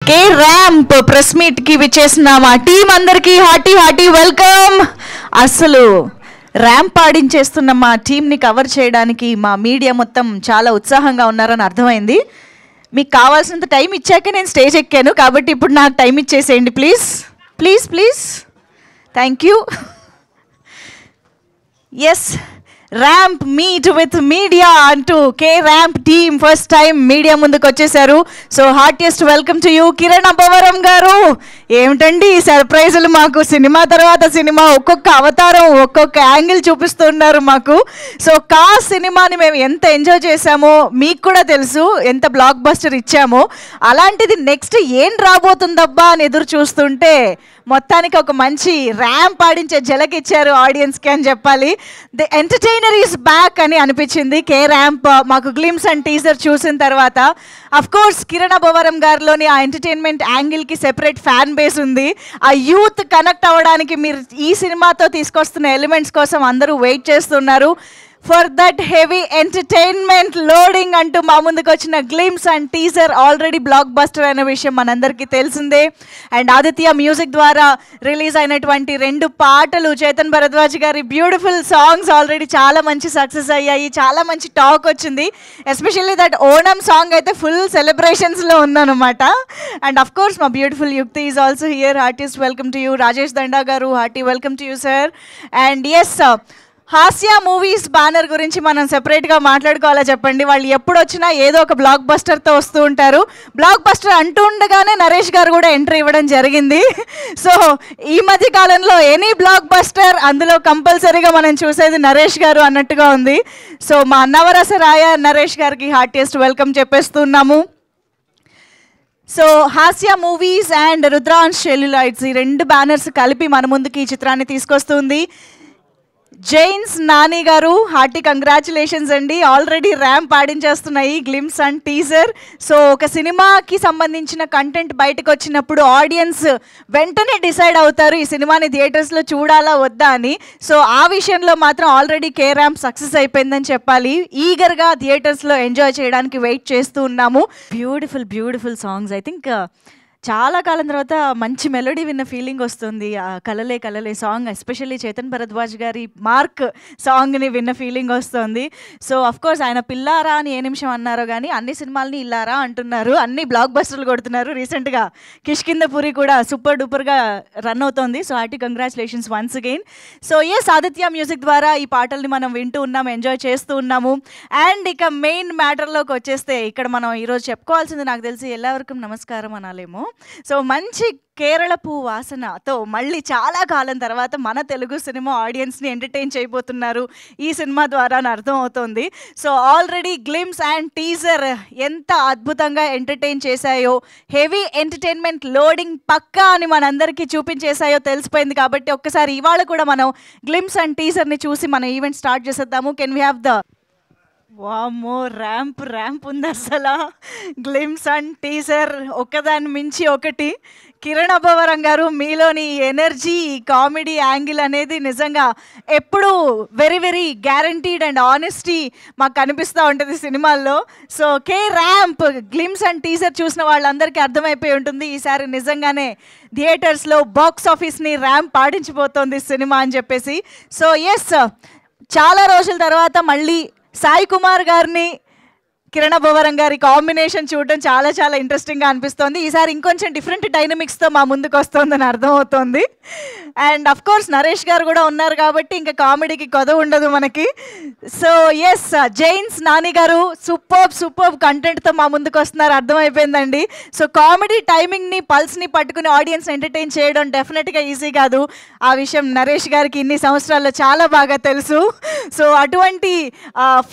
K ramp press meet కి విచ్చేసిన మా టీం అందరికి హార్టీ హార్టీ వెల్కమ్. అసలు ర్యాంప్ ఆడించేస్తున్న మా టీంని కవర్ చేయడానికి మా మీడియా మొత్తం చాలా ఉత్సాహంగా ఉన్నారని అర్థమైంది. మీకు కావాల్సినంత టైం ఇచ్చాక నేను స్టేజ్ ఎక్కాను, కాబట్టి ఇప్పుడు నాకు టైం ఇచ్చేసేయండి please please please. Thank you. Yes, ramp meet with media అంటూ K ramp team first time media ముందుకు వచ్చేసారు. So heartiest welcome to you Kiran Abbavaram garu. ఏమిటండి ఈ సర్ప్రైజులు, మాకు సినిమా తర్వాత సినిమా ఒక్కొక్క అవతారం ఒక్కొక్క యాంగిల్ చూపిస్తున్నారు మాకు. సో కా సినిమాని మేము ఎంత ఎంజాయ్ చేశామో మీకు కూడా తెలుసు, ఎంత బ్లాక్ బస్టర్ ఇచ్చామో. అలాంటిది నెక్స్ట్ ఏం రాబోతుందబ్బా అని ఎదురు చూస్తుంటే మొత్తానికి ఒక మంచి ర్యాంప్ ఆడించే జలక్ ఇచ్చారు ఆడియన్స్కి అని చెప్పాలి. ది ఎంటర్టైనర్ ఈస్ బ్యాక్ అని అనిపించింది కే ర్యాంప్ మాకు గ్లిమ్స్ అండ్ టీజర్ చూసిన తర్వాత. అఫ్ కోర్స్ కిరణ్ అబ్బవరం గారిలోని ఆ ఎంటర్టైన్మెంట్ యాంగిల్కి సెపరేట్ ఫ్యాన్ బేస్ ఉంది. ఆ యూత్ కనెక్ట్ అవ్వడానికి మీరు ఈ సినిమాతో తీసుకొస్తున్న ఎలిమెంట్స్ కోసం అందరూ వెయిట్ చేస్తున్నారు. For that heavy entertainment loading అంటూ మా ముందుకు వచ్చిన glimpse and teaser already block buster అనే విషయం మనందరికీ తెలిసిందే. అండ్ ఆదిత్య మ్యూజిక్ ద్వారా రిలీజ్ అయినటువంటి 2 పాటలు, చేతన్ భరద్వాజ్ గారి బ్యూటిఫుల్ సాంగ్స్ ఆల్రెడీ చాలా మంచి సక్సెస్ అయ్యాయి, చాలా మంచి టాక్ వచ్చింది. ఎస్పెషల్లీ దట్ ఓణం సాంగ్ అయితే ఫుల్ సెలబ్రేషన్స్లో ఉందన్నమాట. అండ్ అఫ్ కోర్స్ మా beautiful Yukti is also here. Heartiest welcome to you. Rajesh Danda garu, hearty welcome to you sir. And yes, Hasya movies banner గురించి మనం సెపరేట్గా మాట్లాడుకోవాలా చెప్పండి. వాళ్ళు ఎప్పుడు వచ్చినా ఏదో ఒక బ్లాక్ బస్టర్తో వస్తూ ఉంటారు. బ్లాక్ బస్టర్ అంటూ ఉండగానే నరేష్ గారు కూడా ఎంట్రీ ఇవ్వడం జరిగింది. సో ఈ మధ్య కాలంలో ఎనీ బ్లాక్ బస్టర్ అందులో కంపల్సరీగా మనం చూసేది నరేష్ గారు అన్నట్టుగా ఉంది. సో మా అన్నవరస రాయ నరేష్ గారికి హార్టియెస్ట్ వెల్కమ్ చెప్పేస్తున్నాము. సో హాస్య మూవీస్ అండ్ రుద్రాంశ్ సెల్యులాయిడ్స్ ఈ 2 బ్యానర్స్ కలిపి మన ముందుకి ఈ చిత్రాన్ని తీసుకొస్తుంది. జైన్స్ నాని గారు, హార్టీ కంగ్రాచులేషన్స్ అండి. ఆల్రెడీ ర్యాంప్ ఆడించేస్తున్నాయి గ్లిమ్స్ అండ్ టీజర్. సో ఒక సినిమాకి సంబంధించిన కంటెంట్ బయటకు వచ్చినప్పుడు ఆడియన్స్ వెంటనే డిసైడ్ అవుతారు ఈ సినిమాని థియేటర్స్లో చూడాలా వద్దా అని. సో ఆ విషయంలో మాత్రం ఆల్రెడీ కే ర్యాంప్ సక్సెస్ అయిపోయిందని చెప్పాలి. ఈగర్గా థియేటర్స్లో ఎంజాయ్ చేయడానికి వెయిట్ చేస్తూ ఉన్నాము. Beautiful beautiful songs. I think చాలా కాలం తర్వాత మంచి మెలోడీ విన్న ఫీలింగ్ వస్తుంది. ఆ కలలే కలలే సాంగ్, ఎస్పెషల్లీ చేతన్ భరద్వాజ్ గారి మార్క్ సాంగ్ని విన్న ఫీలింగ్ వస్తుంది. సో అఫ్కోర్స్ ఆయన పిల్లారా అని ఏ నిమిషం అన్నారో కానీ అన్ని సినిమాలని ఇల్లారా అంటున్నారు, అన్ని బ్లాక్ బస్టర్లు కొడుతున్నారు. రీసెంట్గా కిష్కిందపురి కూడా సూపర్ డూపర్గా రన్ అవుతోంది. So hearty congratulations once again. So yes, Aditya music ద్వారా ఈ పాటల్ని మనం వింటూ ఉన్నాము, ఎంజాయ్ చేస్తూ ఉన్నాము. అండ్ ఇక మెయిన్ మ్యాటర్లోకి వచ్చేస్తే ఇక్కడ మనం ఈరోజు చెప్పుకోవాల్సింది నాకు తెలిసి ఎల్లవరకు నమస్కారం అనాలేమో. సో మంచి కేరళ పూ వాసనతో మళ్ళీ చాలా కాలం తర్వాత మన తెలుగు సినిమా ఆడియన్స్ని ఎంటర్టైన్ చేయబోతున్నారు ఈ సినిమా ద్వారా అని అర్థం అవుతుంది. So already glimpse and teaser ఎంత అద్భుతంగా ఎంటర్టైన్ చేశాయో, హెవీ ఎంటర్టైన్మెంట్ లోడింగ్ పక్కా అని మనందరికీ చూపించేశాయో తెలిసిపోయింది. కాబట్టి ఒక్కసారి ఇవాళ కూడా మనం గ్లిమ్స్ అండ్ టీజర్ని చూసి మన ఈవెంట్ స్టార్ట్ చేసేద్దాము. కెన్ వీ హ్యావ్ ద వామ్మో ర్యాంప్ ఉంది అసలు. గ్లిమ్స్ అండ్ టీజర్ ఒకదాని మించి ఒకటి. కిరణ్ అబ్బవరం గారు, మీలోని ఎనర్జీ, కామెడీ యాంగిల్ అనేది నిజంగా ఎప్పుడూ very very guaranteed and honesty మాకు కనిపిస్తూ ఉంటుంది సినిమాల్లో. So K ramp glimpse and teaser చూసిన వాళ్ళందరికీ అర్థమైపోయి ఉంటుంది ఈసారి నిజంగానే థియేటర్స్లో బాక్స్ ఆఫీస్ని ర్యాంప్ ఆడించిపోతుంది సినిమా అని చెప్పేసి. సో ఎస్, చాలా రోజుల తర్వాత మళ్ళీ సాయి కుమార్ గారిని కిరణ్ అబ్బవరం గారి కాంబినేషన్ చూడడం చాలా చాలా ఇంట్రెస్టింగ్గా అనిపిస్తోంది. ఈసారి ఇంకొంచెం డిఫరెంట్ డైనమిక్స్తో మా ముందుకు వస్తుందని అర్థమవుతోంది. అండ్ అఫ్ కోర్స్ నరేష్ గారు కూడా ఉన్నారు కాబట్టి ఇంకా కామెడీకి కొదవ ఉండదు మనకి. సో ఎస్, జైన్స్ నాని గారు సూపర్బ్ కంటెంట్తో మా ముందుకు వస్తున్నారు, అర్థమైపోయిందండి. సో కామెడీ టైమింగ్ని, పల్స్ని పట్టుకుని ఆడియన్స్ ఎంటర్టైన్ చేయడం డెఫినెట్గా ఈజీ కాదు. ఆ విషయం నరేష్ గారికి ఇన్ని సంవత్సరాల్లో చాలా బాగా తెలుసు. సో అటువంటి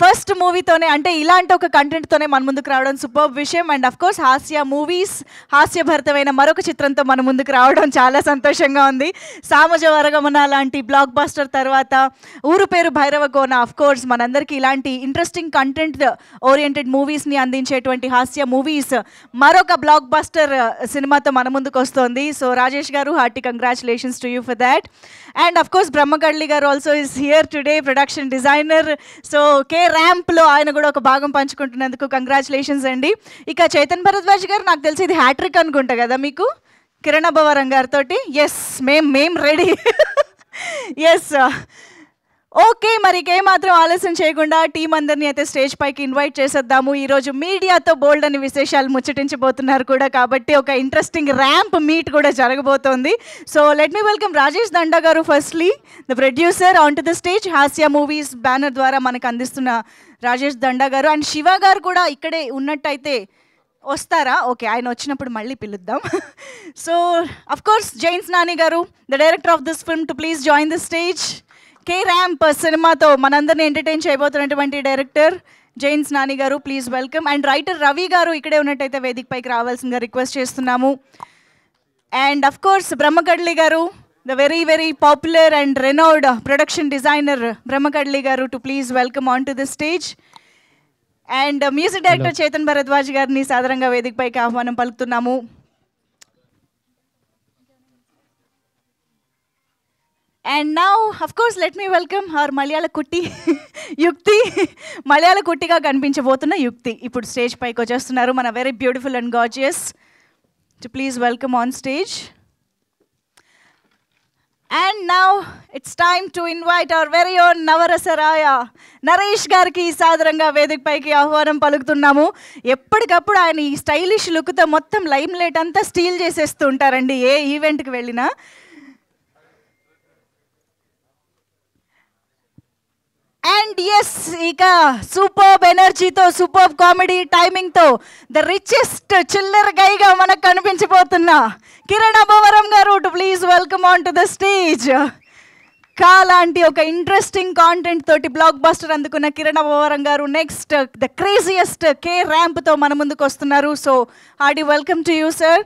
ఫస్ట్ మూవీతోనే, అంటే ఇలాంటి ఒక కంటెంట్తోనే మన ముందుకు రావడం సూపర్ విషయం. అండ్ అఫ్ కోర్స్ హాస్య మూవీస్, హాస్యభరితమైన మరొక చిత్రంతో మన ముందుకు రావడం చాలా సంతోషంగా ఉంది. సామజ వరగమన లాంటి బ్లాక్ బస్టర్ తర్వాత ఊరు పేరు భైరవ కోన, అఫ్ కోర్స్ మనందరికీ ఇలాంటి ఇంట్రెస్టింగ్ కంటెంట్ ఓరియంటెడ్ మూవీస్ని అందించేటువంటి హాస్య మూవీస్ మరొక బ్లాక్ బస్టర్ సినిమాతో మన ముందుకు వస్తుంది. So Rajesh garu, hearty congratulations to you for that. And of course Brahmagadli garu also is here today, production designer. So K ర్యాంప్లో ఆయన కూడా ఒక భాగం పంచుకుంటున్నారు. కొట్టినందుకు కంగ్రాచులేషన్స్ అండి. ఇక చైతన్ భరద్వాజ్ గారు, నాకు తెలిసి ఇది హ్యాట్రిక్ అనుకుంటా కదా మీకు కిరణ్ అబ్బవరం గారితో. ఎస్, మేం రెడీ. Yes, okay. మరి ఏమాత్రం ఆలస్యం చేయకుండా టీం అందరినీ అయితే స్టేజ్ పైకి ఇన్వైట్ చేసేద్దాము. ఈరోజు మీడియాతో బోల్డ్ అని విశేషాలు ముచ్చటించబోతున్నారు కూడా, కాబట్టి ఒక ఇంట్రెస్టింగ్ ర్యాంప్ మీట్ కూడా జరగబోతోంది. So let me welcome Rajesh Danda garu, firstly the producer, on to the stage. Hasya movies banner ద్వారా మనకు అందిస్తున్న రాజేష్ దండా గారు. అండ్ శివ గారు కూడా ఇక్కడే ఉన్నట్టయితే వస్తారా? ఓకే, ఆయన వచ్చినప్పుడు మళ్ళీ పిలుద్దాం. So of course Jains Nani garu, the director of this film, to please join the stage. K ramp సినిమాతో మనందరిని ఎంటర్టైన్ చేయబోతున్నటువంటి director Jains Nani garu, please welcome. And writer Ravi garu ఇక్కడే ఉన్నట్టయితే వేదిక పైకి రావాల్సిందిగా రిక్వెస్ట్ చేస్తున్నాము. And of course Brahmakadli garu, the very very popular and renowned production designer Brahmakadli garu, to please welcome on to the stage. And music director Chaitan Bharadwaj గారిని సాధారణంగా వేదిక పైకి ఆహ్వానం పలుకుతున్నాము. And now, of course, let me welcome our Malayala Kutti, Yukti. Malayala Kuttiga కనిపించబోతున్న యుక్తి ఇప్పుడు stage పైకి వచ్చేస్తున్నారు. మన very beautiful and gorgeous, to please welcome on stage. And now it's time to invite our very own Navarasaraya Naresh గారికి సాదరంగా వేదిక పైకి ఆహ్వానం పలుకుతున్నాము. ఎప్పటికప్పుడు ఆయన ఈ స్టైలిష్ లుక్తో మొత్తం లైమ్ లైట్ అంతా స్టీల్ చేసేస్తూ ఉంటారండి ఏ ఈవెంట్కి వెళ్ళినా. అండ్ ఎస్, ఇక సూపర్బ్ ఎనర్జీతో, సూపర్బ్ కామెడీ టైమింగ్తో, ద రిచెస్ట్ చిల్లర్ గైగా మనకు కనిపించబోతున్న Kiran Abbavaram garu, to please welcome on to the stage. లాంటి ఒక ఇంట్రెస్టింగ్ కాంటెంట్ తోటి బ్లాక్ బస్టర్ అందుకున్న Kiran Abbavaram garu next the craziest K ర్యాంప్తో మన ముందుకు వస్తున్నారు. So hearty welcome to you sir.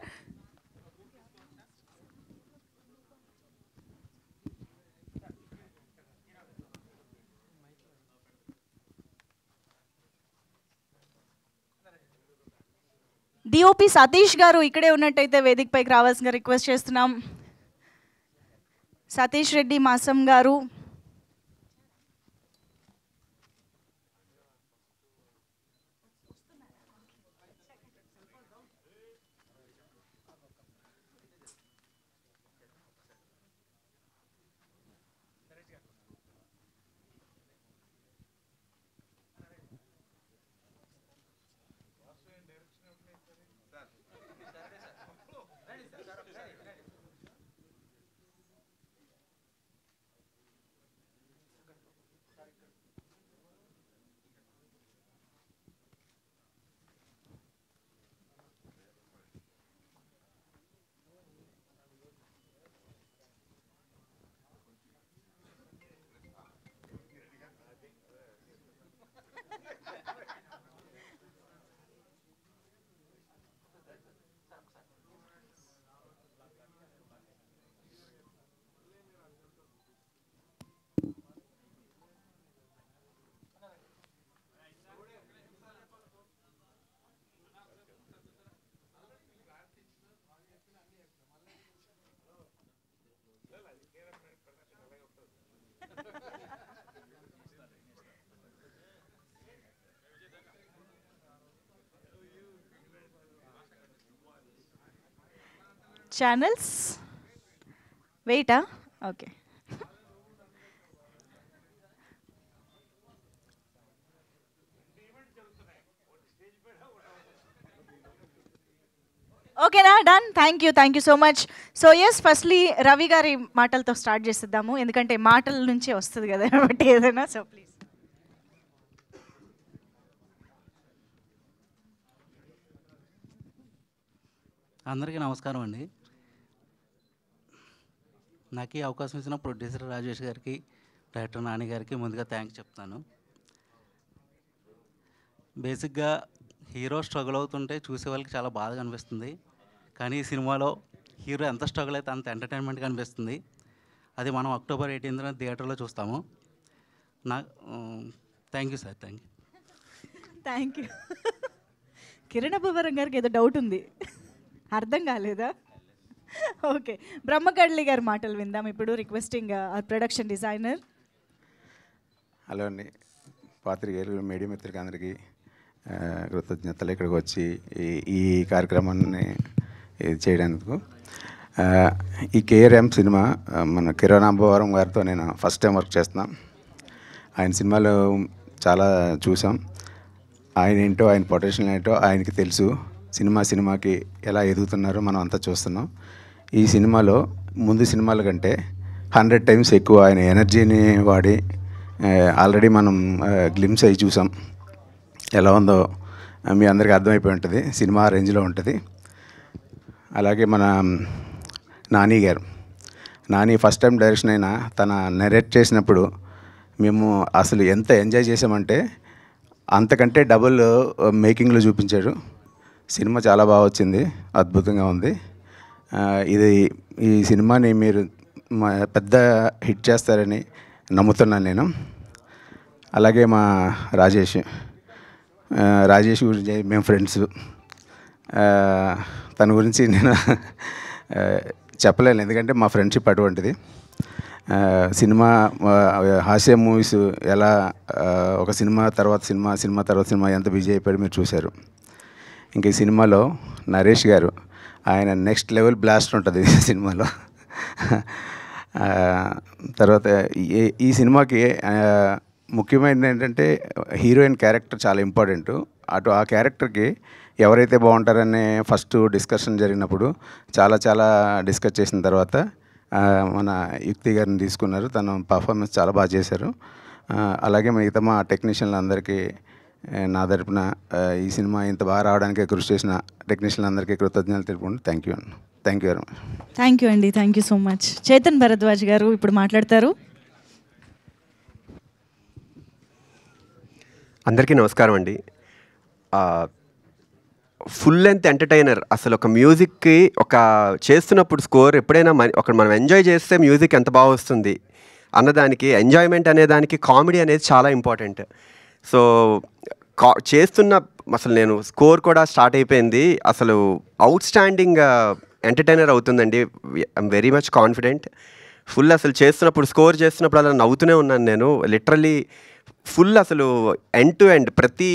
DOP Satish garu ఇక్కడే ఉన్నట్టయితే వేదిక పైకి రావాల్సిందిగా రిక్వెస్ట్ చేస్తున్నాం. సతీష్ రెడ్డి మాసం గారు. ఛానల్స్ వెయిటా? ఓకే, ఓకేనా? Done. Thank you so much. So yes, firstly Ravi గారి మాటలతో స్టార్ట్ చేసేద్దాము, ఎందుకంటే మాటల నుంచే వస్తుంది కదా కాబట్టి ఏదైనా. So please. అందరికీ నమస్కారం అండి. నాకు ఈ అవకాశం ఇచ్చిన ప్రొడ్యూసర్ రాజేష్ గారికి, డైరెక్టర్ నాని గారికి ముందుగా థ్యాంక్స్ చెప్తాను. బేసిక్గా హీరో స్ట్రగుల్ అవుతుంటే చూసే వాళ్ళకి చాలా బాధగా అనిపిస్తుంది, కానీ ఈ సినిమాలో హీరో ఎంత స్ట్రగుల్ అయితే అంత ఎంటర్టైన్మెంట్గా అనిపిస్తుంది. అది మనం అక్టోబర్ 18న థియేటర్లో చూస్తాము. Thank you sir. Thank you. Kiran Abbavaram గారికి ఏదో డౌట్ ఉంది, అర్థం కాలేదా? ఓకే, బ్రహ్మకడ్లి గారి మాటలు విందాం ఇప్పుడు. Requesting production designer. హలో అండి, పాత్రికేయులు, మీడియా మిత్రులకి అందరికీ కృతజ్ఞతలు ఇక్కడికి వచ్చి ఈ కార్యక్రమాన్ని ఇది చేయడానికి. ఈ కేఆర్ఎం సినిమా మన కిరణ్ అబ్బవరం గారితో నేను ఫస్ట్ టైం వర్క్ చేస్తున్నాను. ఆయన సినిమాలు చాలా చూసాం. ఆయన ఏంటో, ఆయన పొటెన్షియల్ ఏంటో ఆయనకి తెలుసు. సినిమాకి ఎలా ఎదుగుతున్నారో మనం అంతా చూస్తున్నాం. ఈ సినిమాలో ముందు సినిమాల కంటే 100 టైమ్స్ ఎక్కువ ఆయన ఎనర్జీని వాడి ఆల్రెడీ మనం గ్లిమ్స్ అయి చూసాం. ఎలా ఉందో మీ అందరికీ అర్థమైపోయి ఉంటుంది. సినిమా రేంజ్లో ఉంటుంది. అలాగే మన నాని ఫస్ట్ టైం డైరెక్షన్ అయినా తన నెరేట్ చేసినప్పుడు మేము అసలు ఎంత ఎంజాయ్ చేసామంటే అంతకంటే డబుల్ మేకింగ్లో చూపించాడు. సినిమా చాలా బాగా వచ్చింది, అద్భుతంగా ఉంది. ఈ సినిమాని మీరు పెద్ద హిట్ చేస్తారని నమ్ముతున్నాను నేను. అలాగే మా రాజేష్ గురించి మేము ఫ్రెండ్స్. తన గురించి నేను చెప్పలేను, ఎందుకంటే మా ఫ్రెండ్షిప్ అటువంటిది. సినిమా హాస్య మూవీస్ ఎలా ఒక సినిమా తర్వాత సినిమా ఎంత బిజీ అయిపోయాడు మీరు చూశారు. ఇంక ఈ సినిమాలో నరేష్ గారు ఆయన నెక్స్ట్ లెవెల్ బ్లాస్ట్ ఉంటుంది సినిమాలో. తర్వాత ఈ సినిమాకి ముఖ్యమైనది ఏంటంటే హీరోయిన్ క్యారెక్టర్ చాలా ఇంపార్టెంట్. ఆ క్యారెక్టర్కి ఎవరైతే బాగుంటారనే ఫస్ట్ డిస్కషన్ జరిగినప్పుడు చాలా డిస్కస్ చేసిన తర్వాత మన యుక్తి గారిని తీసుకున్నారు. తను పర్ఫార్మెన్స్ చాలా బాగా చేశారు. అలాగే మిగతా మా టెక్నీషియన్లు అందరికీ నా తరపున ఈ సినిమా ఇంత బాగా రావడానికి కృషి చేసిన టెక్నీషియన్లు అందరికీ కృతజ్ఞతలు తెలుపుకుంటూ thank you very much. Thank you అండి, thank you so much. Chetan Bharadwaj garu ఇప్పుడు మాట్లాడతారు. అందరికీ నమస్కారం అండి. Full length entertainer. అసలు ఒక మ్యూజిక్కి ఒక చేస్తున్నప్పుడు స్కోర్ ఎప్పుడైనా మనం ఎంజాయ్ చేస్తే మ్యూజిక్ ఎంత బాగా వస్తుంది అన్నదానికి, ఎంజాయ్మెంట్ అనేదానికి కామెడీ అనేది చాలా ఇంపార్టెంట్. సో చేస్తున్న అసలు నేను స్కోర్ కూడా స్టార్ట్ అయిపోయింది. అసలు అవుట్ స్టాండింగ్ ఎంటర్టైనర్ అవుతుందండి. I'm very much confident. Full అసలు స్కోర్ చేస్తున్నప్పుడు అలా నవ్వుతూనే ఉన్నాను నేను. లిటరల్లీ ఫుల్ అసలు ఎండ్ టు ఎండ్ ప్రతి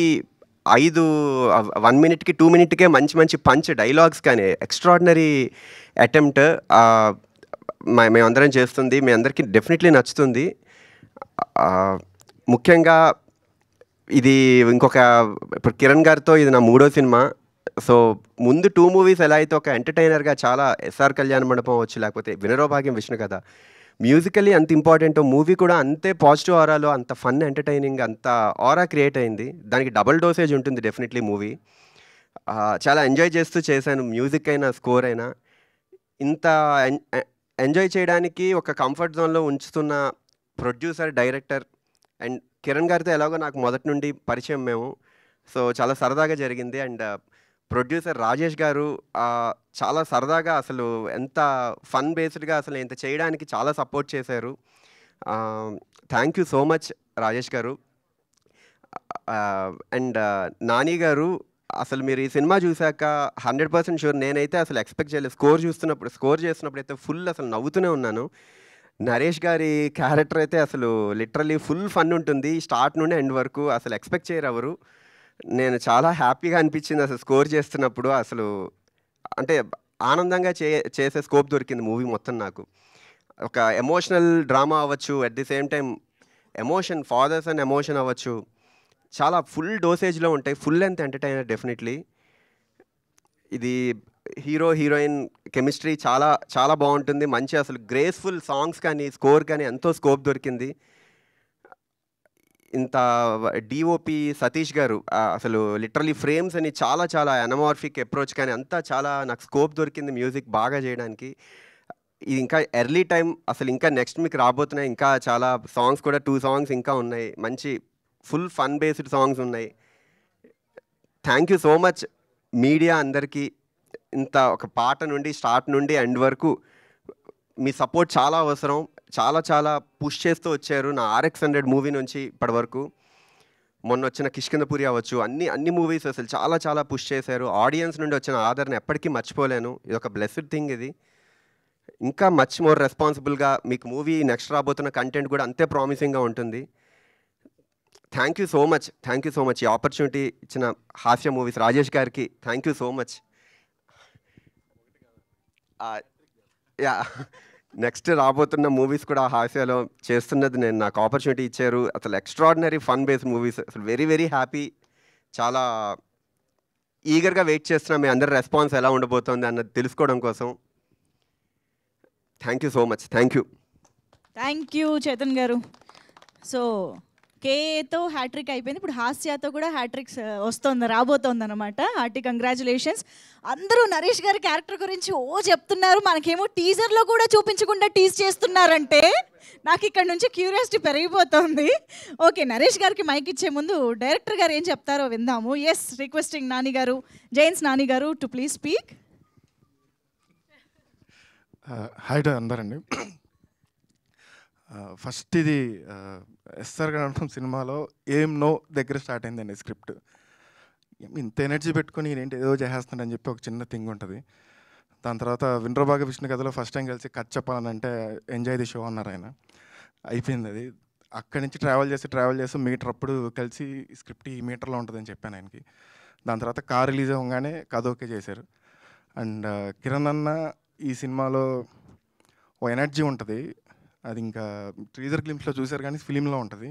1 మినిట్కి 2 మినిట్కే మంచి పంచ్ డైలాగ్స్ కానీ ఎక్స్ట్రాడినరీ అటెంప్ట్ మేమందరం చేస్తుంది. మీ అందరికీ డెఫినెట్లీ నచ్చుతుంది. ముఖ్యంగా ఇది ఇప్పుడు కిరణ్ గారితో ఇది నా 3వ సినిమా. సో ముందు 2 మూవీస్ ఎలా అయితే ఒక ఎంటర్టైనర్గా చాలా ఎస్ఆర్ కళ్యాణ మండపం అవ్వచ్చు, లేకపోతే వినరోభాగ్యం విష్ణు కథ మ్యూజికల్లీ అంత ఇంపార్టెంట్, మూవీ కూడా అంతే పాజిటివ్ ఆరాలో అంత ఫన్ ఎంటర్టైనింగ్ అంత ఆరా క్రియేట్ అయింది. దానికి డబుల్ డోసేజ్ ఉంటుంది డెఫినెట్లీ మూవీ. చాలా ఎంజాయ్ చేస్తూ చేశాను. మ్యూజిక్ అయినా స్కోర్ అయినా ఇంత ఎంజాయ్ చేయడానికి ఒక కంఫర్ట్ జోన్లో ఉంచుతున్న ప్రొడ్యూసర్, డైరెక్టర్ అండ్ కిరణ్ గారితో ఎలాగో నాకు మొదటి నుండి పరిచయం మేము. సో చాలా సరదాగా జరిగింది. అండ్ ప్రొడ్యూసర్ రాజేష్ గారు చాలా సరదాగా అసలు ఎంత ఫన్ బేస్డ్గా అసలు ఇంత చేయడానికి చాలా సపోర్ట్ చేశారు. Thank you so much Rajesh గారు. అండ్ నాని గారు, అసలు మీరు ఈ సినిమా చూశాక 100% షూర్ నేనైతే అసలు ఎక్స్పెక్ట్ చేయలేదు. స్కోర్ చేస్తున్నప్పుడు అయితే ఫుల్ అసలు నవ్వుతూనే ఉన్నాను. నరేష్ గారి క్యారెక్టర్ అయితే అసలు లిటరల్లీ ఫుల్ ఫన్ ఉంటుంది స్టార్ట్ నుండి ఎండ్ వరకు. అసలు ఎక్స్పెక్ట్ చేయరు ఎవరు. నేను చాలా హ్యాపీగా అనిపించింది అసలు స్కోర్ చేస్తున్నప్పుడు. అసలు అంటే ఆనందంగా చేసే స్కోప్ దొరికింది మూవీ మొత్తం నాకు. ఒక ఎమోషనల్ డ్రామా అవ్వచ్చు, at the same time emotion, fathers and emotion అవ్వచ్చు, చాలా ఫుల్ డోసేజ్లో ఉంటాయి. Full length entertainer definitely. ఇది హీరో హీరోయిన్ కెమిస్ట్రీ చాలా చాలా బాగుంటుంది. మంచి అసలు గ్రేస్ఫుల్ సాంగ్స్ కానీ స్కోర్ కానీ ఎంతో స్కోప్ దొరికింది. ఇంత డిఓపి సతీష్ గారు అసలు లిటరలీ ఫ్రేమ్స్ అని చాలా ఎనమార్ఫిక్ అప్రోచ్ కానీ అంతా చాలా నాకు స్కోప్ దొరికింది మ్యూజిక్ బాగా చేయడానికి. ఇది ఇంకా ఎర్లీ టైం, అసలు ఇంకా నెక్స్ట్ మీకు రాబోతున్నాయి ఇంకా చాలా సాంగ్స్ కూడా 2 సాంగ్స్ ఇంకా ఉన్నాయి. మంచి ఫుల్ ఫన్ బేస్డ్ సాంగ్స్ ఉన్నాయి. Thank you so much media అందరికీ. ఇంత ఒక పాట నుండి స్టార్ట్ నుండి ఎండ్ వరకు మీ సపోర్ట్ చాలా అవసరం. చాలా పుష్ చేస్తూ వచ్చారు నా RX100 మూవీ నుంచి ఇప్పటి వరకు. మొన్న వచ్చిన కిష్కింధపురి అవ్వచ్చు, అన్ని మూవీస్ అసలు చాలా పుష్ చేశారు. ఆడియన్స్ నుండి వచ్చిన ఆదరణ ఎప్పటికీ మర్చిపోలేను. ఇది ఒక బ్లెస్డ్ థింగ్. ఇది ఇంకా మచ్ మోర్ రెస్పాన్సిబుల్గా మీకు మూవీ నెక్స్ట్ రాబోతున్న కంటెంట్ కూడా అంతే ప్రామిసింగ్గా ఉంటుంది. థ్యాంక్ యూ సో మచ్ ఈ ఆపర్చునిటీ ఇచ్చిన హాస్య మూవీస్ రాజేష్ గారికి thank you so much. Yeah, next రాబోతున్న మూవీస్ కూడా హాస్యాలో చేస్తున్నది నేను, నాకు ఆపర్చునిటీ ఇచ్చారు. అసలు ఎక్స్ట్రాడినరీ ఫన్ బేస్డ్ మూవీస్, అసలు వెరీ వెరీ హ్యాపీ. చాలా ఈగర్గా వెయిట్ చేస్తున్నా మీ అందరి రెస్పాన్స్ ఎలా ఉండబోతోంది అన్నది తెలుసుకోవడం కోసం. Thank you so much. Thank you Chetan గారు. సో కేతో హ్యాట్రిక్ అయిపోయింది, ఇప్పుడు హాస్యాతో కూడా హ్యాట్రిక్స్ రాబోతోంది అనమాట. Hearty congratulations. అందరూ నరేష్ గారి క్యారెక్టర్ గురించి చెప్తున్నారు, మనకేమో టీజర్లో కూడా చూపించకుండా టీజ్ చేస్తున్నారంటే నాకు ఇక్కడ నుంచి క్యూరియాసిటీ పెరిగిపోతుంది. ఓకే, నరేష్ గారికి మైక్ ఇచ్చే ముందు డైరెక్టర్ గారు ఏం చెప్తారో విందాము. ఎస్, రిక్వెస్టింగ్ నాని గారు, Jains Nani garu to please speak. Hi అందరండి. ఫస్ట్ ఇది ఎస్ఆర్ గణం సినిమాలో ఏం నో దగ్గర స్టార్ట్ అయిందండి స్క్రిప్ట్. ఇంత ఎనర్జీ పెట్టుకొని ఏంటి ఏదో చేసేస్తానని చెప్పి ఒక చిన్న థింగ్ ఉంటుంది. దాని తర్వాత వినరబాగ విష్ణు కథలో ఫస్ట్ టైం కలిసి కథ చెప్పాలని అంటే ఎంజాయ్ ది షో అన్నారు ఆయన. అయిపోయింది అది. అక్కడి నుంచి ట్రావెల్ చేసి మీటర్ అప్పుడు కలిసి స్క్రిప్ట్ ఈ మీటర్లో ఉంటుందని చెప్పాను ఆయనకి. దాని తర్వాత కార్ రిలీజ్ అవ్వగానే కథ ఓకే చేశారు. అండ్ కిరణ్ అన్న ఈ సినిమాలో ఓ ఎనర్జీ ఉంటుంది, అది ఇంకా టీజర్ గ్లింప్స్లో చూశారు కానీ ఫిలింలో ఉంటుంది.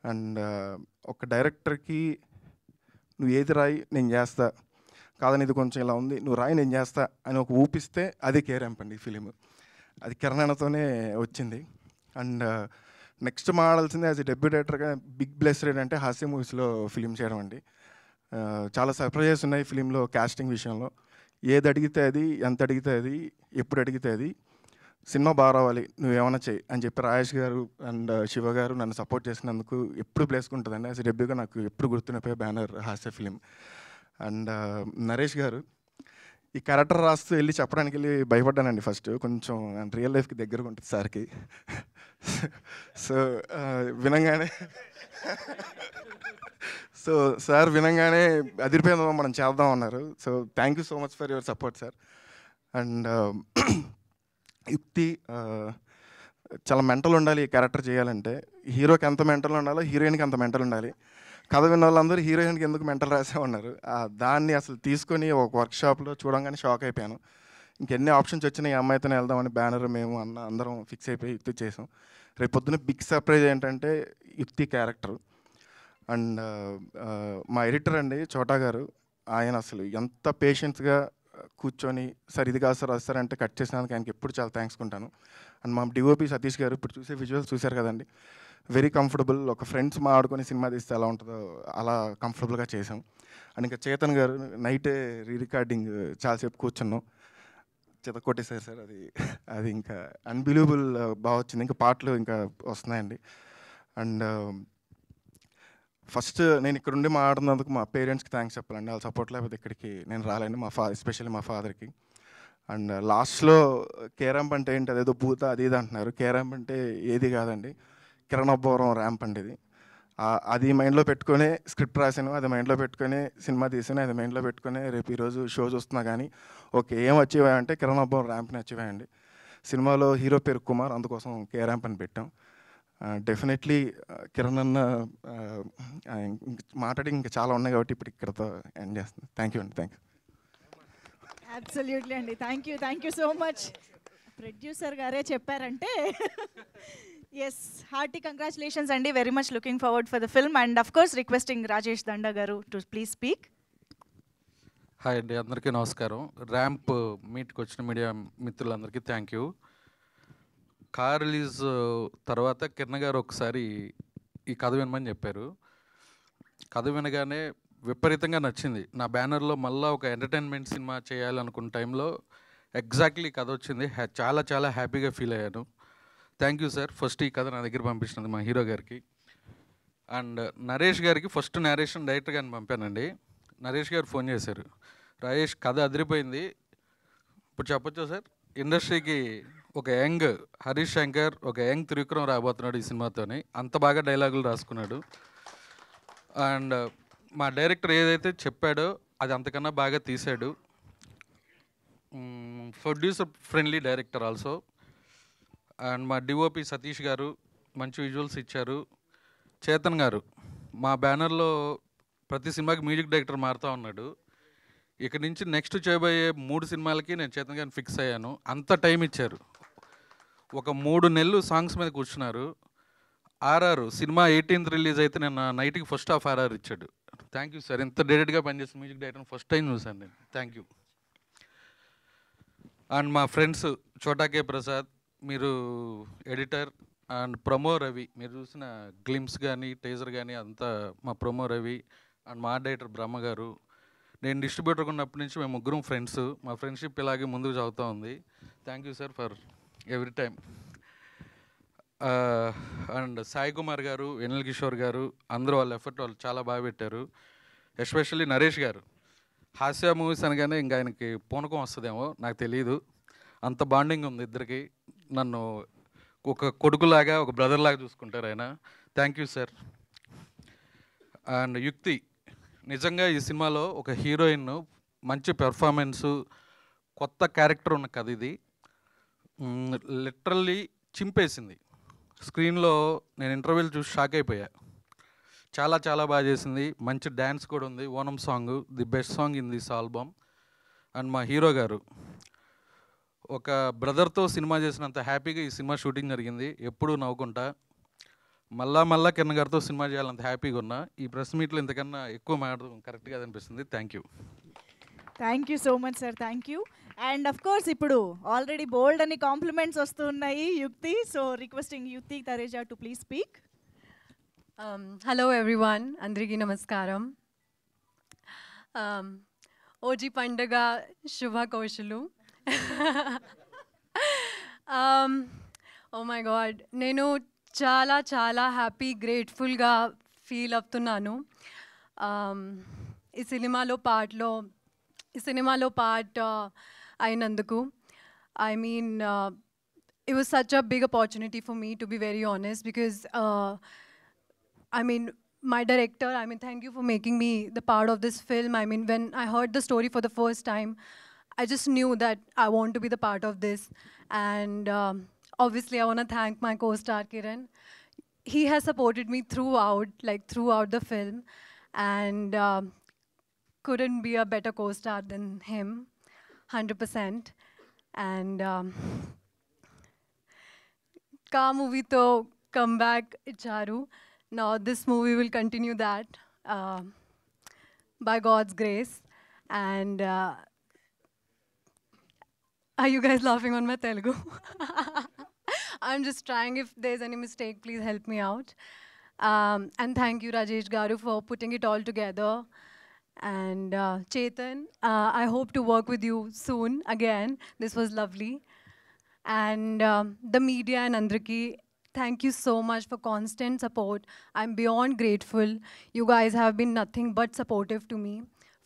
అండ్ ఒక డైరెక్టర్కి నువ్వు ఏది రాయి నేను చేస్తా, కాదని ఇది కొంచెం ఇలా ఉంది నువ్వు రాయి నేను చేస్తా అని ఒక ఊపిస్తే అది కేరాంప్ అండి ఈ ఫిలిం. అది కిరణ్ అన్నతోనే వచ్చింది. అండ్ నెక్స్ట్ మాడాల్సిందే యాజ్ ఎ డెబ్యూ డైరెక్టర్గా బిగ్ బ్లెస్ రేట్ అంటే హాస్య మూవీస్లో ఫిలిం చేయడం అండి. చాలా సర్ప్రైజెస్ ఉన్నాయి ఫిలింలో. కాస్టింగ్ విషయంలో ఏది అడిగితే అది, ఎంత అడిగితే అది, ఎప్పుడు అడిగితే అది, సినిమా బాగా రావాలి నువ్వేమన్నా చెయ్యి అని చెప్పి రాజేష్ గారు అండ్ శివ గారు నన్ను సపోర్ట్ చేసినందుకు ఎప్పుడు ప్లేసుకుంటుందండి. యాజ్ డెబ్యూగా నాకు ఎప్పుడు గుర్తుండిపోయే బ్యానర్ హాస్య ఫిలిం. అండ్ నరేష్ గారు ఈ క్యారెక్టర్ రాస్తూ వెళ్ళి చెప్పడానికి వెళ్ళి భయపడ్డానండి ఫస్ట్. కొంచెం రియల్ లైఫ్కి దగ్గరగా ఉంటుంది సార్కి. సో సార్ వినంగానే అదిరిపోయిందో మనం చేద్దాం అన్నారు. So thank you so much for your support sir. And యుక్తి చాలా మెంటల్ ఉండాలి ఈ క్యారెక్టర్ చేయాలంటే. హీరోకి ఎంత మెంటల్ ఉండాలో హీరోయిన్కి అంత మెంటల్ ఉండాలి. కథ విన్న వాళ్ళందరూ హీరోయిన్కి ఎందుకు మెంటల్ రాసే ఉన్నారు. దాన్ని అసలు తీసుకొని ఒక వర్క్షాప్లో చూడంగానే షాక్ అయిపోయాను. ఇంకెన్ని ఆప్షన్స్ వచ్చినాయి ఈ అమ్మాయితోనే వెళ్దామని బ్యానర్ మేము అందరం ఫిక్స్ అయిపోయి యుక్తి చేసాం. రేపు పొద్దున్న బిగ్ సర్ప్రైజ్ ఏంటంటే యుక్తి క్యారెక్టర్. అండ్ మా ఎడిటర్ అండి చోటా గారు, ఆయన అసలు ఎంత పేషెన్స్గా కూర్చొని సార్ ఇది కాదు సార్ అది సార్ అంటే కట్ చేసినందుకు ఆయనకి ఎప్పుడు చాలా థ్యాంక్స్ కొంటాను. అండ్ మా డిఓపి సతీష్ గారు ఇప్పుడు చూసే విజువల్స్ చూశారు కదండి, వెరీ కంఫర్టబుల్. ఒక ఫ్రెండ్స్ మా ఆడుకొని సినిమా తీస్తే ఎలా ఉంటుందో అలా కంఫర్టబుల్గా చేసాం. అండ్ ఇంకా చేతన్ గారు నైటే రికార్డింగ్ చాలాసేపు కూర్చున్నాం, కొట్టేశారు సార్. అది ఇంకా అన్బిలీవబుల్ బాగా వచ్చింది. ఇంకా పాటలు ఇంకా వస్తున్నాయండి. అండ్ ఫస్ట్ నేను ఇక్కడ ఉండి మాట్లాడినందుకు మా పేరెంట్స్కి థ్యాంక్స్ చెప్పాలండి. వాళ్ళ సపోర్ట్ లేకపోతే ఇక్కడికి నేను రాలేండి, ఎస్పెషల్లీ మా ఫాదర్కి. అండ్ లాస్ట్లో కేరాంప్ అంటే ఏంటి అదేదో భూత అది ఇది అంటున్నారు. కేరాంప్ అంటే ఏది కాదండి, కిరణ్ అబ్బవరం ర్యాంప్ అండి ఇది. అది మైండ్లో పెట్టుకొని స్క్రిప్ట్ రాశాను, అది మైండ్లో పెట్టుకొని సినిమా తీసాను, అది మైండ్లో పెట్టుకొని రేపు ఈరోజు షో చూస్తున్నా కానీ ఓకే ఏం అచీవ్ అయ్యాయంటే కిరణ్ అబ్బవరం ర్యాంప్ని అచీవ్ అయ్యండి. సినిమాలో హీరో పేరు కుమార్, అందుకోసం కేరాంప్ అని పెట్టాం. డెఫినెట్లీ కిరణ్ అన్న మాట్లాడి ఇంకా చాలా ఉన్నాయి కాబట్టి ఇప్పుడు ఇక్కడతో ఎండ్ చేస్తుంది. థ్యాంక్ యూ అండి. Thank you. అబ్సల్యూట్లీ అండి. Thank you so much. Producer గారే చెప్పారంటే ఎస్, హార్టీ కంగ్రాచులేషన్స్ అండి. Very much looking forward for the film. And of course requesting Rajesh Danda garu to please speak. Hi అండి, అందరికీ నమస్కారం. ర్యాంప్ మీట్కి వచ్చిన మీడియా మిత్రులందరికీ థ్యాంక్ యూ. కార్ రిలీజ్ తర్వాత కిరణ్ గారు ఒకసారి ఈ కథ వినమని చెప్పారు. కథ వినగానే విపరీతంగా నచ్చింది. నా బ్యానర్లో మళ్ళీ ఒక ఎంటర్టైన్మెంట్ సినిమా చేయాలనుకున్న టైంలో ఎగ్జాక్ట్లీ కథ వచ్చింది. చాలా చాలా హ్యాపీగా ఫీల్ అయ్యాను. Thank you sir. ఫస్ట్ ఈ కథ నా దగ్గర పంపించినది మా హీరో గారికి. అండ్ నరేష్ గారికి ఫస్ట్ నేరేషన్ డైరెక్టర్ గారిని పంపానండి. నరేష్ గారు ఫోన్ చేశారు, రాజేష్ కథ అదిరిపోయింది, ఇప్పుడు చెప్పొచ్చా సార్, ఇండస్ట్రీకి ఒక యంగ్ హరీష్ శంకర్, ఒక యంగ్ త్రివిక్రమ్ రాబోతున్నాడు ఈ సినిమాతోని. అంత బాగా డైలాగులు రాసుకున్నాడు. అండ్ మా డైరెక్టర్ ఏదైతే చెప్పాడో అది అంతకన్నా బాగా తీశాడు. Producer friendly director also. And మా డిఓపి సతీష్ గారు మంచి విజువల్స్ ఇచ్చారు. చేతన్ గారు మా బ్యానర్లో ప్రతి సినిమాకి మ్యూజిక్ డైరెక్టర్ మారుతూ ఉన్నాడు. ఇక నుంచి నెక్స్ట్ చేయబోయే 3 సినిమాలకి నేను చేతన్ గారిని ఫిక్స్ అయ్యాను. అంత టైం ఇచ్చారు. ఒక 3 నెలలు సాంగ్స్ మీద కూర్చున్నారు. ఆర్ఆర్ సినిమా 18th రిలీజ్ అయితే నేను నైట్కి ఫస్ట్ హాఫ్ ఆర్ఆర్ ఇచ్చాడు. Thank you sir. ఇంత డైరెక్ట్గా పనిచేసిన మ్యూజిక్ డైరెక్టర్ ఫస్ట్ టైం చూశాను నేను. Thank you. అండ్ మా ఫ్రెండ్స్ చోటా కే ప్రసాద్, మీరు ఎడిటర్, అండ్ ప్రమో రవి, మీరు చూసిన గ్లిమ్స్ కానీ టేజర్ కానీ అంతా మా ప్రమో రవి, అండ్ మా డైరెక్టర్ బ్రహ్మ గారు. నేను డిస్ట్రిబ్యూటర్ ఉన్నప్పటి నుంచి మేము ముగ్గురం ఫ్రెండ్స్. మా ఫ్రెండ్షిప్ ఇలాగే ముందుకు సాగుతూ ఉంది. Thank you sir for every time. And Sai Kumar గారు, వెన్నెల కిషోర్ గారు, అందరూ వాళ్ళ ఎఫర్ట్ వాళ్ళు చాలా బాగా పెట్టారు. ఎస్పెషల్లీ నరేష్ గారు. హాస్య మూవీస్ అనగానే ఇంకా ఆయనకి పూనకం వస్తుందేమో నాకు తెలియదు. అంత బాండింగ్ ఉంది ఇద్దరికి. నన్ను ఒక కొడుకులాగా ఒక బ్రదర్లాగా చూసుకుంటారు ఆయన. Thank you sir. అండ్ యుక్తి, నిజంగా ఈ సినిమాలో ఒక హీరోయిన్ మంచి పెర్ఫార్మెన్సు, కొత్త క్యారెక్టర్ ఉన్న కథ ఇది. లిటరల్లీ చింపేసింది. స్క్రీన్లో నేను ఇంటర్వ్యూలు చూసి షాక్ అయిపోయా. చాలా చాలా బాగా చేసింది. మంచి డ్యాన్స్ కూడా ఉంది. Onam song the best song in this album. And మా హీరో గారు ఒక బ్రదర్తో సినిమా చేసినంత హ్యాపీగా ఈ సినిమా షూటింగ్ జరిగింది. ఎప్పుడూ నవ్వుకుంటా. మళ్ళా కిరణ్ గారితో సినిమా చేయాలంత హ్యాపీగా ఉన్నా. ఈ ప్రెస్ మీట్లో ఇంతకన్నా ఎక్కువ మాట్లాడడం కరెక్ట్గా అనిపిస్తుంది. Thank you. Thank you so much sir. Thank you. And of course ఇప్పుడు ఆల్రెడీ బోల్డ్ అని కాంప్లిమెంట్స్ వస్తున్నాయి యుక్తి. సో రిక్వెస్టింగ్ యుక్తి Thareja to please speak. Hello everyone, Andriki Namaskaram. Oji Pandaga Shubha Kaushalu. Oh my god, nenu చాలా happy గ్రేట్ఫుల్గా feel అవుతున్నాను. ఈ సినిమాలో part అయినందుకు. I mean, it was such a big opportunity for me, to be very honest, because my director, thank you for making me the part of this film. When I heard the story for the first time, I just knew that I want to be the part of this. And obviously, I want to thank my co-star, Kiran. He has supported me throughout the film. And couldn't be a better co-star than him, 100%. And Ka movie to come back icharu. Now this movie will continue that by God's grace. And are you guys laughing on my Telugu? I'm just trying. If there's any mistake, please help me out. And thank you, Rajesh Garu, for putting it all together. And Chetan, I hope to work with you soon again. This was lovely. And the media and Andriki, thank you so much for constant support. I'm beyond grateful. You guys have been nothing but supportive to me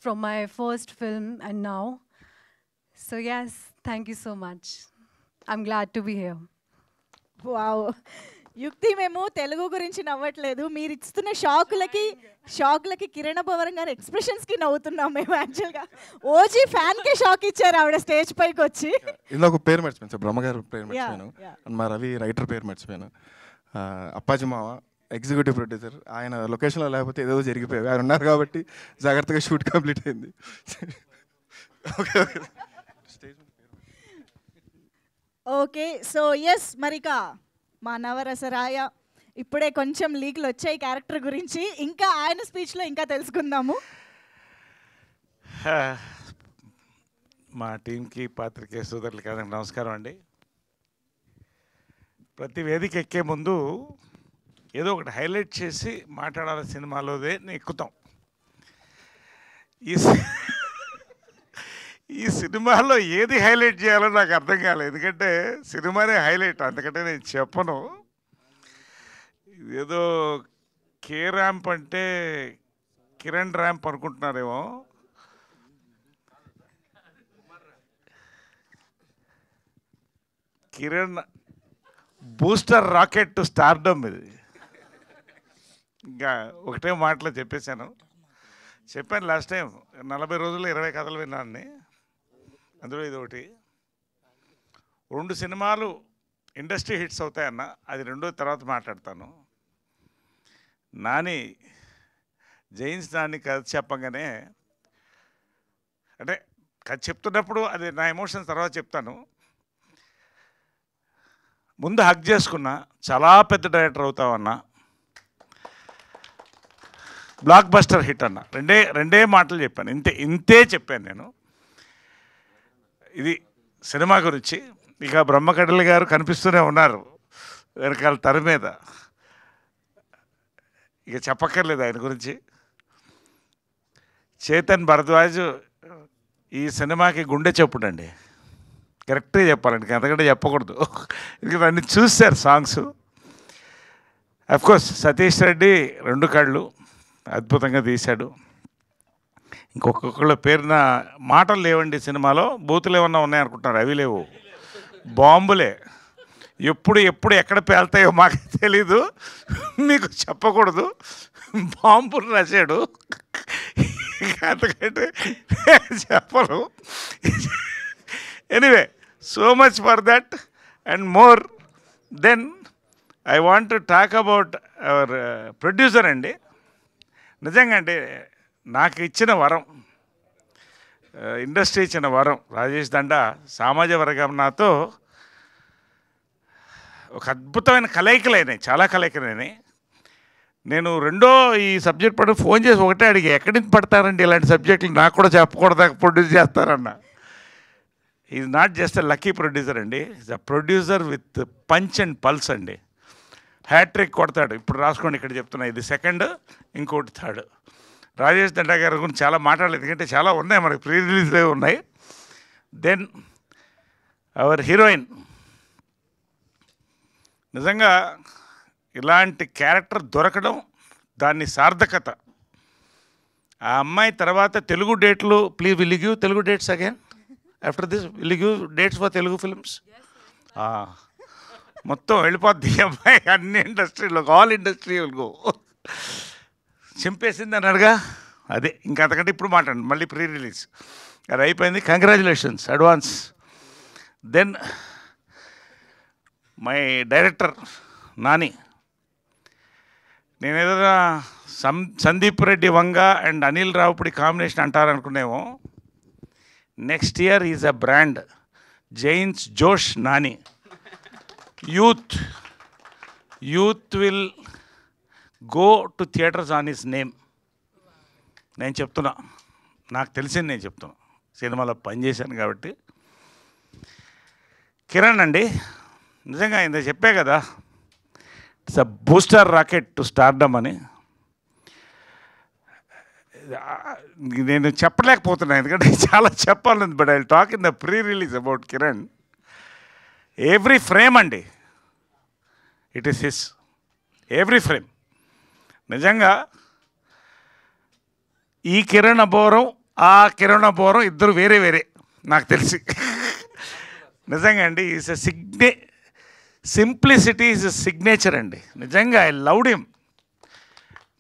from my first film and now. So yes, thank you so much. I'm glad to be here. Wow యుక్తి, మేము తెలుగు గురించి నవ్వట్లేదు, మీరు ఇస్తున్న షాకులకి కిరణ్ అబ్బవరం గారి ఎక్స్ప్రెషన్స్కి నవ్వుతున్నాం మేము. యాక్చువల్గా OG ఫ్యాన్కే shock ఇచ్చారు ఆవిడ స్టేజ్ పైకి వచ్చి. ఇందులో పేరు మర్చిపోయాను సార్, బ్రహ్మగారు పేరు మర్చిపోయాను. అండ్ మా రవి రైటర్ పేరు మర్చిపోయాను. అప్పాజీ మావ ఎగ్జిక్యూటివ్ ప్రొడ్యూసర్. ఆయన లొకేషన్లో లేకపోతే ఏదో జరిగిపోయాయి. ఆయన ఉన్నారు కాబట్టి జాగ్రత్తగా షూట్ కంప్లీట్ అయింది. Okay okay okay. So yes, మరిక మా నవరసరాయ ఇప్పుడే కొంచెం లీక్లు వచ్చాయి క్యారెక్టర్ గురించి. ఇంకా ఆయన స్పీచ్లో ఇంకా తెలుసుకుందాము. మా టీంకి, పాత్రికేయ సోదరులకి అందరికీ నమస్కారం అండి. ప్రతి వేదిక ఎక్కే ముందు ఏదో ఒకటి హైలైట్ చేసి మాట్లాడాలి. సినిమాలోదే ఎక్కుతాం. ఈ సినిమాలో ఏది హైలైట్ చేయాలో నాకు అర్థం కాలేదు. ఎందుకంటే సినిమానే హైలైట్, అందుకంటే నేను చెప్పను. ఏదో కే ర్యాంప్ అంటే కిరణ్ ర్యాంప్ అనుకుంటున్నారేమో. Kiran booster rocket to stardom ఇది. ఇంకా ఒకటే మాటలో చెప్పాను లాస్ట్ టైం. 40 రోజుల్లో 20 కథలు విన్నాను. అందులో ఇది ఒకటి. 2 సినిమాలు ఇండస్ట్రీ హిట్స్ అవుతాయన్న, అది రెండో తర్వాత మాట్లాడతాను. నాని జైన్స్ దాన్ని కథ చెప్పగానే అంటే కథ చెప్తున్నప్పుడు అది నా ఎమోషన్స్ తర్వాత చెప్తాను. ముందు హక్ చేసుకున్నా, చాలా పెద్ద డైరెక్టర్ అవుతావన్నా, బ్లాక్ బస్టర్ హిట్ అన్న. రెండే మాటలు చెప్పాను, ఇంతే చెప్పాను నేను. ఇది సినిమా గురించి. ఇక బ్రహ్మకడలి గారు కనిపిస్తూనే ఉన్నారు వెనకాల తెర మీద, ఇక చెప్పక్కర్లేదు ఆయన గురించి. చేతన్ భరద్వాజ్ ఈ సినిమాకి గుండె చెప్పుడండి, కరెక్ట్గా చెప్పాలండి, అంతకంటే చెప్పకూడదు. ఎందుకంటే అన్ని చూశారు సాంగ్స్. అఫ్కోర్స్ సతీష్ రెడ్డి 2 కళ్ళు అద్భుతంగా తీశాడు. ఇంకొకళ్ళ పేరున మాటలు లేవండి సినిమాలో, బూతులు ఏమన్నా ఉన్నాయనుకుంటున్నారు, అవి లేవు, బాంబులే. ఎప్పుడు ఎక్కడ పేలుతాయో మాకు తెలీదు, మీకు చెప్పకూడదు. బాంబులు రాశాడు, అంతకంటే చెప్పను. Anyway, so much for that and more. Then I want to talk about our producer అండి. నిజంగా అంటే నాకు ఇచ్చిన వరం, ఇండస్ట్రీ ఇచ్చిన వరం రాజేష్ దండా. సామాజ వర్గం నాతో ఒక అద్భుతమైన కలయికలైనాయి, చాలా కలయికలైనాయి. నేను ఈ సబ్జెక్ట్ పడి ఫోన్ చేసి ఒకటే అడిగా, ఎక్కడి నుంచి పడతారండి ఇలాంటి సబ్జెక్టులు, నాకు కూడా చెప్పకూడదా ప్రొడ్యూస్ చేస్తారన్న. Is not just a lucky producer అండి, is a producer with punch and pulse అండి. హ్యాట్రిక్ కొడతాడు. ఇప్పుడు రాసుకోండి, ఇక్కడ చెప్తున్నా, ఇది 2nd, ఇంకోటి 3rd. రాజేష్ దండా గారి గురించి చాలా మాట్లాడలేదు, ఎందుకంటే చాలా ఉన్నాయి, మనకి ప్రీ రిలీజ్లే ఉన్నాయి. దెన్ అవర్ హీరోయిన్, నిజంగా ఇలాంటి క్యారెక్టర్ దొరకడం, దాన్ని సార్థకత. ఆ అమ్మాయి తర్వాత తెలుగు డేట్లు, please will you give Telugu dates again after this, will you give dates for Telugu films? మొత్తం వెళ్ళిపోద్ది ఈ అమ్మాయి అన్ని ఇండస్ట్రీలో, ఆల్ ఇండస్ట్రీ విల్ గో. చింపేసింది అన్నాడుగా, అదే ఇంకా అంతకంటే ఇప్పుడు మాట్లాడండి. మళ్ళీ ప్రీ రిలీజ్ అది అయిపోయింది, congratulations advance. Then my director Nani. నేను ఏదైనా సందీప్ రెడ్డి వంగ అండ్ అనిల్ రావుపూడి కాంబినేషన్ అంటారనుకునేమో. Next year is a brand, Jains Josh Nani. Youth will go to theatres on his name. నేను చెప్తున్నా, నాకు తెలిసింది నేను చెప్తున్నా, సినిమాలో పనిచేశాను కాబట్టి. కిరణ్ అండి, నిజంగా ఇంత చెప్పే కదా, it's a booster rocket to stardom అని. నేను చెప్పలేకపోతున్నాను, ఎందుకంటే చాలా చెప్పాలని. But I talk in the pre release about Kiran. Every frame అండి, it is his, every frame. నిజంగా ఈ కిరణ్ అబోరం, ఆ కిరణ్ అబోరం ఇద్దరు వేరే వేరే నాకు తెలిసి. నిజంగా అండి, is a simplicity is a signature అండి. నిజంగా ఐ లవ్డ్ హిమ్.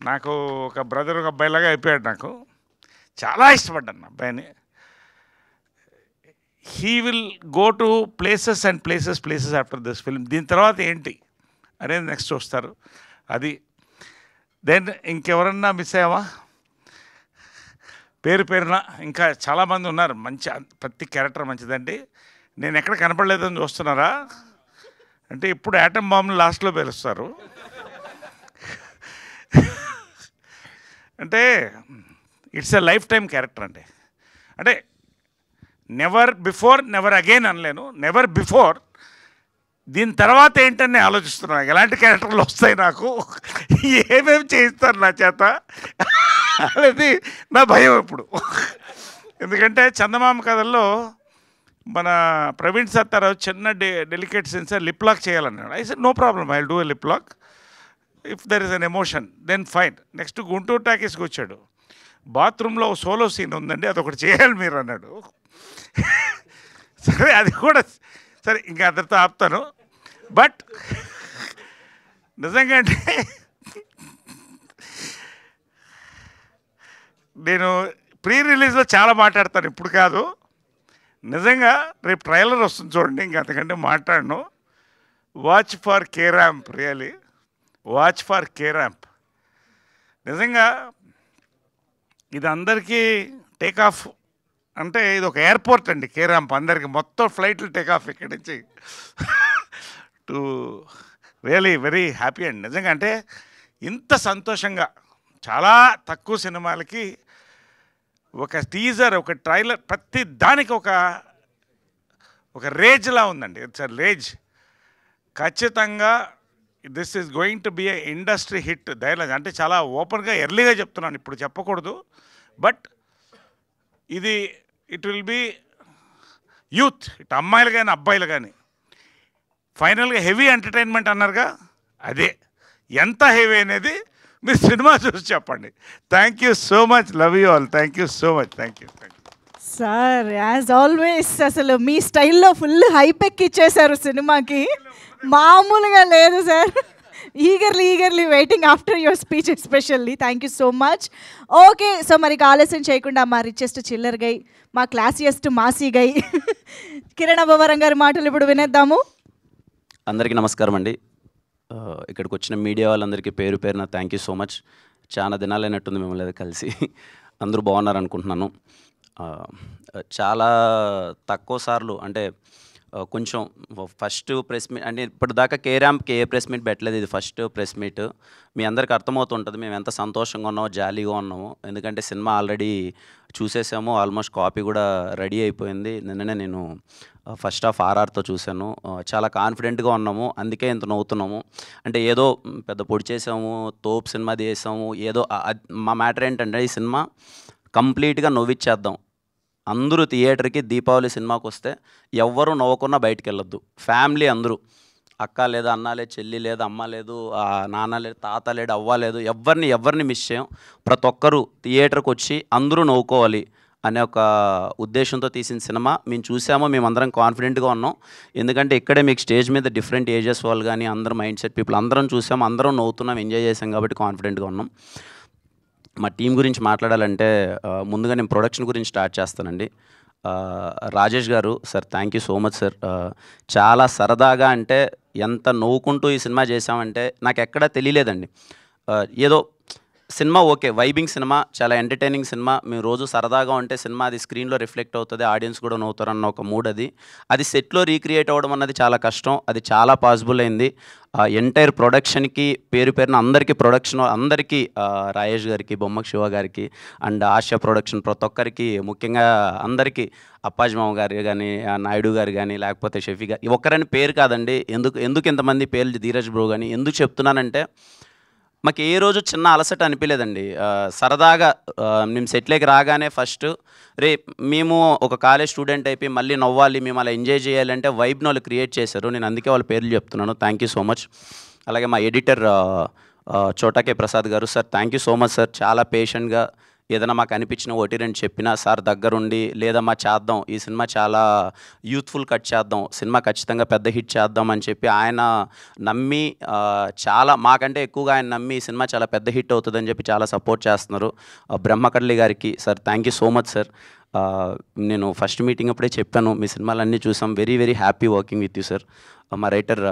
నాకు ఒక బ్రదర్, ఒక అబ్బాయిలాగా అయిపోయాడు. నాకు చాలా ఇష్టపడ్డాను అబ్బాయిని. He will go to places and places after this film. దీని తర్వాత ఏంటి అనేది నెక్స్ట్ వస్తారు. అది దెన్ ఇంకెవరన్నా మిస్ అయ్యావా? పేరున ఇంకా చాలామంది ఉన్నారు. మంచి ప్రతి క్యారెక్టర్ మంచిదండి. నేను ఎక్కడ కనపడలేదని చూస్తున్నారా అంటే, ఇప్పుడు యాటమ్ బాంబుని లాస్ట్లో పేలుస్తారు. అంటే it's a lifetime character అండి. అంటే నెవర్ బిఫోర్ నెవర్ అగైన్ అనలేను, నెవర్ బిఫోర్. దీని తర్వాత ఏంటని ఆలోచిస్తున్నాను, ఎలాంటి క్యారెక్టర్లు వస్తాయి నాకు, ఏమేమి చేయిస్తారు నా చేత అనేది నా భయం ఇప్పుడు. ఎందుకంటే చందమామ కథల్లో మన ప్రవీణ్ సత్తారావు చిన్న డెలికేట్ సెన్సర్ లిప్ లాక్ చేయాలన్నాడు. I said no problem, I will do a lip lock if there is an emotion, then fine. Next Guntur టాకీస్కి వచ్చాడు. బాత్రూంలో సోలో సీన్ ఉందండి, అదొకటి చేయాలి మీరు అన్నాడు. సరే అది కూడా సరే, ఇంకా అందరితో ఆపుతాను. బట్ నిజంగా అంటే నేను ప్రీ రిలీజ్లో చాలా మాట్లాడతాను, ఇప్పుడు కాదు. నిజంగా రేపు ట్రైలర్ వస్తుంది చూడండి, ఇంక అంతకంటే మాట్లాడను. Watch for K ramp, really watch for K ramp. నిజంగా ఇది అందరికీ టేక్ ఆఫ్ అంటే ఇది ఒక ఎయిర్పోర్ట్ అండి కే ర్యాంప్, అందరికీ మొత్తం ఫ్లైట్లు టేక్ ఆఫ్ ఇక్కడి నుంచి టు రియలీ వెరీ హ్యాపీ అండి. నిజంగా అంటే ఇంత సంతోషంగా చాలా తక్కువ సినిమాలకి ఒక టీజర్, ఒక ట్రైలర్, ప్రతి దానికి ఒక రేజ్లా ఉందండి. It's a rage. ఖచ్చితంగా this is going to be a industry hit. Dialogue అంటే చాలా ఓపెన్గా ఎర్లీగా చెప్తున్నాను, ఇప్పుడు చెప్పకూడదు. బట్ ఇది ఇట్ విల్ బి యూత్, ఇటు అమ్మాయిలు కానీ అబ్బాయిలు కానీ. ఫైనల్గా హెవీ ఎంటర్టైన్మెంట్ అన్నారుగా, అదే ఎంత హెవీ అనేది మీరు సినిమా చూసి చెప్పండి. Thank you so much, love you all, thank you so much, thank you. Sir as always అసలు మీ స్టైల్లో ఫుల్ హైపెక్ ఇచ్చేశారు సినిమాకి, మామూలుగా లేదు sir. Eagerly waiting after your speech especially. Thank you so much. Okay, so మరి ఆలస్యం చేయకుండా మా రిచెస్ట్ చిల్లర్ గై, మా క్లాసియస్ట్ మాసీ గై కిరణ్ అబ్బవరం గారి మాటలు ఇప్పుడు వినేద్దాము. అందరికీ నమస్కారం అండి. ఇక్కడికి వచ్చిన మీడియా వాళ్ళందరికీ పేరు పేరున థ్యాంక్ యూ సో మచ్. చాలా దినాలైనట్టుంది మిమ్మల్ని కలిసి. అందరూ బాగున్నారు అనుకుంటున్నాను. చాలా తక్కువ సార్లు అంటే కొంచెం ఫస్ట్ ప్రెస్ మీట్ అంటే ఇప్పటిదాకా కే ర్యాంప్కి ఏ ప్రెస్ మీట్ పెట్టలేదు, ఇది ఫస్ట్ ప్రెస్ మీట్. మీ అందరికీ అర్థమవుతుంటుంది మేము ఎంత సంతోషంగా ఉన్నామో, జాలీగా ఉన్నామో. ఎందుకంటే సినిమా ఆల్రెడీ చూసేసాము, ఆల్మోస్ట్ కాపీ కూడా రెడీ అయిపోయింది. నిన్ననే నేను ఫస్ట్ హాఫ్ ఆర్ఆర్తో చూశాను. చాలా కాన్ఫిడెంట్గా ఉన్నాము, అందుకే ఇంత నవ్వుతున్నాము. అంటే ఏదో పెద్ద పొడి చేసాము, తోపు సినిమా చేసాము ఏదో. మా మ్యాటర్ ఏంటంటే ఈ సినిమా కంప్లీట్గా నవ్విచ్చేద్దాం. అందరూ థియేటర్కి దీపావళి సినిమాకి వస్తే ఎవ్వరూ నవ్వకుండా బయటికి వెళ్ళొద్దు. ఫ్యామిలీ అందరూ, అక్క లేదు, అన్న లేదు, చెల్లి లేదు, అమ్మ లేదు, నాన్న లేదు, తాత లేడు, అవ్వ లేదు, ఎవరిని మిస్ చేయం. ప్రతి ఒక్కరూ థియేటర్కి వచ్చి అందరూ నవ్వుకోవాలి అనే ఒక ఉద్దేశంతో తీసిన సినిమా. మేము చూసామో, మేమందరం కాన్ఫిడెంట్గా ఉన్నాం. ఎందుకంటే ఇక్కడే మీకు స్టేజ్ మీద డిఫరెంట్ ఏజెస్ వాళ్ళు కానీ అందరూ మైండ్ సెట్ పీపుల్ అందరం చూసాము, అందరం నవ్వుతున్నాం, ఎంజాయ్ చేసాం కాబట్టి కాన్ఫిడెంట్గా ఉన్నాం. మా టీం గురించి మాట్లాడాలంటే ముందుగా నేను ప్రొడక్షన్ గురించి స్టార్ట్ చేస్తానండి. రాజేష్ గారు sir, thank you so much sir. చాలా సరదాగా అంటే ఎంత నవ్వుకుంటూ ఈ సినిమా చేసామంటే నాకు ఎక్కడా తెలియలేదండి. ఏదో సినిమా ఓకే, వైబింగ్ సినిమా, చాలా ఎంటర్టైనింగ్ సినిమా. మేము రోజు సరదాగా ఉంటే సినిమా అది స్క్రీన్లో రిఫ్లెక్ట్ అవుతుంది, ఆడియన్స్ కూడా నవ్వుతారన్న ఒక మూడ్ అది సెట్లో రీక్రియేట్ అవ్వడం అన్నది చాలా కష్టం. అది చాలా పాసిబుల్ అయింది. ఎంటైర్ ప్రొడక్షన్కి పేరున అందరికీ, ప్రొడక్షన్ అందరికీ, రాజేష్ గారికి, బొమ్మక్ శివ గారికి అండ్ ఆశా ప్రొడక్షన్ ప్రతి ఒక్కరికి, ముఖ్యంగా అందరికీ, అప్పాజీ మామ గారు కానీ, నాయుడు గారు కానీ, లేకపోతే షఫీ గారు, ఒక్కరని పేరు కాదండి. ఎందుకు ఇంతమంది పేర్లు, ధీరజ్ బ్రో కానీ ఎందుకు చెప్తున్నానంటే మాకు ఏ రోజు చిన్న అలసట అనిపించలేదండి. సరదాగా మేము సెట్లోకి రాగానే ఫస్ట్ మేము ఒక కాలేజ్ స్టూడెంట్ అయిపోయి మళ్ళీ నవ్వాలి, మేము అలా ఎంజాయ్ చేయాలంటే వైబ్ని వాళ్ళు క్రియేట్ చేశారు. నేను అందుకే వాళ్ళ పేర్లు చెప్తున్నాను. Thank you so much. అలాగే మా ఎడిటర్ చోటాకే ప్రసాద్ గారు sir, thank you so much sir. చాలా పేషెంట్గా ఏదైనా మాకు అనిపించిన ఒకటి రెండు చెప్పినా సార్ దగ్గరుండి, లేదమ్మా చేద్దాం, ఈ సినిమా చాలా యూత్ఫుల్ కట్ చేద్దాం, సినిమా ఖచ్చితంగా పెద్ద హిట్ చేద్దాం అని చెప్పి ఆయన నమ్మి, చాలా మాకంటే ఎక్కువగా ఆయన నమ్మి ఈ సినిమా చాలా పెద్ద హిట్ అవుతుందని చెప్పి చాలా సపోర్ట్ చేస్తున్నారు. బ్రహ్మకర్లి గారికి sir, thank you so much sir. నేను ఫస్ట్ మీటింగ్ అప్పుడే చెప్పాను, మీ సినిమాలన్నీ చూసాం, very very happy working with you sir. మా రైటర్,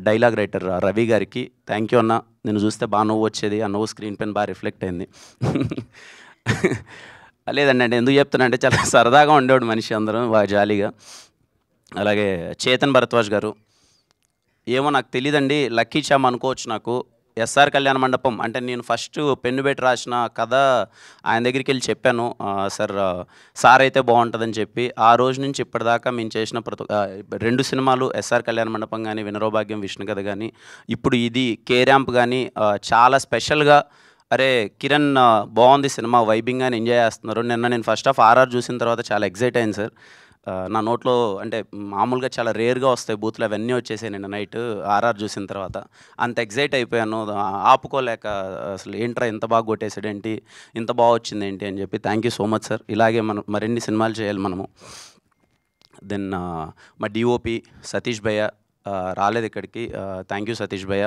డైలాగ్ రైటర్ రవి గారికి థ్యాంక్ యూ అన్న, నేను చూస్తే బాగా నవ్వు వచ్చేది, ఆ నవ్వు స్క్రీన్ పైన బాగా రిఫ్లెక్ట్ అయింది. లేదండి అంటే ఎందుకు చెప్తున్నా అంటే చాలా సరదాగా ఉండేవాడు మనిషి, అందరం బాగా జాలీగా. అలాగే చేతన్ భరద్వాజ్ గారు, ఏమో నాకు తెలియదండి, లక్కీ చామ్ అనుకోవచ్చు. నాకు ఎస్ఆర్ కళ్యాణ మండపం అంటే నేను ఫస్ట్ పెన్ను పెట్టి రాసిన కథ ఆయన దగ్గరికి వెళ్ళి చెప్పాను, సార్ అయితే బాగుంటుందని చెప్పి. ఆ రోజు నుంచి ఇప్పటిదాకా మేము చేసిన రెండు సినిమాలు, ఎస్ఆర్ కళ్యాణ మండపం కానీ, వినరోభాగ్యం విష్ణు కథ కానీ, ఇప్పుడు ఇది కే ర్యాంప్ కానీ, చాలా స్పెషల్గా అరే కిరణ్ బాగుంది సినిమా, వైబింగ్ అని ఎంజాయ్ చేస్తున్నారు. నిన్న నేను ఫస్ట్ హాఫ్ ఆర్ఆర్ చూసిన తర్వాత చాలా ఎగ్జైట్ అయింది సార్. నా నోట్లో అంటే మామూలుగా చాలా రేర్గా వస్తాయి బూతులు, అవన్నీ వచ్చేసాయి నిన్న నైట్ ఆర్ఆర్ చూసిన తర్వాత. అంత ఎగ్జైట్ అయిపోయాను, ఆపుకోలేక అసలు ఏంట్రా ఇంత బాగా కొట్టేసాడు ఏంటి, ఇంత బాగా వచ్చింది ఏంటి అని చెప్పి. Thank you so much sir. ఇలాగే మనం మరిన్ని సినిమాలు చేయాలి మనము. దెన్ మా డిఓపి సతీష్ భయ్య రాలేదు ఇక్కడికి, థ్యాంక్ యూ సతీష్ భయ్య.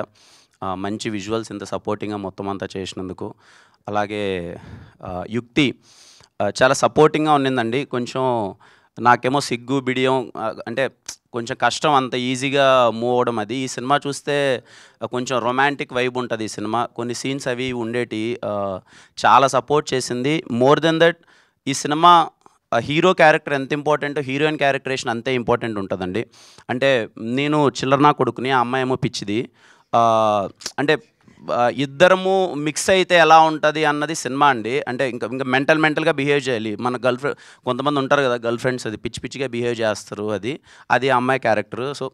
మంచి విజువల్స్ ఇంత సపోర్టింగ్గా మొత్తం అంతా చేసినందుకు. అలాగే యుక్తి చాలా సపోర్టింగ్గా ఉన్నిందండి. కొంచెం నాకేమో సిగ్గు బిడియం అంటే కొంచెం కష్టం అంత ఈజీగా మూవ్ అవ్వడం. అది ఈ సినిమా చూస్తే కొంచెం రొమాంటిక్ వైబ్ ఉంటుంది ఈ సినిమా. కొన్ని సీన్స్ అవి ఉండేటి చాలా సపోర్ట్ చేసింది. మోర్ దెన్ దట్ ఈ సినిమా హీరో క్యారెక్టర్ ఎంత ఇంపార్టెంటో హీరోయిన్ క్యారెక్టరేషన్ అంతే ఇంపార్టెంట్ ఉంటుందండి. అంటే నేను చిల్లరనా కొడుకుని, ఆ అమ్మాయి ఏమో పిచ్చిది. అంటే ఇద్దరము మిక్స్ అయితే ఎలా ఉంటుంది అన్నది సినిమా అండి. అంటే ఇంకా మెంటల్గా బిహేవ్ చేయాలి. మన గర్ల్ ఫ్రెండ్ కొంతమంది ఉంటారు కదా, గర్ల్ ఫ్రెండ్స్ అది పిచ్చిగా బిహేవ్ చేస్తారు. అది అమ్మాయి క్యారెక్టర్. సో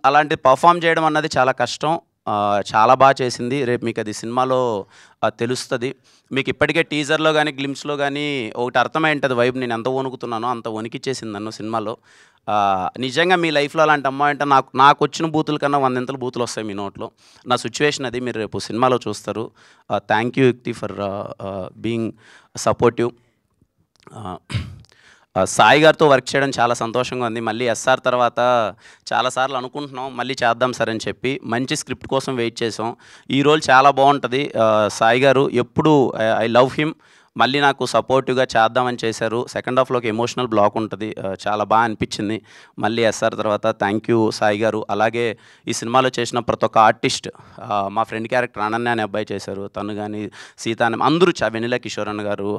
అలాంటి పర్ఫామ్ చేయడం అన్నది చాలా కష్టం. చాలా బాగా చేసింది. రేపు మీకు అది సినిమాలో తెలుస్తుంది. మీకు ఇప్పటికే టీజర్లో కానీ గ్లిమ్స్లో కానీ ఒకటి అర్థమై ఉంటుంది వైబ్. నేను ఎంత వణుకుతున్నానో అంత వణికిచ్చేసింది నన్ను సినిమాలో. నిజంగా మీ లైఫ్లో అలాంటి అమ్మాయి అంటే నాకు వచ్చిన బూతుల కన్నా 100 బూతులు వస్తాయి మీ నోట్లో. నా సిచ్యువేషన్ అది మీరు రేపు సినిమాలో చూస్తారు. థ్యాంక్ యూ యుక్తి ఫర్ బీయింగ్ సపోర్టివ్. సాయి గారితో వర్క్ చేయడం చాలా సంతోషంగా ఉంది. మళ్ళీ ఎస్ఆర్ తర్వాత చాలాసార్లు అనుకుంటున్నాం మళ్ళీ చేద్దాం సార్ అని చెప్పి. మంచి స్క్రిప్ట్ కోసం వెయిట్ చేసాం. ఈ రోల్ చాలా బాగుంటుంది. సాయి గారు ఎప్పుడు ఐ లవ్ హిమ్. మళ్ళీ నాకు సపోర్టివ్గా చేద్దామని చేశారు. సెకండ్ హాఫ్లోకి ఎమోషనల్ బ్లాక్ ఉంటుంది. చాలా బాగా అనిపించింది మళ్ళీ ఎస్ఆర్ తర్వాత. థ్యాంక్ యూ సాయి గారు. అలాగే ఈ సినిమాలో చేసిన ప్రతి ఒక్క ఆర్టిస్ట్, మా ఫ్రెండ్ క్యారెక్టర్ అనన్య అనే అబ్బాయి చేశారు, తను కానీ సీత అని అందరూ, వెనిలా కిషోర్ అన్న గారు,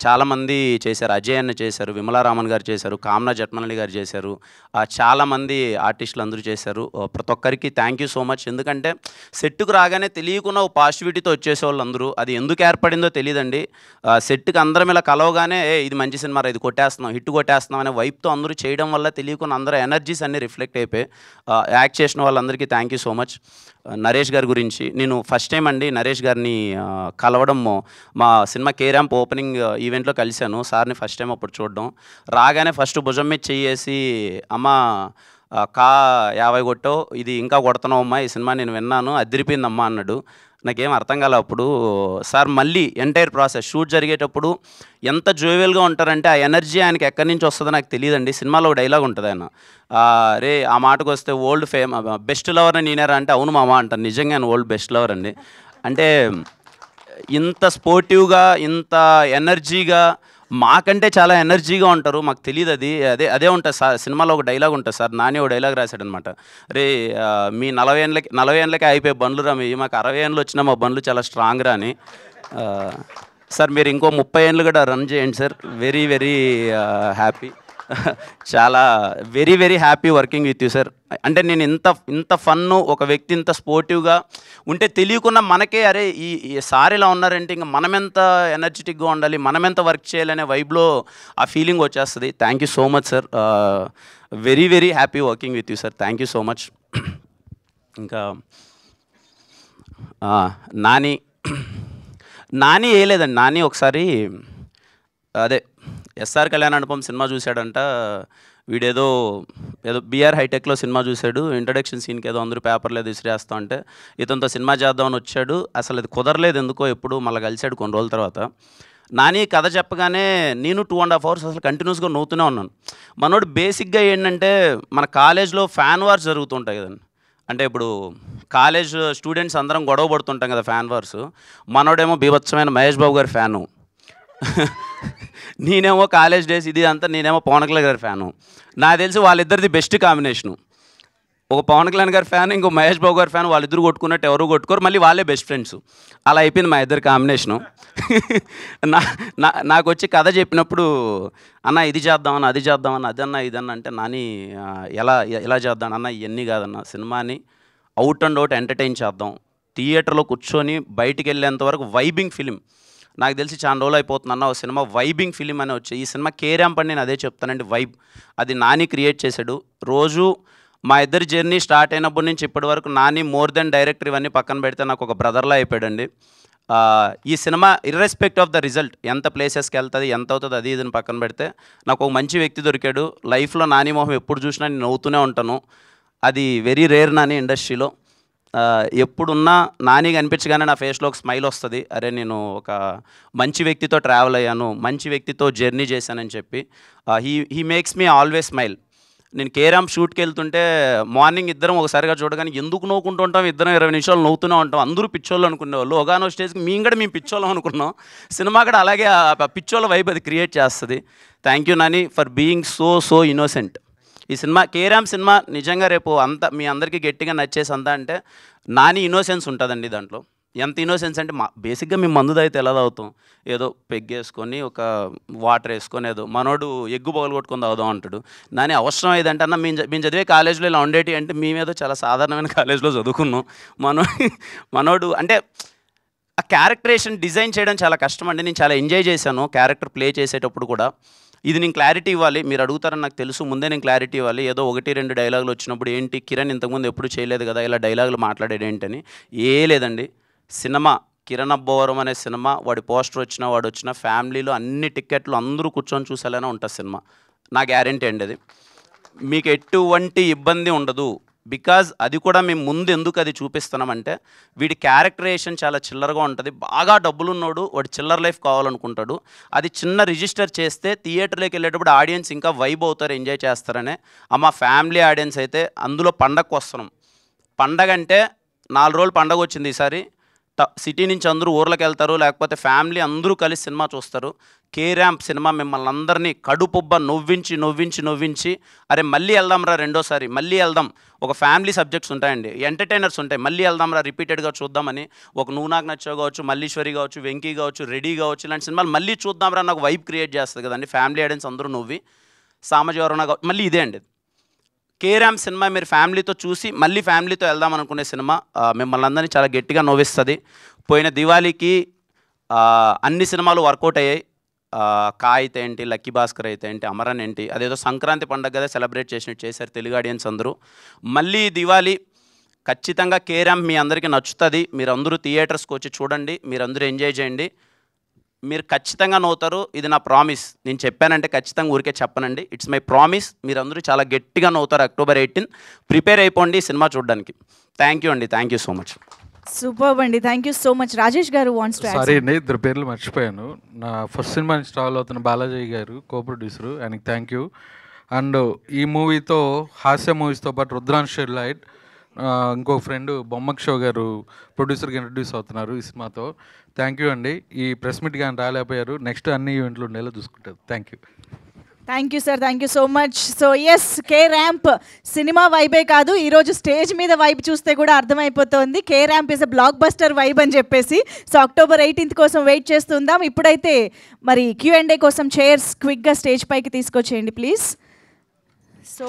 చాలామంది చేశారు. అజయ్ అన్న చేశారు, విమలారామన్ గారు చేశారు, కామ్నా జట్మనల్లి గారు చేశారు, చాలామంది ఆర్టిస్టులు అందరూ చేశారు. ప్రతి ఒక్కరికి థ్యాంక్ యూ సో మచ్. ఎందుకంటే సెట్కు రాగానే తెలియకుండా ఓ పాజిటివిటీతో వచ్చేసేవాళ్ళు అందరూ. అది ఎందుకు ఏర్పడిందో తెలియదండి. సెట్కి అందరం ఇలా కలవగానే ఇది మంచి సినిమా, ఇది కొట్టేస్తున్నాం, హిట్ కొట్టేస్తున్నాం అనే వైపుతో అందరూ చేయడం వల్ల తెలియకుండా అందరూ ఎనర్జీస్ అన్నీ రిఫ్లెక్ట్ అయిపోయి యాక్ట్ చేసిన వాళ్ళందరికీ thank you so much. Naresh గారి గురించి నేను ఫస్ట్ టైం అండి నరేష్ గారిని కలవడం. మా సినిమా కే ర్యాంప్ ఓపెనింగ్ ఈవెంట్లో కలిశాను సార్ని ఫస్ట్ టైం. అప్పుడు చూడడం రాగానే ఫస్ట్ భుజం మీద చెయ్యేసి, అమ్మ 50 కొట్టావు, ఇది ఇంకా కొడుతున్నావు అమ్మా, ఈ సినిమా నేను విన్నాను, అదిరిపోయిందమ్మా అన్నాడు. నాకేం అర్థం కాలే అప్పుడు. సార్ మళ్ళీ ఎంటైర్ ప్రాసెస్ షూట్ జరిగేటప్పుడు ఎంత జోవియల్గా ఉంటారంటే ఆ ఎనర్జీ ఆయనకి ఎక్కడి నుంచి వస్తుందో నాకు తెలియదండి. సినిమాలో ఒక డైలాగ్ ఉంటుంది, ఆయన రే ఆ మాటకు వస్తే ఓల్డ్ బెస్ట్ లవర్ అని నేనేరా అంటే అవును మామ అంటాను. నిజంగా ఆయన ఓల్డ్ బెస్ట్ లవర్ అండి. అంటే ఇంత స్పోర్టివ్గా ఇంత ఎనర్జీగా మాకంటే చాలా ఎనర్జీగా ఉంటారు. మాకు తెలియదు అదే ఉంటుంది సార్. సినిమాలో ఒక డైలాగ్ ఉంటుంది సార్, నాని ఒక డైలాగ్ రాశాడనమాట. రే మీ 40 ఏళ్ళకే అయిపోయే బండ్లు రా, మీ మాకు 60 ఏళ్ళు వచ్చినా మా బండ్లు చాలా స్ట్రాంగ్ రా అని. సార్ మీరు ఇంకో 30 ఏళ్ళు కూడా రన్ చేయండి సార్. Very very happy. చాలా very happy working with you sir. అంటే నేను ఇంత ఫన్ను, ఒక వ్యక్తి ఇంత స్పోర్టివ్గా ఉంటే తెలియకుండా మనకే అరే ఈ సార్ ఇలా ఉన్నారంటే ఇంకా మనం ఎంత ఎనర్జెటిక్గా ఉండాలి, మనం ఎంత వర్క్ చేయాలనే వైబ్లో ఆ ఫీలింగ్ వచ్చేస్తుంది. Thank you so much sir. Very happy working with you sir. Thank you so much. ఇంకా నాని వేయలేదండి. నాని ఒకసారి అదే ఎస్ఆర్ కళ్యాణమండపం సినిమా చూశాడంట. వీడేదో బీఆర్ హైటెక్లో సినిమా చూశాడు. ఇంట్రడక్షన్ సీన్కి ఏదో అందరూ పేపర్లో విసిరేస్తా అంటే ఇతనితో సినిమా చేద్దామని వచ్చాడు. అసలు అది కుదరలేదు ఎందుకో. ఎప్పుడు మళ్ళీ కలిశాడు కొన్ని రోజుల తర్వాత. నాని కథ చెప్పగానే నేను 2.5 hours అసలు కంటిన్యూస్గా నవ్వుతూనే ఉన్నాను. మనోడు బేసిక్గా ఏంటంటే మన కాలేజ్లో ఫ్యాన్ వార్స్ జరుగుతుంటాయి కదండి. అంటే ఇప్పుడు కాలేజ్ స్టూడెంట్స్ అందరం గొడవ పడుతుంటాం కదా, ఫ్యాన్ వార్స్. మనోడేమో బీభత్సమైన మహేష్ బాబు గారి ఫ్యాను, నేనేమో కాలేజ్ డేస్ ఇది అంతా, నేనేమో పవన్ కళ్యాణ్ గారి ఫ్యాను. నాకు తెలిసి వాళ్ళిద్దరిది బెస్ట్ కాంబినేషను. ఒక పవన్ కళ్యాణ్ గారి ఫ్యాన్, ఇంకో మహేష్ బాబు గారి ఫ్యాన్, వాళ్ళిద్దరు కొట్టుకున్నట్టు ఎవరు కొట్టుకోరు, మళ్ళీ వాళ్ళే బెస్ట్ ఫ్రెండ్స్. అలా అయిపోయింది మా ఇద్దరు కాంబినేషను. నాకు వచ్చి కథ చెప్పినప్పుడు అన్న ఇది చేద్దామన్న అది చేద్దామన్న అదన్నా ఇదన్నా అంటే నాని ఎలా చేద్దాం అన్న, ఇవన్నీ కాదన్న, సినిమాని అవుట్ అండ్ అవుట్ ఎంటర్టైన్ చేద్దాం, థియేటర్లో కూర్చొని బయటికి వెళ్ళేంత వరకు వైబింగ్ ఫిలిం. నాకు తెలిసి చాలా రోజులు అయిపోతుంది అన్న ఒక సినిమా వైబింగ్ ఫిలిం అని వచ్చి. ఈ సినిమా కే ర్యాంప్ అని నేను అదే చెప్తానండి, వైబ్. అది నాని క్రియేట్ చేశాడు. రోజు మా ఇద్దరి జర్నీ స్టార్ట్ అయినప్పటి నుంచి ఇప్పటి వరకు నాని మోర్ దెన్ డైరెక్టర్ ఇవన్నీ పక్కన పెడితే నాకు ఒక బ్రదర్లా అయిపోయాడండి. ఈ సినిమా ఇర్రెస్పెక్ట్ ఆఫ్ ద రిజల్ట్, ఎంత ప్లేసెస్కి వెళ్తుంది, ఎంత అవుతుంది, అది ఇదని పక్కన పెడితే నాకు ఒక మంచి వ్యక్తి దొరికాడు. లైఫ్లో నాని మొహం ఎప్పుడు చూసినా నేను నవ్వుతూనే ఉంటాను. అది వెరీ రేర్ నాని ఇండస్ట్రీలో. ఎప్పుడున్నా నాని కనిపించగానే నా ఫేస్లో ఒక స్మైల్ వస్తుంది. అరే నేను ఒక మంచి వ్యక్తితో ట్రావెల్ అయ్యాను, మంచి వ్యక్తితో జర్నీ చేశానని చెప్పి. He makes me always smile. నేను కేరామ్ షూట్కి వెళ్తుంటే మార్నింగ్ ఇద్దరం ఒకసారిగా చూడగానే ఎందుకు నవ్వుకుంటూ ఉంటాం, ఇద్దరం 20 నిమిషాలు నవ్వుతూనే ఉంటాం, అందరూ పిచ్చోళ్ళు అనుకునేవాళ్ళు. ఒకనో స్టేజ్కి మేము పిచ్చోళ్ళం అనుకున్నాం. సినిమా కూడా అలాగే ఆ పిచ్చోళ్ళ వైపు అది క్రియేట్ చేస్తుంది. Thank you Nani for being so innocent. ఈ సినిమా కేరామ్ సినిమా నిజంగా రేపు అంతా మీ అందరికీ గట్టిగా నచ్చేసి అంతా అంటే నాని ఇన్నోసెన్స్ ఉంటుందండి దాంట్లో. ఎంత ఇన్నోసెన్స్ అంటే బేసిక్గా మేము మందు తాగితే ఎలా తాగుతాం, ఏదో పెగ్గేసుకొని ఒక వాటర్ వేసుకొని ఏదో మనోడు ఎగ్గు పగలగొట్టుకొని తాగుదాం అంటాడు. నాని అవసరం ఏదంటే అన్న మేము చదివే కాలేజీలో ఇలా ఉండేటి అంటే మేమేదో చాలా సాధారణమైన కాలేజీలో చదువుకున్నాం. మనోడు అంటే ఆ క్యారెక్టరేషన్ డిజైన్ చేయడం చాలా కష్టం అండి. నేను చాలా ఎంజాయ్ చేశాను క్యారెక్టర్ ప్లే చేసేటప్పుడు కూడా. ఇది నేను క్లారిటీ ఇవ్వాలి, మీరు అడుగుతారని నాకు తెలుసు, ముందే నేను క్లారిటీ ఇవ్వాలి. ఏదో 1-2 డైలాగులు వచ్చినప్పుడు ఏంటి కిరణ్ ఇంతకుముందు ఎప్పుడు చేయలేదు కదా ఇలా డైలాగులు మాట్లాడేది ఏంటని లేదండి. సినిమా కిరణ్ అబ్బవరం అనే సినిమా, వాడి పోస్టర్ వచ్చినా వాడు వచ్చిన ఫ్యామిలీలో అన్ని టిక్కెట్లు అందరూ కూర్చొని చూసేలానే ఉంటుంది సినిమా. నా గ్యారంటీ అండి అది. మీకు ఎటువంటి ఇబ్బంది ఉండదు. బికాజ్ అది కూడా మేము ముందు ఎందుకు అది చూపిస్తున్నామంటే వీడి క్యారెక్టరేషన్ చాలా చిల్లరగా ఉంటుంది. బాగా డబ్బులున్నోడు వాడు చిల్లర లైఫ్ కావాలనుకుంటాడు. అది చిన్న రిజిస్టర్ చేస్తే థియేటర్లోకి వెళ్ళేటప్పుడు ఆడియన్స్ ఇంకా వైబ్ అవుతారు, ఎంజాయ్ చేస్తారనే. మా ఫ్యామిలీ ఆడియన్స్ అయితే అందులో పండగకు వస్తున్నాం. పండగ అంటే 4 రోజులు పండగ వచ్చింది ఈసారి. సిటీ నుంచి అందరూ ఊర్లోకి వెళ్తారు, లేకపోతే ఫ్యామిలీ అందరూ కలిసి సినిమా చూస్తారు. కేరాంప్ సినిమా మిమ్మల్ని అందరినీ కడుపుబ్బ నవ్వించి అరే మళ్ళీ వెళ్దాంరా రెండోసారి, మళ్ళీ వెళ్దాం. ఒక ఫ్యామిలీ సబ్జెక్ట్స్ ఉంటాయండి, ఎంటర్టైనర్స్ ఉంటాయి, మళ్ళీ వెళ్దాంరా రిపీటెడ్గా చూద్దామని. ఒక నువ్వు నాకు నచ్చావు కావచ్చు, మల్లీశ్వరి కావచ్చు, వెంకీ కావచ్చు, రెడీ కావచ్చు, ఇలాంటి సినిమాలు మళ్ళీ చూద్దాంరా నాకు వైబ్ క్రియేట్ చేస్తుంది కదండి. ఫ్యామిలీ ఆడియన్స్ అందరూ నవ్వి సామజీవరణ మళ్ళీ ఇదే అండి. కేరామ్ సినిమా మీరు ఫ్యామిలీతో చూసి మళ్ళీ ఫ్యామిలీతో వెళ్దాం అనుకునే సినిమా. మిమ్మల్ని అందరినీ చాలా గట్టిగా నవ్విస్తుంది. పోయిన దివాళీకి అన్ని సినిమాలు వర్కౌట్ అయ్యాయి. కా అయితే ఏంటి, లక్కీ భాస్కర్ అయితే ఏంటి, అమరన్ ఏంటి, అదేదో సంక్రాంతి పండుగ కదా సెలబ్రేట్ చేసినట్టు చేశారు తెలుగు ఆడియన్స్ అందరూ. మళ్ళీ దివాళీ ఖచ్చితంగా కేరామ్ మీ అందరికీ నచ్చుతుంది. మీరందరూ థియేటర్స్కి వచ్చి చూడండి, మీరందరూ ఎంజాయ్ చేయండి, మీరు ఖచ్చితంగా నవ్వుతారు. ఇది నా ప్రామిస్. నేను చెప్పానంటే ఖచ్చితంగా ఊరికే చెప్పనండి, ఇట్స్ మై ప్రామిస్. మీరందరూ చాలా గట్టిగా నవ్వుతారు. October 18 ప్రిపేర్ అయిపోండి సినిమా చూడడానికి. థ్యాంక్ యూ అండి, thank you so much. Super అండి, thank you so much. Rajesh garu wants to sorry అండి, ఇద్దరు పేర్లు మర్చిపోయాను. నా ఫస్ట్ సినిమా నుంచి ట్రావెల్ అవుతున్న బాలాజీ గారు కో ప్రొడ్యూసరు, ఆయనకి థ్యాంక్ యూ. అండ్ ఈ మూవీతో హాస్య మూవీస్తో పాటు రుద్రాంశ్ లైట్ ఇంకో ఫ్రెండ్ బొమ్మక్ షో గారు ప్రొడ్యూసర్గా ఇంట్రడ్యూస్ అవుతున్నారు ఈ సినిమాతో. థ్యాంక్ యూ అండి. ఈ ప్రెస్ మీట్ కానీ రాలేకపోయారు, నెక్స్ట్ అన్ని ఈవెంట్లు ఉండేలా చూసుకుంటారు. Thank you. Thank you sir, thank you so much. So yes, K ramp సినిమా వైబే కాదు, ఈరోజు స్టేజ్ మీద వైబ్ చూస్తే కూడా అర్థమైపోతుంది K ramp is a blockbuster vibe అని చెప్పేసి. సో October 18 కోసం వెయిట్ చేస్తుందాం. ఇప్పుడైతే మరి Q&A కోసం చైర్స్ క్విక్గా స్టేజ్ పైకి తీసుకొచ్చేయండి please. So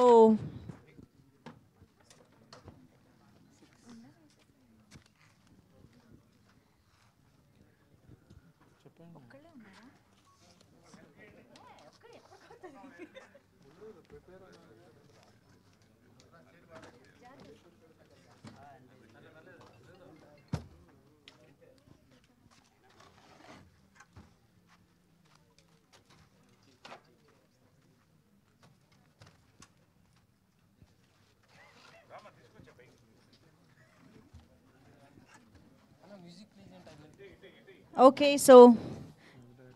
okay, so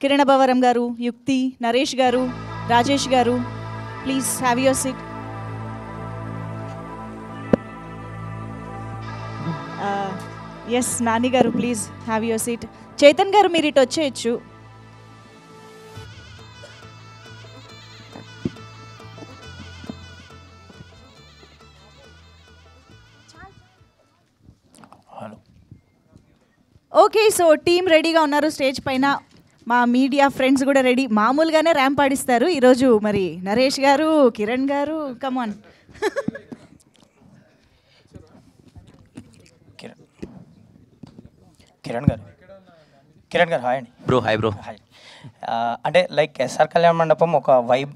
Kiran Abbavaram garu, Yukti, Naresh garu, Rajesh garu, please have your seat. Yes Nani garu, please have your seat. Chetan garu మీరు ఇటు వచ్చేయచ్చు. ఓకే, సో టీం రెడీగా ఉన్నారు స్టేజ్ పైన. మా మీడియా ఫ్రెండ్స్ కూడా రెడీ. మామూలుగానే ర్యాంప్ ఆడిస్తారు ఈరోజు. మరి నరేష్ గారు, కిరణ్ గారు, కమాన్. కిరణ్ గారు హాయ్ అండి. Bro hi bro. హాయ్. అంటే లైక్ ఎస్ఆర్ కళ్యాణ మండపం ఒక వైబ్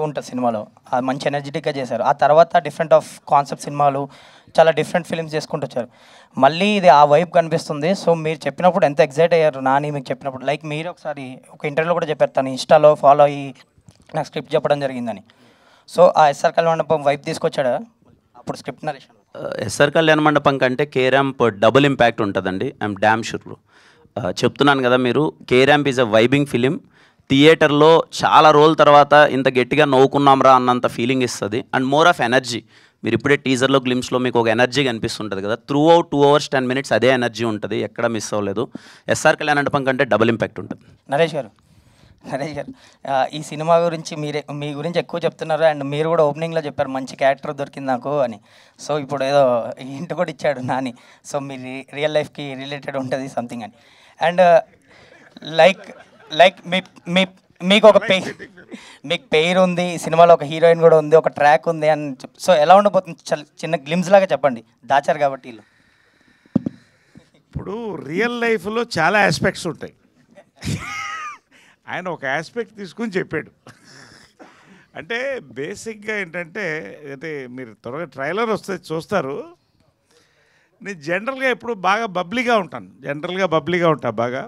ఉంటుంది సినిమాలో, అది మంచి ఎనర్జెటిక్గా చేశారు. ఆ తర్వాత డిఫరెంట్ ఆఫ్ కాన్సెప్ట్ సినిమాలు, చాలా డిఫరెంట్ ఫిల్మ్స్ చేసుకుంటూ వచ్చారు. మళ్ళీ ఇది ఆ వైబ్ కనిపిస్తుంది. సో మీరు చెప్పినప్పుడు ఎంత ఎగ్జైట్ అయ్యారు నాని మీకు చెప్పినప్పుడు. లైక్ మీరు ఒకసారి ఒక ఇంటర్వ్యూలో కూడా చెప్పారు, తను ఇన్స్టాలో ఫాలో అయ్యి నాకు స్క్రిప్ట్ చెప్పడం జరిగిందని. సో ఆ ఎస్ఆర్ కళ్యాణ మండపం వైబ్ తీసుకొచ్చాడా అప్పుడు స్క్రిప్ట్ నరేషన్? ఎస్ఆర్ కళ్యాణ మండపం కంటే కే ర్యాంప్ డబుల్ ఇంపాక్ట్ ఉంటుందండి. I'm damn sure bro. చెప్తున్నాను కదా, మీరు K ramp is a vibing film. థియేటర్లో చాలా రోజుల తర్వాత ఇంత గట్టిగా నవ్వుకున్నాంరా అన్నంత ఫీలింగ్ ఇస్తుంది. And more of energy. మీరు ఇప్పుడే టీజర్లో గ్లిమ్స్లో మీకు ఒక ఎనర్జీ కనిపిస్తుంటుంది కదా, త్రూ అవుట్ 2 hours 10 minutes అదే ఎనర్జీ ఉంటుంది, ఎక్కడ మిస్ అవ్వలేదు. ఎస్ఆర్ కళ్యాణ మండపం కంటే డబుల్ ఇంపాక్ట్ ఉంటుంది. నరేష్ గారు ఈ సినిమా గురించి మీ గురించి ఎక్కువ చెప్తున్నారు. అండ్ మీరు కూడా ఓపెనింగ్లో చెప్పారు మంచి క్యారెక్టర్ దొరికింది నాకు అని. సో ఇప్పుడు ఏదో ఇంటి కూడా ఇచ్చాడు నాని. సో మీ రియల్ లైఫ్కి రిలేటెడ్ ఉంటుంది సంథింగ్ అని. అండ్ లైక్ మీకు ఒక మీకు పేరు ఉంది, సినిమాలో ఒక హీరోయిన్ కూడా ఉంది, ఒక ట్రాక్ ఉంది అని సో ఎలా ఉండబోతుంది చిన్న గ్లిమ్స్ లాగా చెప్పండి, దాచారు కాబట్టి వీళ్ళు. ఇప్పుడు రియల్ లైఫ్లో చాలా ఆస్పెక్ట్స్ ఉంటాయి. ఆయన ఒక ఆస్పెక్ట్ తీసుకుని చెప్పాడు. అంటే బేసిక్గా ఏంటంటే, అంటే మీరు త్వరగా ట్రైలర్ వస్తే చూస్తారు. నేను జనరల్గా ఎప్పుడు బాగా బబ్లీగా ఉంటాను. బాగా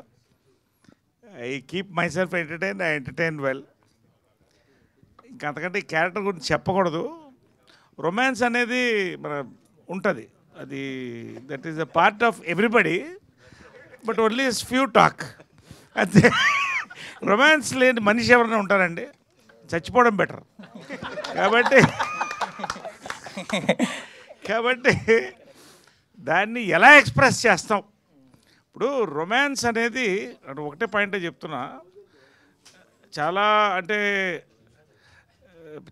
I keep my self entertain, I entertain well. ఇంకా అంతకంటే ఈ క్యారెక్టర్ గురించి చెప్పకూడదు. రొమాన్స్ అనేది మన ఉంటుంది, అది that is a part of everybody, but only few talk. అంతే. రొమాన్స్ లేని మనిషి ఎవరైనా ఉంటారండి? చచ్చిపోవడం బెటర్. కాబట్టి దాన్ని ఎలా ఎక్స్ప్రెస్ చేస్తాం? ఇప్పుడు రొమాన్స్ అనేది ఒకటే పాయింటే చెప్తున్నా, చాలా అంటే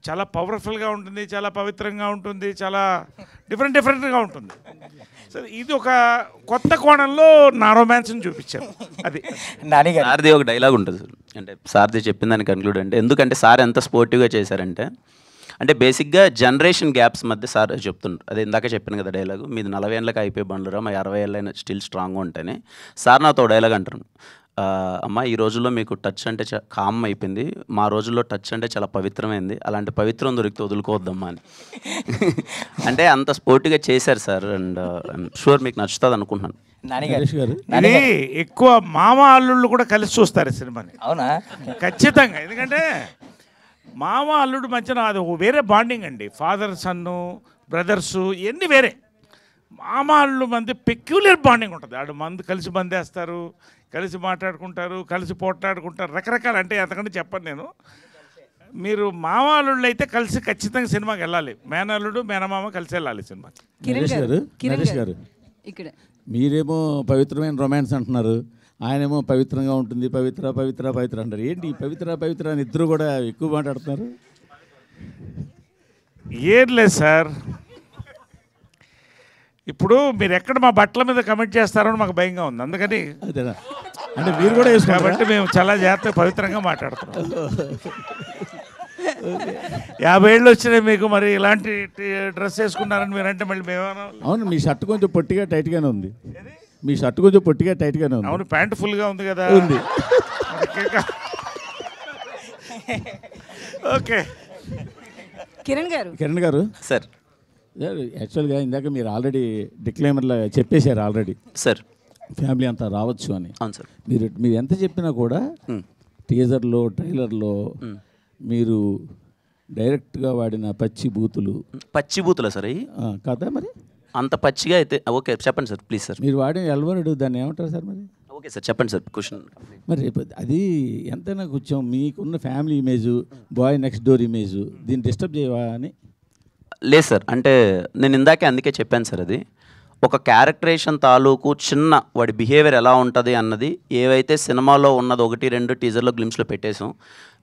చాలా పవర్ఫుల్గా ఉంటుంది, చాలా పవిత్రంగా ఉంటుంది, చాలా డిఫరెంట్గా ఉంటుంది. సరే, ఇది ఒక కొత్త కోణంలో నా రొమాన్స్ని చూపించాను. అది సార్ది ఒక డైలాగ్ ఉంటుంది సార్, అంటే సార్ది చెప్పిందని కన్క్లూడ్ అంటే, ఎందుకంటే సార్ ఎంత స్పోర్టివ్గా చేశారంటే, అంటే బేసిక్గా జనరేషన్ గ్యాప్స్ మధ్య సార్ చెప్తుండ్రు. అదే ఇందాక చెప్పాను కదా డైలాగు, మీది 40 ఏళ్ళకి అయిపోయి బండ్లురా, మా 60 ఏళ్ళైనా స్టిల్ స్ట్రాంగ్గా ఉంటాయని. సార్ నాతో డైలాగ్ అంటారు, అమ్మ ఈ రోజుల్లో మీకు టచ్ అంటే కామ్ అయిపోయింది, మా రోజుల్లో టచ్ అంటే చాలా పవిత్రమైంది, అలాంటి పవిత్రం దొరికితే వదులుకోవద్దమ్మా అని. అంటే అంత స్పోర్టివ్గా చేశారు సార్. అండ్ షూర్ మీకు నచ్చుతుంది అనుకుంటున్నాను. ఇది ఎక్కువ మామ అల్లుళ్ళు కూడా కలిసి చూస్తారు ఈ సినిమాని. అవునా? ఖచ్చితంగా. ఎందుకంటే మామ అల్లుడు మధ్యన అది వేరే బాండింగ్ అండి. ఫాదర్ సన్ను, బ్రదర్సు ఇవన్నీ వేరే. మామ అల్లుడు మధ్య పెక్యులర్ బాండింగ్ ఉంటుంది. ఆడు మందు కలిసి బందేస్తారు, కలిసి మాట్లాడుకుంటారు, కలిసి పోట్లాడుకుంటారు, రకరకాల. అంటే అంతకంటే చెప్పను నేను. మీరు మామ అల్లుళ్ళు అయితే కలిసి ఖచ్చితంగా సినిమాకి వెళ్ళాలి. మేనల్లుడు మేనమామ కలిసి వెళ్ళాలి సినిమాకి. నరేష్ గారు ఇక్కడ మీరేమో పవిత్రమైన రొమాన్స్ అంటున్నారు, ఆయనేమో పవిత్రంగా ఉంటుంది, పవిత్ర అంటారు. ఏంటి పవిత్ర అని ఇద్దరు కూడా ఎక్కువ మాట్లాడుతున్నారు? ఏం లేదు సార్, ఇప్పుడు మీరు ఎక్కడ మా బట్టల మీద కమెంట్ చేస్తారో మాకు భయంగా ఉంది. అందుకని అదేనా అంటే మీరు కూడా కాబట్టి మేము చాలా జాగ్రత్తగా పవిత్రంగా మాట్లాడుతున్నాం. 50 ఏళ్ళు వచ్చినాయి మీకు, మరి ఇలాంటి డ్రెస్ వేసుకున్నారని మీరంటే మళ్ళీ మేమేమన్నా? అవును, మీ షర్ట్ కొంచెం పొట్టిగా టైట్గానే ఉంది. అవును, ప్యాంట్ ఫుల్గా ఉంది కదా. ఉంది. ఓకే. కిరణ్ గారు సార్, యాక్చువల్గా ఇందాక మీరు ఆల్రెడీ డిక్లైమర్లో చెప్పేశారు ఆల్రెడీ సార్, ఫ్యామిలీ అంతా రావచ్చు అని. అవును సార్. మీరు ఎంత చెప్పినా కూడా టీజర్లో ట్రైలర్లో మీరు డైరెక్ట్గా వాడిన పచ్చి బూతులా సార్ కదా? మరి అంత పచ్చిగా అయితే ఓకే చెప్పండి సార్, ప్లీజ్ సార్. మీరు వాడిన ఎల్వరుడు దాన్ని ఏమంటారు సార్? మరి ఓకే సార్ చెప్పండి సార్ క్వశ్చన్. మరి అది ఎంతైనా కొంచెం మీకున్న family image, boy next door image, దీన్ని డిస్టర్బ్ చేయవా అని? లేదు సార్, అంటే నేను ఇందాకే అందుకే చెప్పాను సార్, అది ఒక క్యారెక్టరేషన్ తాలూకు చిన్న వాడి బిహేవియర్ ఎలా ఉంటుంది అన్నది ఏవైతే సినిమాలో ఉన్నది 1-2 టీజర్లో గ్లిమ్స్లో పెట్టేసాం.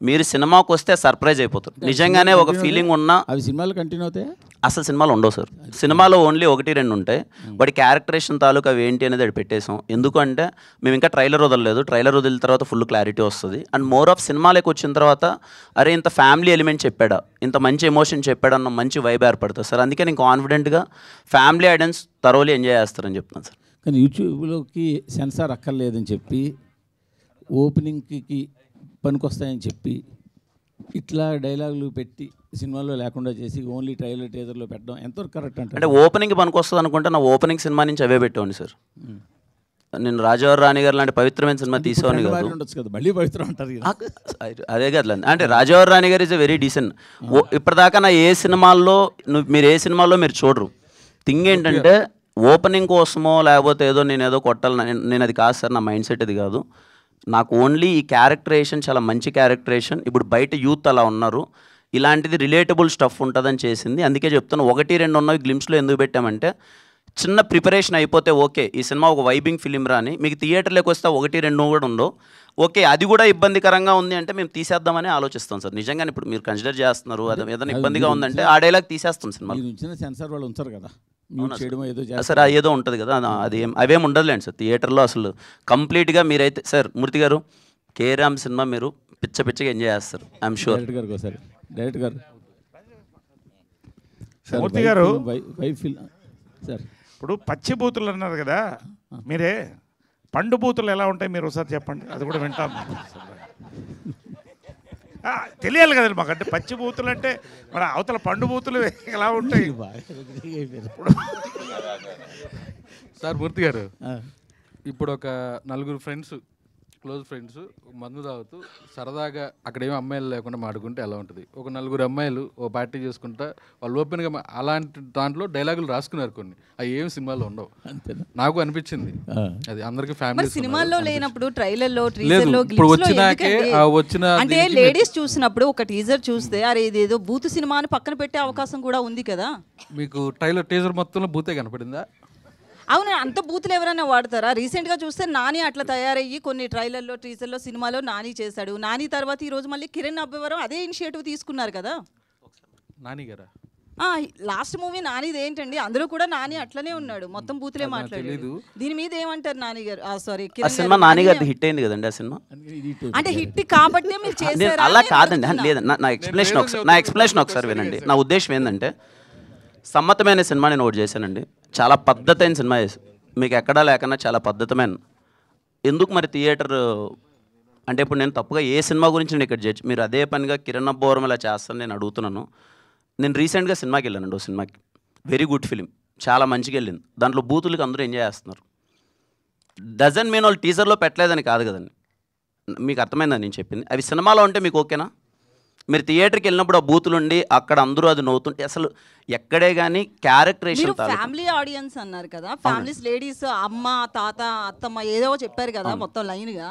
మీరు సినిమాకి వస్తే సర్ప్రైజ్ అయిపోతారు. నిజంగానే ఒక ఫీలింగ్ ఉన్న అవి సినిమాలు కంటిన్యూ అవుతాయి. అసలు సినిమాలు ఉండవు సార్, సినిమాలో ఓన్లీ 1-2 ఉంటాయి. వాడి క్యారెక్టరేషన్ తాలూకు అవి ఏంటి అనేది అది పెట్టేసాం. ఎందుకంటే మేము ఇంకా ట్రైలర్ వదలలేదు, ట్రైలర్ వదిలిన తర్వాత ఫుల్ క్లారిటీ వస్తుంది. అండ్ మోర్ ఆఫ్ సినిమాలోకి వచ్చిన తర్వాత అరే ఇంత ఫ్యామిలీ ఎలిమెంట్ చెప్పాడా, ఇంత మంచి ఎమోషన్ చెప్పాడన్న మంచి వైబ్ ఏర్పడుతుంది సార్. అందుకే నేను కాన్ఫిడెంట్గా ఫ్యామిలీ ఆడియన్స్ థరోలీ ఎంజాయ్ చేస్తారని చెప్తున్నాను సార్. కానీ యూట్యూబ్లోకి సెన్సార్ అక్కర్లేదని చెప్పి, ఓపెనింగ్కి పనికొస్తాయని చెప్పి ఇట్లా డైలాగులు పెట్టి సినిమాలో లేకుండా చేసి ఓన్లీ ట్రైలర్ టీజర్లో పెట్టడం ఎంతవరకు కరెక్ట్ అంటే ఓపెనింగ్కి పనికొస్తుంది అనుకుంటే నా ఓపెనింగ్ సినిమా నుంచి అవే పెట్టేవాడిని సార్. నేను రాజావారి రాణి గారు లాంటి పవిత్రమైన సినిమా తీసేవాడిని కాదు. మళ్ళీ పవిత్రం అంటారు అదే కదా. అంటే రాజావారి రాణి గారు ఇస్ ఎ వెరీ డీసెంట్. ఇప్పటిదాకా నా ఏ సినిమాల్లో మీరు ఏ సినిమాల్లో మీరు చూడరు. థింగ్ ఏంటంటే ఓపెనింగ్ కోసమో లేకపోతే ఏదో నేను ఏదో కొట్టాలి, నేను అది కాదు సార్, నా మైండ్ సెట్ అది కాదు. నాకు ఓన్లీ ఈ క్యారెక్టరేషన్ చాలా మంచి క్యారెక్టరేషన్. ఇప్పుడు బయట యూత్ అలా ఉన్నారు, ఇలాంటిది రిలేటబుల్ స్టఫ్ ఉంటుందని చేసింది. అందుకే చెప్తాను, 1-2 ఉన్నవి గ్లిమ్స్లో ఎందుకు పెట్టామంటే చిన్న ప్రిపరేషన్ అయిపోతే ఓకే ఈ సినిమా ఒక వైబింగ్ ఫిలిం రాని, మీకు థియేటర్లోకి వస్తే 1-2 కూడా ఉండవు. ఓకే అది కూడా ఇబ్బందికరంగా ఉంది అంటే మేము తీసేద్దామని ఆలోచిస్తాం సార్. నిజంగానే ఇప్పుడు మీరు కన్సిడర్ చేస్తున్నారు, అది ఏదైనా ఇబ్బందిగా ఉందంటే ఆ డైలాగ్ తీసేస్తాం సినిమా. సెన్సార్ వాళ్ళు ఉంచారు కదా సార్, ఏదో ఉంటుంది కదా, అది అవేం ఉండదులేండి సార్ థియేటర్లో అసలు కంప్లీట్గా. మీరైతే సార్ మూర్తి గారు కేరామ్ సినిమా మీరు పిచ్చగా ఎంజాయ్ చేస్తారు, ఐఎమ్ షూర్. డైరెక్టర్ గారు మూర్తి గారు సార్, ఇప్పుడు పచ్చి బూతులు అన్నారు కదా, మీరే పండు బూతులు ఎలా ఉంటాయి మీరు ఒకసారి చెప్పండి, అది కూడా వింటాం. తెలియాలి కదండి మాకు, అంటే పచ్చి బూతులు అంటే మరి అవతల పండు బూతులు ఎలా ఉంటాయి. సార్ మూర్తి గారు, ఇప్పుడు ఒక 4 ఫ్రెండ్స్, క్లోజ్ ఫ్రెండ్స్ మందు తాగుతూ సరదాగా అక్కడేమో అమ్మాయిలు లేకుండా మాడుకుంటే ఎలా ఉంటుంది? ఒక 4 అమ్మాయిలు ఓ పార్టీ చేసుకుంటా వాళ్ళు ఓపెన్గా అలాంటి దాంట్లో డైలాగులు రాసుకున్నారు కొన్ని, అవి ఏం సినిమాలో ఉండవు. నాకు అనిపించింది అది అందరికి ఫ్యామిలీ సినిమాల్లో లేనప్పుడు ట్రైలర్లో లేదు. ఇప్పుడు వచ్చినాకే వచ్చిన అంటే లేడీస్ చూసినప్పుడు ఒక టీజర్ చూస్తే అరే ఇదేదో బూత్ సినిమా అని పక్కన పెట్టే అవకాశం కూడా ఉంది కదా. మీకు ట్రైలర్ టీజర్ మొత్తంలో బూతే కనపడిందా? అవును, అంత బూతులు ఎవరైనా వాడతారా? రీసెంట్గా చూస్తే నాని అట్లా తయారయ్యి కొన్ని ట్రైలర్లో టీజర్లో సినిమాలో నాని చేశాడు. నాని తర్వాత ఈరోజు మళ్ళీ కిరణ్ అబ్బవరం అదే ఇనిషియేటివ్ తీసుకున్నారు కదా. నాని గారా? లాస్ట్ మూవీ నానిది ఏంటండి, అందులో కూడా నాని అట్లనే ఉన్నాడు, మొత్తం బూతులే మాట్లాడలేదు. దీని మీద ఏమంటారు నాని గారు? సారీ, సినిమా నాని గారి హిట్ అయింది కదండి ఆ సినిమా. అంటే హిట్ కాబట్టి మీరు చేశారు అలా కాదండి, లేదు. నా ఎక్స్ప్లెనేషన్ ఒకసారి వినండి. నా ఉద్దేశం ఏంటంటే సమ్మతమైన సినిమా నేను ఒకటి చేశానండి, చాలా పద్ధతైన సినిమా చేసి, మీకు ఎక్కడా లేకన్నా చాలా పద్ధతమైన. ఎందుకు మరి థియేటర్ అంటే ఇప్పుడు నేను తప్పుగా ఏ సినిమా గురించి నేను ఇక్కడ జడ్జ్, మీరు అదే పనిగా కిరణ్ అబ్బవరం ఇలా చేస్తాను నేను అడుగుతున్నాను. నేను రీసెంట్గా సినిమాకి వెళ్ళానండి, ఓ సినిమాకి, వెరీ గుడ్ ఫిలిం, చాలా మంచిగా వెళ్ళింది. దాంట్లో బూతులకి అందరూ ఎంజాయ్ చేస్తున్నారు. డజన్ మీన్ వాళ్ళు టీజర్లో పెట్టలేదని కాదు కదండి, మీకు అర్థమైందని నేను చెప్పింది. అవి సినిమాలో ఉంటే మీకు ఓకేనా? మీరు థియేటర్కి వెళ్ళినప్పుడు ఆ బూతులు ఉండి అక్కడ అందరూ అది నవ్వుతుంటే అసలు ఎక్కడే కానీ క్యారెక్టరేషన్. ఫ్యామిలీ ఆడియన్స్ అన్నారు కదా, ఫ్యామిలీస్ లేడీస్ అమ్మ తాత అత్తమ్మ ఏదో చెప్పారు కదా మొత్తం లైన్గా,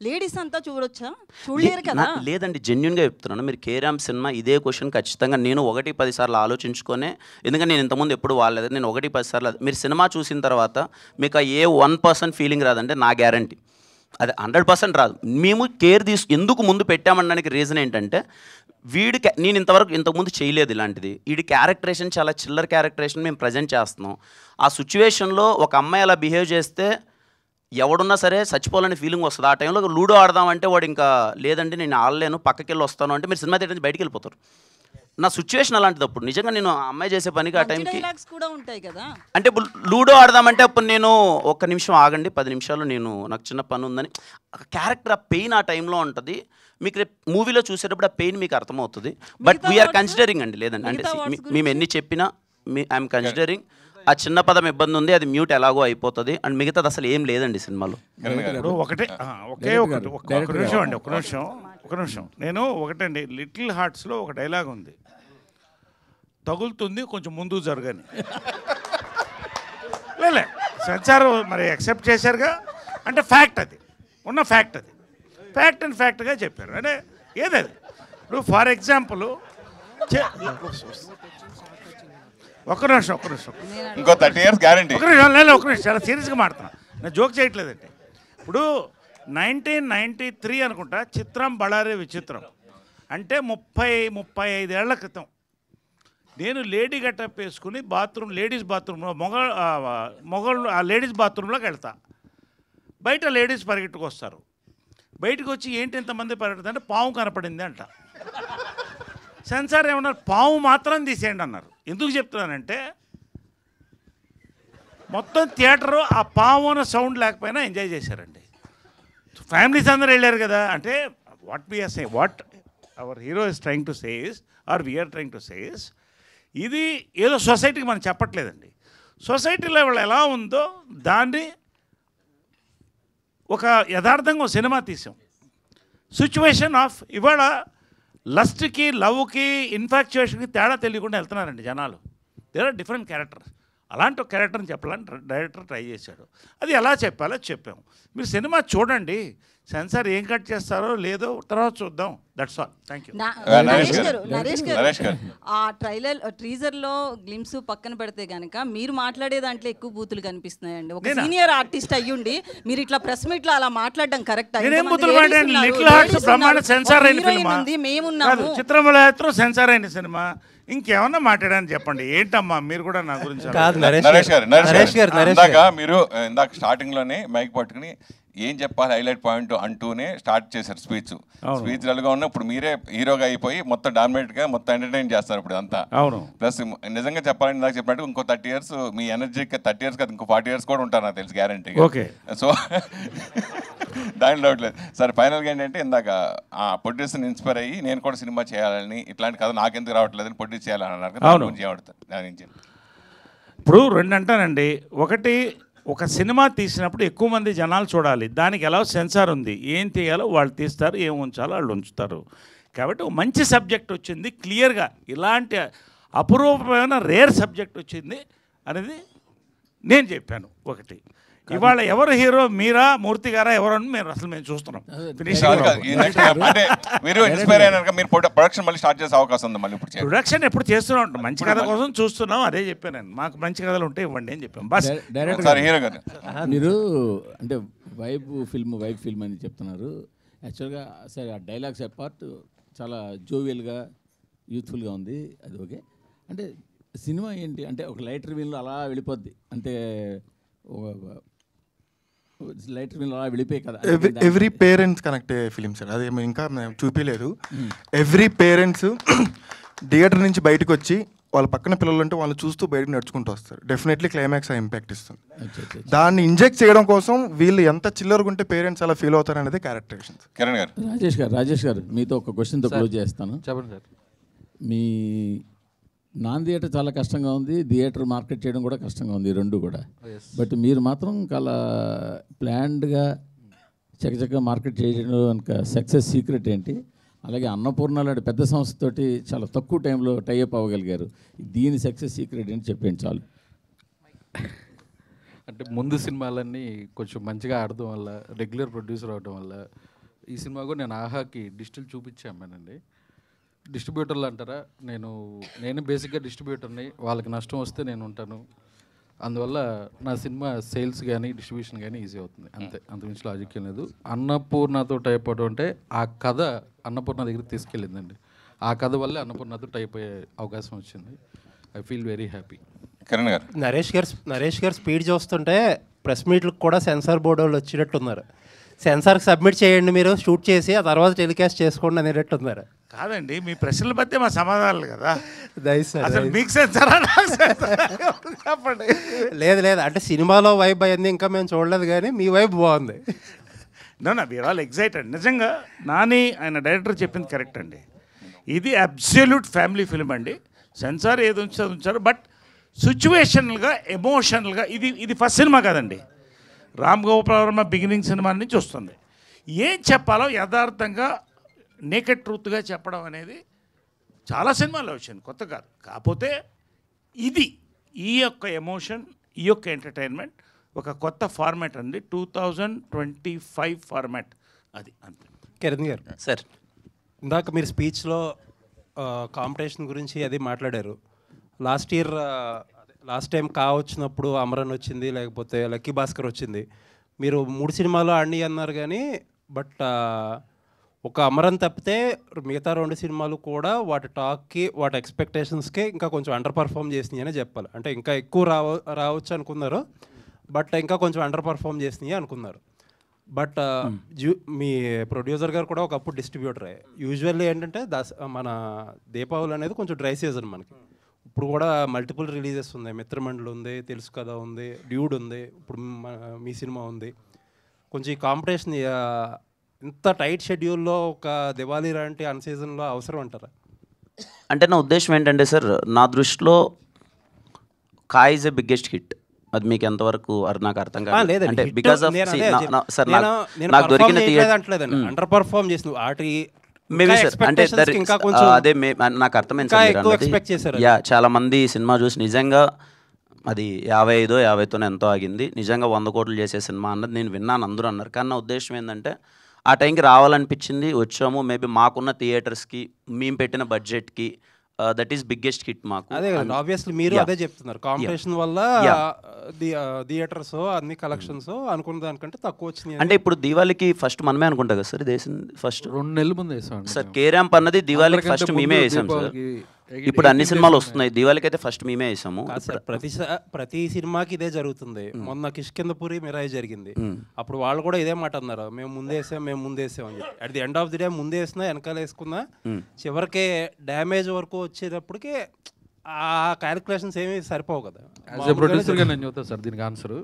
లేడీస్ అంతా చూడొచ్చా? చూడలేరు కదా. లేదండి, జెన్యున్గా చెప్తున్నాను. మీరు కేరామ్ సినిమా ఇదే క్వశ్చన్ ఖచ్చితంగా నేను 1-10 సార్లు ఆలోచించుకొనే, ఎందుకంటే నేను ఇంతకుముందు ఎప్పుడు వాడలేదు, నేను 1-10 సార్లు. మీరు సినిమా చూసిన తర్వాత మీకు ఏ 1% ఫీలింగ్ రాదంటే నా గ్యారంటీ అది 100% రాదు. మేము కేర్ ఎందుకు ముందు పెట్టామనడానికి రీజన్ ఏంటంటే నేను ఇంతకుముందు చేయలేదు ఇలాంటిది. వీడి క్యారెక్టరేషన్ చాలా చిల్లర క్యారెక్టరేషన్ మేము ప్రజెంట్ చేస్తున్నాం. ఆ సిచ్యువేషన్లో ఒక అమ్మాయి అలా బిహేవ్ చేస్తే ఎవడున్నా సరే చచ్చిపోవాలని ఫీలింగ్ వస్తుంది. ఆ టైంలో లూడో ఆడదామంటే వాడు ఇంకా లేదండి నేను ఆడలేను పక్కకి వెళ్ళి వస్తాను అంటే మీరు సినిమా థియేటర్ నుంచి బయటికి వెళ్ళిపోతారు. నా సిచ్యువేషన్ అలాంటిది. అప్పుడు నిజంగా నేను అమ్మాయి చేసే పనికి ఆ టైంకి అంటే ఇప్పుడు లూడో ఆడదామంటే అప్పుడు నేను 1 నిమిషం ఆగండి 10 నిమిషాలు నాకు చిన్న పని ఉందని క్యారెక్టర్ ఆ పెయిన్ ఆ టైంలో ఉంటుంది. మీకు రేపు మూవీలో చూసేటప్పుడు ఆ పెయిన్ మీకు అర్థమవుతుంది. బట్ వీఆర్ కన్సిడరింగ్ అండి, లేదండి అంటే మేము ఎన్ని చెప్పినా ఐఎమ్ కన్సిడరింగ్. ఆ చిన్న పదం ఇబ్బంది ఉంది, అది మ్యూట్ ఎలాగో అయిపోతుంది అండ్ మిగతాది అసలు ఏం లేదండి సినిమాలో. ఒక నిమిషం నేను ఒకటండి, లిటిల్ హార్ట్స్లో ఒక డైలాగ్ ఉంది, తగులుతుంది కొంచెం ముందుకు జరగని. లేలే సెన్సార్ మరి యాక్సెప్ట్ చేశారుగా, అంటే ఫ్యాక్ట్, అది ఉన్న ఫ్యాక్ట్, అది ఫ్యాక్ట్ అండ్ ఫ్యాక్ట్గా చెప్పారు. అంటే ఏదది ఇప్పుడు ఫర్ ఎగ్జాంపుల్ ఒక్క నిమిషం ఇంకో 30 years గ్యారంటీ. ఒక నిమిషం చాలా సీరియస్గా మాట్లాడుతున్నా, నేను జోక్ చేయట్లేదండి. ఇప్పుడు 1993 అనుకుంటా చిత్రం బళారే విచిత్రం అంటే 30-35 ఏళ్ల క్రితం నేను లేడీ గెటప్ వేసుకుని లేడీస్ బాత్రూంలో మొగళ్ళు ఆ లేడీస్ బాత్రూంలోకి వెళ్తా. బయట లేడీస్ పరిగెట్టుకు వస్తారు, బయటకు వచ్చి ఏంటి ఇంతమంది పరిగెడుతుంది అంటే పాము కనపడింది అంట. సెన్సార్ ఏమన్నారు, పాము మాత్రం తీసేయండి అన్నారు. ఎందుకు చెప్తున్నానంటే మొత్తం థియేటరు ఆ పాము అన్న సౌండ్ లేకపోయినా ఎంజాయ్ చేశారండి. ఫ్యామిలీస్ అందరూ వెళ్ళారు కదా. అంటే what our hero is trying to say is are we are trying to say is, ఇది ఏదో సొసైటీకి మనం చెప్పట్లేదండి. సొసైటీలో వాళ్ళు ఎలా ఉందో దాన్ని ఒక యథార్థంగా సినిమా తీసాం. సిచ్యువేషన్ ఆఫ్ ఇవాళ లస్ట్కి లవ్కి ఇన్ఫాక్చుయేషన్కి తేడా తెలియకుండా వెళ్తున్నారండి జనాలు. There are different characters. అలాంటి ఒక క్యారెక్టర్ని చెప్పాలని డైరెక్టర్ ట్రై చేశాడు. అది ఎలా చెప్పాలో చెప్పాము. మీరు సినిమా చూడండి, సెన్సార్ ఏం కట్ చేస్తారో లేదో తర్వాత చూద్దాం. That's all. Thank you. Naresh గారు ఆ ట్రీజర్లో గ్లిమ్స్ పక్కన పెడితే కనుక మీరు మాట్లాడే దాంట్లో ఎక్కువ బూతులు కనిపిస్తున్నాయండి. ఒక సీనియర్ ఆర్టిస్ట్ అయ్యుండి మీరు ఇట్లా ప్రెస్ మీట్లో అలా మాట్లాడడం కరెక్ట్? చిత్రమలయాత్ర సెన్సార్ అయిన సినిమా ఇంకేమన్నా మాట్లాడని చెప్పండి. ఏంటమ్మా మీరు కూడా నా గురించి? నరేష్ గారు మీరు ఇందాక స్టార్టింగ్ లోనే మైక్ పట్టుకుని ఏం చెప్పాలి హైలైట్ పాయింట్ అంటూనే స్టార్ట్ చేశారు స్పీచ్ డల్గా ఉన్న. ఇప్పుడు మీరే హీరోగా అయిపోయి మొత్తం డామినేట్ గా మొత్తం ఎంటర్టైన్ చేస్తారు ఇప్పుడు అంతా. ప్లస్ నిజంగా చెప్పాలని నాకు చెప్పినట్టు ఇంకో 30 years మీ ఎనర్జీకి 30 years కదా, ఇంకో 40 years కూడా ఉంటారు నాకు తెలుసు గ్యారంటీ. సో దాని డౌట్ లేదు సార్. ఫైనల్గా ఏంటంటే ఇందాక ఆ ప్రొడ్యూసర్ని ఇన్స్పైర్ అయ్యి నేను కూడా సినిమా చేయాలని, ఇట్లాంటి కథ నాకెందుకు రావట్లేదని ప్రొడ్యూస్ చేయాలని అన్నారు. ఇప్పుడు రెండు అంటానండి. ఒకటి, ఒక సినిమా తీసినప్పుడు ఎక్కువ మంది జనాలు చూడాలి. దానికి ఎలా సెన్సార్ ఉంది, ఏం తీయాలో వాళ్ళు తీస్తారు, ఏం ఉంచాలో వాళ్ళు ఉంచుతారు. కాబట్టి మంచి సబ్జెక్ట్ వచ్చింది క్లియర్గా, ఇలాంటి అపురూపమైన రేర్ సబ్జెక్ట్ వచ్చింది అనేది నేను చెప్పాను. ఒకటి, ఇవాళ ఎవరు హీరో, మీరా మూర్తి గారా ఎవరని మేము అసలు మేము చూస్తున్నాం. ప్రొడక్షన్ ఎప్పుడు చేస్తూనే ఉంటాం, మంచి కథ కోసం చూస్తున్నాం. అదే చెప్పాను నేను, మాకు మంచి కథలు ఉంటే ఇవ్వండి అని చెప్పాం. బస్ మీరు అంటే వైబ్ ఫిల్మ్ అని చెప్తున్నారు. యాక్చువల్గా సరే ఆ డైలాగ్స్ అపార్ట్ చాలా జోవియల్గా యూత్ఫుల్గా ఉంది, అది ఓకే. అంటే సినిమా ఏంటి అంటే ఒక లైటర్ వీన్లో అలా వెళ్ళిపోద్ది, అంటే లైటర్ వీన్లో అలా వెళ్ళిపోయి కదా. ఎవ్రీ పేరెంట్స్ కనెక్ట్ అయ్యే ఫిలిం సార్, అది ఇంకా చూపించలేదు. ఎవ్రీ పేరెంట్స్ థియేటర్ నుంచి బయటకు వచ్చి వాళ్ళ పక్కన పిల్లలు ఉంటే వాళ్ళు చూస్తూ బయటకు నడుచుకుంటూ వస్తారు. డెఫినెట్లీ క్లైమాక్స్ ఆ ఇంపాక్ట్ ఇస్తుంది. దాన్ని ఇంజెక్ట్ చేయడం కోసం వీళ్ళు ఎంత చిల్లరగా ఉంటే పేరెంట్స్ అలా ఫీల్ అవుతారు అనేది క్యారెక్టరైజేషన్. కిరణ్ గారు, రాజేష్ గారు మీతో ఒక క్వశ్చన్తో క్లోజ్ చేస్తాను. చెప్పండి సార్. మీ నాన్ థియేటర్ చాలా కష్టంగా ఉంది, థియేటర్ మార్కెట్ చేయడం కూడా కష్టంగా ఉంది, రెండు కూడా. బట్ మీరు మాత్రం చాలా ప్లాన్డ్గా చక్కచక్కగా మార్కెట్ చేయడం కనుక సక్సెస్ సీక్రెట్ ఏంటి? అలాగే అన్నపూర్ణ లాంటి పెద్ద సంస్థతోటి చాలా తక్కువ టైంలో టైఅప్ అవ్వగలిగారు, దీని సక్సెస్ సీక్రెట్ ఏంటి చెప్పండి చాలు. అంటే ముందు సినిమాలన్నీ కొంచెం మంచిగా ఆడడం వల్ల, రెగ్యులర్ ప్రొడ్యూసర్ అవడం వల్ల, ఈ సినిమా కూడా నేను ఆహాకి డిజిటల్ చూపించామేనండి. డిస్ట్రిబ్యూటర్లు అంటారా, నేను బేసిక్గా డిస్ట్రిబ్యూటర్ని, వాళ్ళకి నష్టం వస్తే నేను ఉంటాను. అందువల్ల నా సినిమా సేల్స్ కానీ డిస్ట్రిబ్యూషన్ కానీ ఈజీ అవుతుంది, అంతే, అంతకుమించి లాజిక్ ఏం లేదు. అన్నపూర్ణతో టైప్ అవడం అంటే ఆ కథ అన్నపూర్ణ దగ్గరికి తీసుకెళ్ళిందండి. ఆ కథ వల్లే అన్నపూర్ణతో టైప్ అయ్యే అవకాశం వచ్చింది. I feel very happy. Kiran గారు, నరేష్ గారు స్పీడ్ చూస్తుంటే ప్రెస్ మీట్లకు కూడా సెన్సార్ బోర్డు వాళ్ళు వచ్చినట్టున్నారు. సెన్సార్కి సబ్మిట్ చేయండి, మీరు షూట్ చేసి ఆ తర్వాత టెలికాస్ట్ చేసుకోండి అనేటట్టున్నారు. కాదండి, మీ ప్రశ్నల మధ్య మా సమాధానాలు కదా. మీకు చెప్పండి. లేదు అంటే సినిమాలో వైబ్ అయింది ఇంకా మేము చూడలేదు, కానీ మీ వైబ్ బాగుంది. నా వీఆర్ ఆల్ ఎక్సైటెడ్. నిజంగా నాని ఆయన డైరెక్టర్ చెప్పింది కరెక్ట్ అండి. ఇది అబ్సల్యూట్ ఫ్యామిలీ ఫిల్మ్ అండి. సెన్సార్ ఏది ఉంచారు, బట్ సిచ్యువేషనల్గా ఎమోషనల్గా ఇది ఫస్ట్ సినిమా కాదండి. రామ్ గోపాల్ వర్మ బిగినింగ్ సినిమా నుంచి వస్తుంది. ఏం చెప్పాలో యథార్థంగా నేకెడ్ ట్రూత్గా చెప్పడం అనేది చాలా సినిమాల్లో వచ్చింది, కొత్త కాదు. కాకపోతే ఈ యొక్క ఎమోషన్, ఈ యొక్క ఎంటర్టైన్మెంట్ ఒక కొత్త ఫార్మాట్ అండి, 2025 ఫార్మాట్, అది అంతే. కిరణ్ గారు సార్, ఇందాక మీరు స్పీచ్లో కాంపిటీషన్ గురించి అది మాట్లాడారు. లాస్ట్ టైం వచ్చినప్పుడు అమరన్ వచ్చింది, లేకపోతే లక్కీ భాస్కర్ వచ్చింది. మీరు 3 సినిమాలు ఆడి అన్నారు, కానీ బట్ ఒక అమరన్ తప్పితే మిగతా 2 సినిమాలు కూడా వాటి టాక్కి, వాటి ఎక్స్పెక్టేషన్స్కి ఇంకా కొంచెం అండర్ పర్ఫామ్ చేసినాయి అనే చెప్పాలి. అంటే ఇంకా ఎక్కువ రావచ్చు అనుకున్నారు, బట్ ఇంకా కొంచెం అండర్ పర్ఫామ్ చేసినాయి అనుకున్నారు. బట్ మీ ప్రొడ్యూసర్ గారు కూడా ఒకప్పుడు డిస్ట్రిబ్యూటరే. యూజువల్లీ ఏంటంటే మన దీపావళి అనేది కొంచెం డ్రై సీజన్ మనకి. ఇప్పుడు కూడా మల్టిపుల్ రిలీజెస్ ఉన్నాయి, మిత్రమండలి ఉంది, తెలుసు కదా ఉంది, డ్యూడ్ ఉంది, ఇప్పుడు మీ సినిమా ఉంది. కొంచెం ఈ కాంపిటీషన్ ఇంత టైట్ షెడ్యూల్లో ఒక దివాళీ లాంటి అన్ సీజన్లో అవసరం అంటారా? అంటే నా ఉద్దేశం ఏంటంటే సార్, నా దృష్టిలో కాయ్ ఈజ్ ఎ బిగ్గెస్ట్ హిట్. అది మీకు ఎంతవరకు నాకు అర్థం కాదు. అంటే బికాస్ ఆఫ్ సార్ నాకు దొరికిన అండర్ పర్ఫార్మ్ చేసిన వాటి మేబీ సార్, అంటే అదే నాకు అర్థమైంది సార్. యా, చాలా మంది సినిమా చూసి నిజంగా అది 55-50తోనే ఎంతో ఆగింది, నిజంగా 100 కోట్లు చేసే సినిమా అన్నది నేను విన్నాను, అందరూ అన్నారు. కానీ నా ఉద్దేశం ఏంటంటే ఆ టైంకి రావాలనిపించింది, వచ్చాము. మేబీ మాకున్న థియేటర్స్కి, మేము పెట్టిన బడ్జెట్కి దట్ ఈస్ బిగ్గెస్ట్ హిట్ మాకు. అదే కదా, ఆబ్వియస్లీ మీరు అదే చెప్తున్నారు, కాంపిటీషన్ వల్ల థియేటర్స్ అన్ని కలెక్షన్స్ అనుకున్న దానికంటే తక్కువ వచ్చినాయి. అంటే ఇప్పుడు దివాళీకి ఫస్ట్ మనమే అనుకుంటా కదా సార్, ఇది వేసింది ఫస్ట్ 2 నెలల ముందు వేసాం సార్. కే ర్యాంప్ అన్నది దివాళీకి ఫస్ట్ మేమే వేసాం సార్. ఇప్పుడు అన్ని సినిమాలు వస్తున్నాయి, దివాళీకి అయితే ఫస్ట్ మేమే వేసాము. ప్రతి సినిమాకి ఇదే జరుగుతుంది. మొన్న కిష్కిందపురి మిరాయి జరిగింది, అప్పుడు వాళ్ళు కూడా ఇదే మాట అన్నారు, మేము ముందేసాం అని చెప్పి. At the end of the day ముందేసినా వెనకాల వేసుకున్నా చివరికి డ్యామేజ్ వరకు వచ్చేటప్పటికే ఆ క్యాలిక్యులేషన్స్ ఏమీ సరిపోవు కదా. యాజ్ ఎ ప్రొడ్యూసర్గా నేను చెప్తాను సార్ దీనికి ఆన్సర్.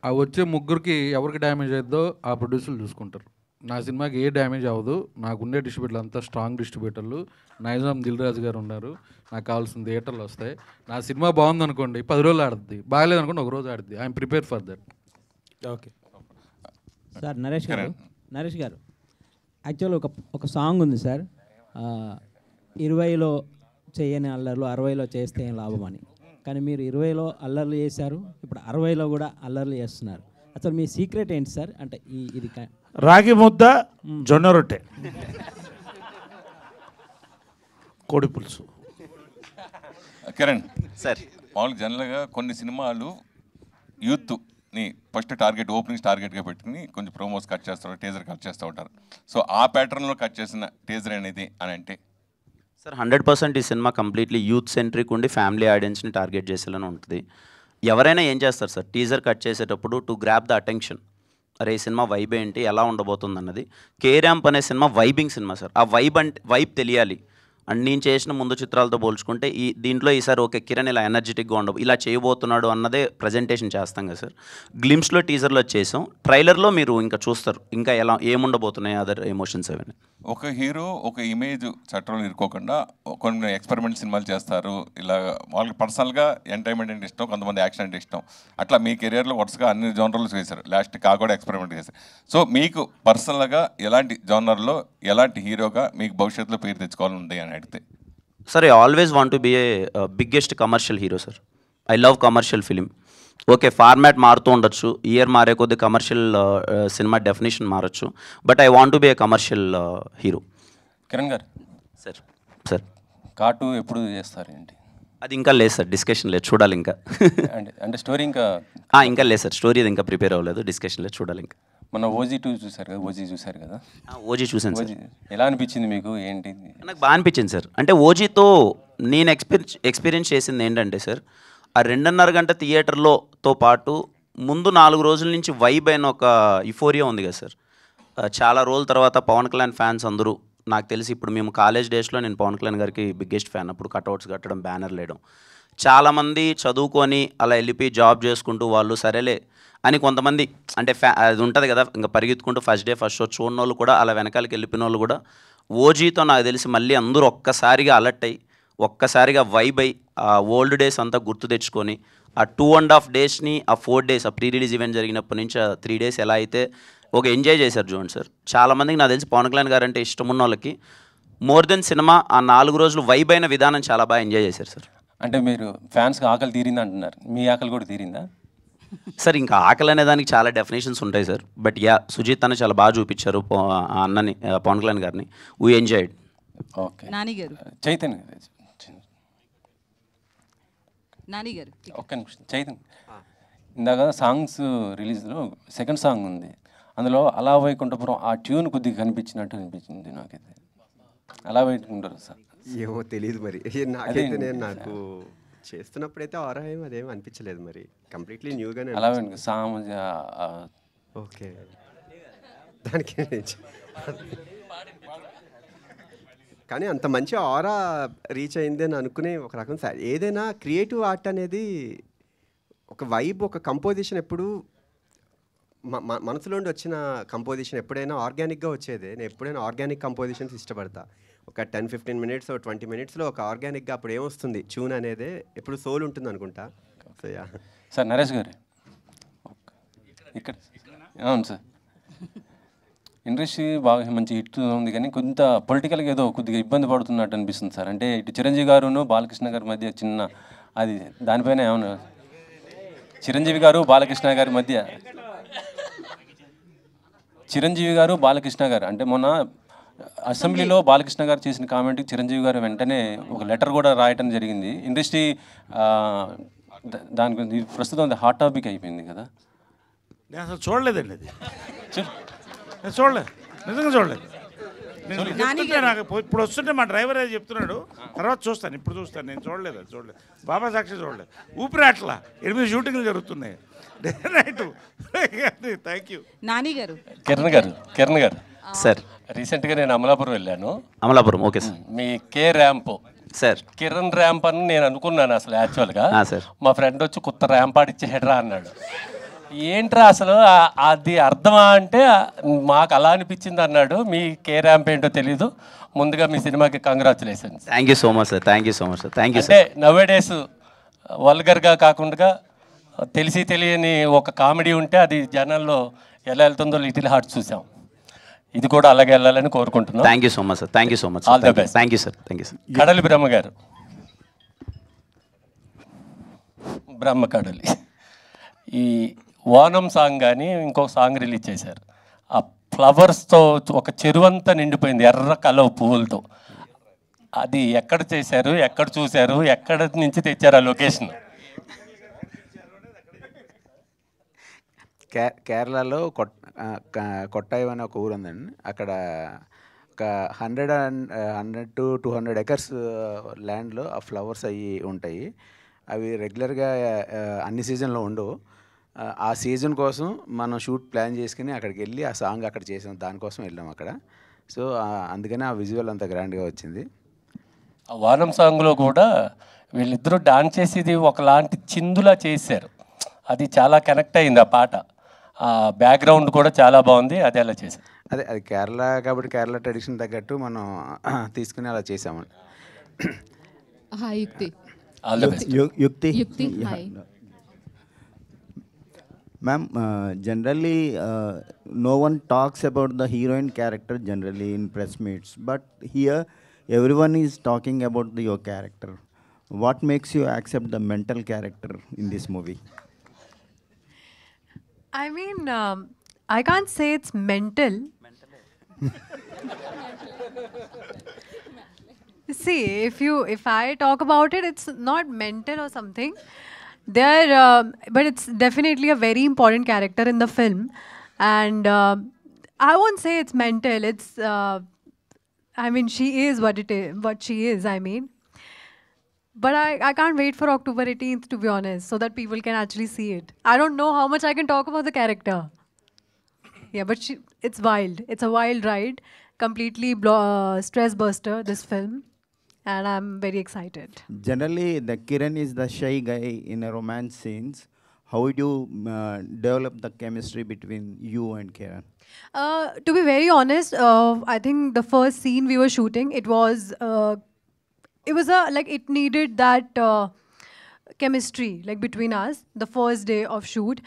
ఆ వచ్చే ముగ్గురికి ఎవరికి డ్యామేజ్ అవుతుందో ఆ ప్రొడ్యూసర్లు చూసుకుంటారు. నా సినిమాకి ఏ డ్యామేజ్ అవ్వదు, నాకుండే డిస్ట్రిబ్యూటర్లు అంతా స్ట్రాంగ్ డిస్ట్రిబ్యూటర్లు. నైజాం దిల్ రాజు గారు ఉన్నారు, నాకు కావాల్సిన థియేటర్లు వస్తాయి. నా సినిమా బాగుందనుకోండి 10 రోజులు ఆడుద్ది, బాగాలేదనుకోండి 1 రోజు ఆడుద్ది. I'm prepare for that. Okay sir. Naresh garu actual ఒక సాంగ్ ఉంది సార్, 20లో చేయని అల్లర్లు 60లో చేస్తే ఏం లాభం అని. కానీ మీరు 20లో అల్లర్లు చేశారు, ఇప్పుడు 60లో కూడా అల్లర్లు చేస్తున్నారు. అసలు మీ సీక్రెట్ ఏంటి సార్? అంటే ఇది రాగి ముద్ద, జొన్న రొట్టె, కోడి పులుసు. కిరణ్ సార్, మామూలుగా జనరల్గా కొన్ని సినిమాలు యూత్ని ఫస్ట్ ఓపెనింగ్స్ టార్గెట్గా పెట్టుకుని కొంచెం ప్రోమోస్ కట్ చేస్తారు, టీజర్ కట్ చేస్తూ ఉంటారు. సో ఆ ప్యాటర్న్లో కట్ చేసిన టీజర్ అనేది అని అంటే సార్ 100% ఈ సినిమా కంప్లీట్లీ యూత్ సెంట్రిక్ ఉండి ఫ్యామిలీ ఆడియన్స్ని టార్గెట్ చేసేలానే ఉంటుంది. ఎవరైనా ఏం చేస్తారు సార్, టీజర్ కట్ చేసేటప్పుడు టు గ్రాప్ ద అటెన్షన్, అరే ఈ సినిమా వైబ్ ఏంటి, ఎలా ఉండబోతుంది అన్నది. కే ర్యాంప్ అనే సినిమా వైబింగ్ సినిమా సార్. ఆ వైబ్ తెలియాలి. అండ్ నేను చేసిన ముందు చిత్రాలతో పోల్చుకుంటే దీంట్లో ఈసారి ఓకే కిరణ్ ఇలా ఎనర్జెటిక్గా ఇలా చేయబోతున్నాడు అన్నదే ప్రజెంటేషన్ చేస్తాం కదా సార్. గ్లిమ్స్లో టీజర్లో చేసాం, ట్రైలర్లో మీరు ఇంకా చూస్తారు ఇంకా ఏముండబోతున్నాయి అదర్ ఎమోషన్స్ అవన్నీ. ఒక హీరో ఒక ఇమేజ్ చట్టంలో ఇరుకోకుండా కొన్ని ఎక్స్పెరిమెంట్ సినిమాలు చేస్తారు. ఇలా వాళ్ళకి పర్సనల్గా ఎంటర్టైన్మెంట్ అంటే ఇష్టం, కొంతమంది యాక్షన్ అంటే ఇష్టం. అట్లా మీ కెరియర్లో వరుసగా అన్ని జోనర్లు చేశారు, లాస్ట్ కూడా ఎక్స్పెరిమెంట్ చేశారు. సో మీకు పర్సనల్గా ఎలాంటి జోనర్లో ఎలాంటి హీరోగా మీకు భవిష్యత్తులో పేరు తెచ్చుకోవాలని ఉంది అని అడిగితే? Sir, I always want to be a biggest commercial hero sir. I love commercial film. Okay format మారుతూ ఉండొచ్చు, ఇయర్ మారే కొద్ది కమర్షియల్ సినిమా డెఫినేషన్ మారచ్చు, but I want to be a commercial hero. Kiran garu sir కార్టూ ఎప్పుడు చేస్తారు ఏంటి? అది ఇంకా లేదు సార్, డిస్కషన్ లేదు, చూడాలి ఇంకా. అంటే స్టోరీ ఇంకా లేదు సార్, స్టోరీ ఇంకా ప్రిపేర్ అవ్వలేదు, డిస్కషన్ లేదు, చూడాలి ఇంకా. మన ఓజీ చూసారు కదా? ఓజీ చూసాను సార్. ఎలా అనిపించింది మీకు? ఏంటి? నాకు బాగా అనిపించింది సార్. అంటే ఓజీతో నేను ఎక్స్పీరియన్స్ చేసింది ఏంటంటే సార్, ఆ 2.5 గంట థియేటర్లోతో పాటు ముందు 4 రోజుల నుంచి వైబ్ అయిన ఒక యుఫోరియా ఉంది కదా సార్. చాలా రోజుల తర్వాత పవన్ కళ్యాణ్ ఫ్యాన్స్ అందరూ, నాకు తెలిసి ఇప్పుడు మేము కాలేజ్ డేస్లో నేను పవన్ కళ్యాణ్ గారికి బిగ్గెస్ట్ ఫ్యాన్. అప్పుడు కట్అవుట్స్ కట్టడం, బ్యానర్లు వేయడం, చాలామంది చదువుకొని అలా వెళ్ళిపోయి జాబ్ చేసుకుంటూ వాళ్ళు సరేలే అని కొంతమంది అంటే అది ఉంటుంది కదా, ఇంకా పరిగెత్తుకుంటూ ఫస్ట్ డే ఫస్ట్ షో చూడని వాళ్ళు కూడా అలా వెనకాలకి వెళ్ళిపోయిన వాళ్ళు కూడా ఓజీతో నాకు తెలిసి మళ్ళీ అందరూ ఒక్కసారిగా అలర్ట్ అయ్యి ఒక్కసారిగా వైబ్ అయ్యి ఆ ఓల్డ్ డేస్ అంతా గుర్తు తెచ్చుకొని ఆ 2.5 డేస్ని ఆ 4 డేస్ ఆ ప్రీ రిలీజ్ ఈవెంట్ జరిగినప్పటి నుంచి ఆ 3 డేస్ ఎలా అయితే ఒక ఎంజాయ్ చేశారు చూడండి సార్. చాలామందికి నాకు తెలిసి పవన్ కళ్యాణ్ గారు అంటే ఇష్టం ఉన్న వాళ్ళకి మోర్ దెన్ సినిమా ఆ 4 రోజులు వైబ్ అయిన విధానం చాలా బాగా ఎంజాయ్ చేశారు సార్. అంటే మీరు ఫ్యాన్స్కి ఆకలి తీరింది అంటున్నారు, మీ ఆకలి కూడా తీరిందా సార్? ఇంకా ఆకలి అనే దానికి చాలా డెఫినేషన్స్ ఉంటాయి సార్, బట్ సుజిత్ అన్న చాలా బాగా చూపించారు ఆ అన్నని, పవన్ కళ్యాణ్ గారిని. We enjoyed. ఓకే నాని గారు, చైతన్య ఒక్క నిమిషం. చైతన్య ఇందాక సాంగ్స్ రిలీజ్లో సెకండ్ సాంగ్ ఉంది, అందులో అలా వైకుంఠపురం ఆ ట్యూన్ కొద్దిగా కనిపించినట్టు అనిపించింది నాకైతే. అలా వైకుంటారు సార్? ఏమో తెలియదు మరి, నాకైతే నాకు చేస్తున్నప్పుడైతే ఆరా ఏం అదేం అనిపించలేదు, మరి కంప్లీట్లీ న్యూగానే. అలా ఓకే, దానికి కానీ అంత మంచి ఆరా రీచ్ అయింది అని అనుకునే ఒక రకం సార్. ఏదైనా క్రియేటివ్ ఆర్ట్ అనేది ఒక వైబ్, ఒక కంపోజిషన్ ఎప్పుడు మనసులోండి వచ్చిన కంపోజిషన్ ఎప్పుడైనా ఆర్గానిక్గా వచ్చేదే. నేను ఎప్పుడైనా ఆర్గానిక్ కంపోజిషన్స్ ఇష్టపడతా. ఒక 10-15 మినిట్స్ 20 మినిట్స్లో ఒక ఆర్గానిక్గా అప్పుడు ఏమొస్తుంది ట్యూన్ అనేది ఎప్పుడు సోల్ ఉంటుంది అనుకుంటా. సో సార్ నరేష్ గారు ఇక్కడ అవును సార్, ఇండస్ట్రీ బాగా మంచి హిట్ ఉంది కానీ కొంత పొలిటికల్గా ఏదో కొద్దిగా ఇబ్బంది పడుతున్నట్టు అనిపిస్తుంది సార్. అంటే ఇటు చిరంజీవి గారును బాలకృష్ణ గారి మధ్య చిన్న అది దానిపైన ఏమన్నా, చిరంజీవి గారు బాలకృష్ణ గారి మధ్య చిరంజీవి గారు బాలకృష్ణ గారు అంటే మొన్న అసెంబ్లీలో బాలకృష్ణ గారు చేసిన కామెంట్కి చిరంజీవి గారు వెంటనే ఒక లెటర్ కూడా రాయటం జరిగింది. ఇండస్ట్రీ దాని గురించి ప్రస్తుతం అది హాట్ టాపిక్ అయిపోయింది కదా. నేను అసలు చూడలేదండి అది, నేను చూడలేదు, నిజంగా చూడలేదు. నేను చెప్తుంటే నాకు ఇప్పుడు వస్తుంటే మా డ్రైవర్ అది చెప్తున్నాడు, తర్వాత చూస్తాను, ఇప్పుడు చూస్తాను. నేను చూడలేదు, అది చూడలేదు. బాబా సాక్షి చూడలేదు. ఊపిరి అట్లా 8 షూటింగ్లు జరుగుతున్నాయి రైట్. Thank you. నాని గారు, కిరణ్ గారు సార్, రీసెంట్గా నేను అమలాపురం వెళ్ళాను. Amalapuram, okay sir. మీ K ramp sir, Kiran ramp అని నేను అనుకున్నాను అసలు యాక్చువల్గా. సార్, మా ఫ్రెండ్ వచ్చి కొత్త ర్యాంప్ ఆడిచ్చేహెడ్రా అన్నాడు. ఏంట్రా అసలు అది అర్థమా అంటే మాకు అలా అనిపించింది అన్నాడు. మీ కే ర్యాంప్ ఏంటో తెలీదు. ముందుగా మీ సినిమాకి congratulations. Thank you so much sir, thank you so much sir, thank you అంటే నవే డేస్ వల్గర్గా కాకుండా తెలిసి తెలియని ఒక కామెడీ ఉంటే అది జనాల్లో ఎలా వెళ్తుందో లిటిల్ హార్ట్ చూసాం. ఇది కూడా అలాగే వెళ్ళాలని కోరుకుంటున్నాం. Thank you so much sir, thank you so much, all the best. Thank you sir, thank you sir. కడలి బ్రహ్మ గారు, బ్రహ్మ కడలి, ఈ వానం సాంగ్ కానీ ఇంకొక సాంగ్ రిలీజ్ చేశారు. ఆ ఫ్లవర్స్తో ఒక చెరువంతా నిండిపోయింది ఎర్ర కలవ పువ్వులతో. అది ఎక్కడ చేశారు, ఎక్కడ చూశారు, ఎక్కడ నుంచి తెచ్చారు ఆ లొకేషన్? కేరళలో కొట్టాయి అనే ఒక ఊరు ఉందండి. అక్కడ ఒక 100 to 200 acres ల్యాండ్లో ఆ ఫ్లవర్స్ అవి ఉంటాయి. అవి రెగ్యులర్గా అన్ని సీజన్లో ఉండవు. ఆ సీజన్ కోసం మనం షూట్ ప్లాన్ చేసుకుని అక్కడికి వెళ్ళి ఆ సాంగ్ అక్కడ చేసాం, దానికోసం వెళ్ళాం అక్కడ. సో అందుకని ఆ విజువల్ అంత గ్రాండ్గా వచ్చింది. ఆ వానం సాంగ్లో కూడా వీళ్ళిద్దరూ డాన్స్ చేసేది ఒకలాంటి చిందులా చేశారు. అది చాలా కనెక్ట్ అయింది ఆ పాట. ఆ బ్యాక్గ్రౌండ్ కూడా చాలా బాగుంది. అది అలా చేశారు. అది కేరళ కాబట్టి కేరళ ట్రెడిషన్ తగ్గట్టు మనం తీసుకుని అలా చేసామండి. హాయ్ యుక్తి. యుక్తి hi ma'am. Generally no one talks about the heroine character generally in press meets, but here everyone is talking about your character. What makes you accept the mental character in this movie? I mean, I can't say it's mental. See, if I talk about it, it's not mental or something. But it's definitely a very important character in the film, and I won't say it's mental. It's, I mean, she is what she is. I mean, but I can't wait for October 18th, to be honest, so that people can actually see it. I don't know how much I can talk about the character. Yeah, but it's wild. It's a wild ride, completely stress buster, this film. And I'm very excited. Generally, the Kiran is the shy guy in a romance scenes. How would you develop the chemistry between you and Kiran? To be very honest, I think the first scene we were shooting, it was like it needed that chemistry like between us the first day of shoot.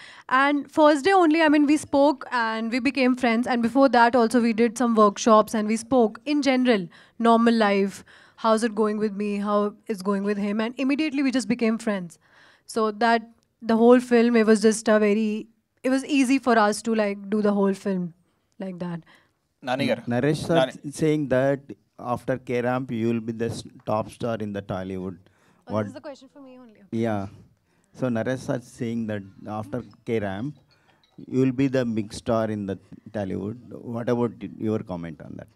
And first day only, I mean, we spoke and we became friends. And before that also we did some workshops and we spoke in general, normal life. How's it going with me? How it's going with him? And immediately we just became friends. So that the whole film, it was just it was easy for us to like do the whole film like that. Naresh sir saying that after K-Ramp, you will be the top star in the Tollywood. This is the question for me only. Yeah. So Naresh sir saying that after K-Ramp, you will be the big star in the Tollywood. What about your comment on that?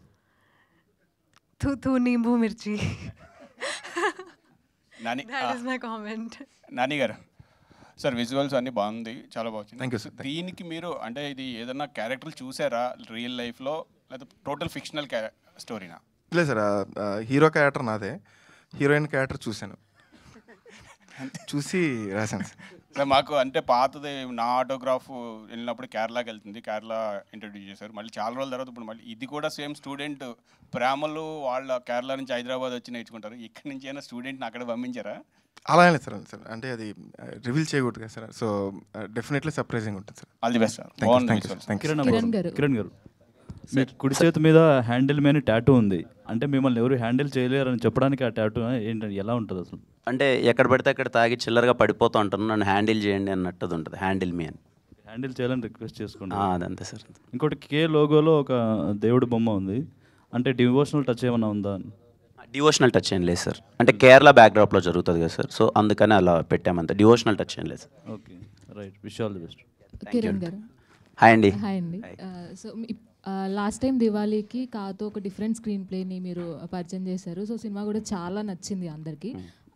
Tu nimbu mirchi. Nani, that is my comment. Nani garu. Sir visuals అన్నీ బాగుంది, చాలా బాగుంది. Thank you sir. దీనికి మీరు అంటే ఇది ఏదన్నా క్యారెక్టర్లు చూసారా రియల్ లైఫ్లో, లేదా టోటల్ ఫిక్షనల్ స్టోరీనా? లేదు సార్, హీరో క్యారెక్టర్ నాదే, హీరోయిన్ క్యారెక్టర్ చూశాను, చూసి రాశాను సార్. మాకు అంటే పాతది నా ఆటోగ్రాఫ్ వెళ్ళినప్పుడు కేరళకి వెళ్తుంది, కేరళ ఇంట్రడ్యూస్ చేశారు. మళ్ళీ చాలా రోజుల తర్వాత ఇప్పుడు మళ్ళీ ఇది కూడా సేమ్ స్టూడెంట్ ప్రేమలు వాళ్ళ కేరళ నుంచి హైదరాబాద్ వచ్చి నేర్చుకుంటారు. ఇక్కడి నుంచి అయినా స్టూడెంట్ని అక్కడ పంపించారా? అలా లేదు సార్, అంటే అది రివీల్ చేయకూడదు కదా సార్. సో డెఫినెట్లీ సర్ప్రైజింగ్ ఉంటుంది sir. All the best sir. Kiran గారు, మీ కుడి చేతి మీద హ్యాండిల్ మీద టాటూ ఉంది అంటే మిమ్మల్ని ఎవరు హ్యాండిల్ చేయలేరు అని చెప్పడానికి ఆ టాటూ ఏంటంటే ఎలా ఉంటుంది అసలు? అంటే ఎక్కడ పడితే అక్కడ తాగి చిల్లరగా పడిపోతూ ఉంటాను, నన్ను హ్యాండిల్ చేయండి అన్నట్టు ఉంటుంది, హ్యాండిల్ మీ అని. హ్యాండిల్ చేయాలని రిక్వెస్ట్ చేసుకోండి. అదంతే సార్. ఇంకోటి కే లోగోలో ఒక దేవుడి బొమ్మ ఉంది, అంటే డివోషనల్ టచ్ ఏమైనా ఉందా? డివోషనల్ టచ్ ఏం లేదు సార్, అంటే కేరళ బ్యాక్డ్రాప్లో జరుగుతుంది కదా సార్, సో అందుకని అలా పెట్టామంతే. డివోషనల్ టచ్ ఏం లేదు sir. Okay right, wish all the best. Kiran గారు హాయ్ అండి. హాయ్ అండి. సో లాస్ట్ టైం దివాళీకి కాతో ఒక డిఫరెంట్ స్క్రీన్ ప్లేని మీరు పరిచయం చేశారు. సో సినిమా కూడా చాలా నచ్చింది అందరికీ.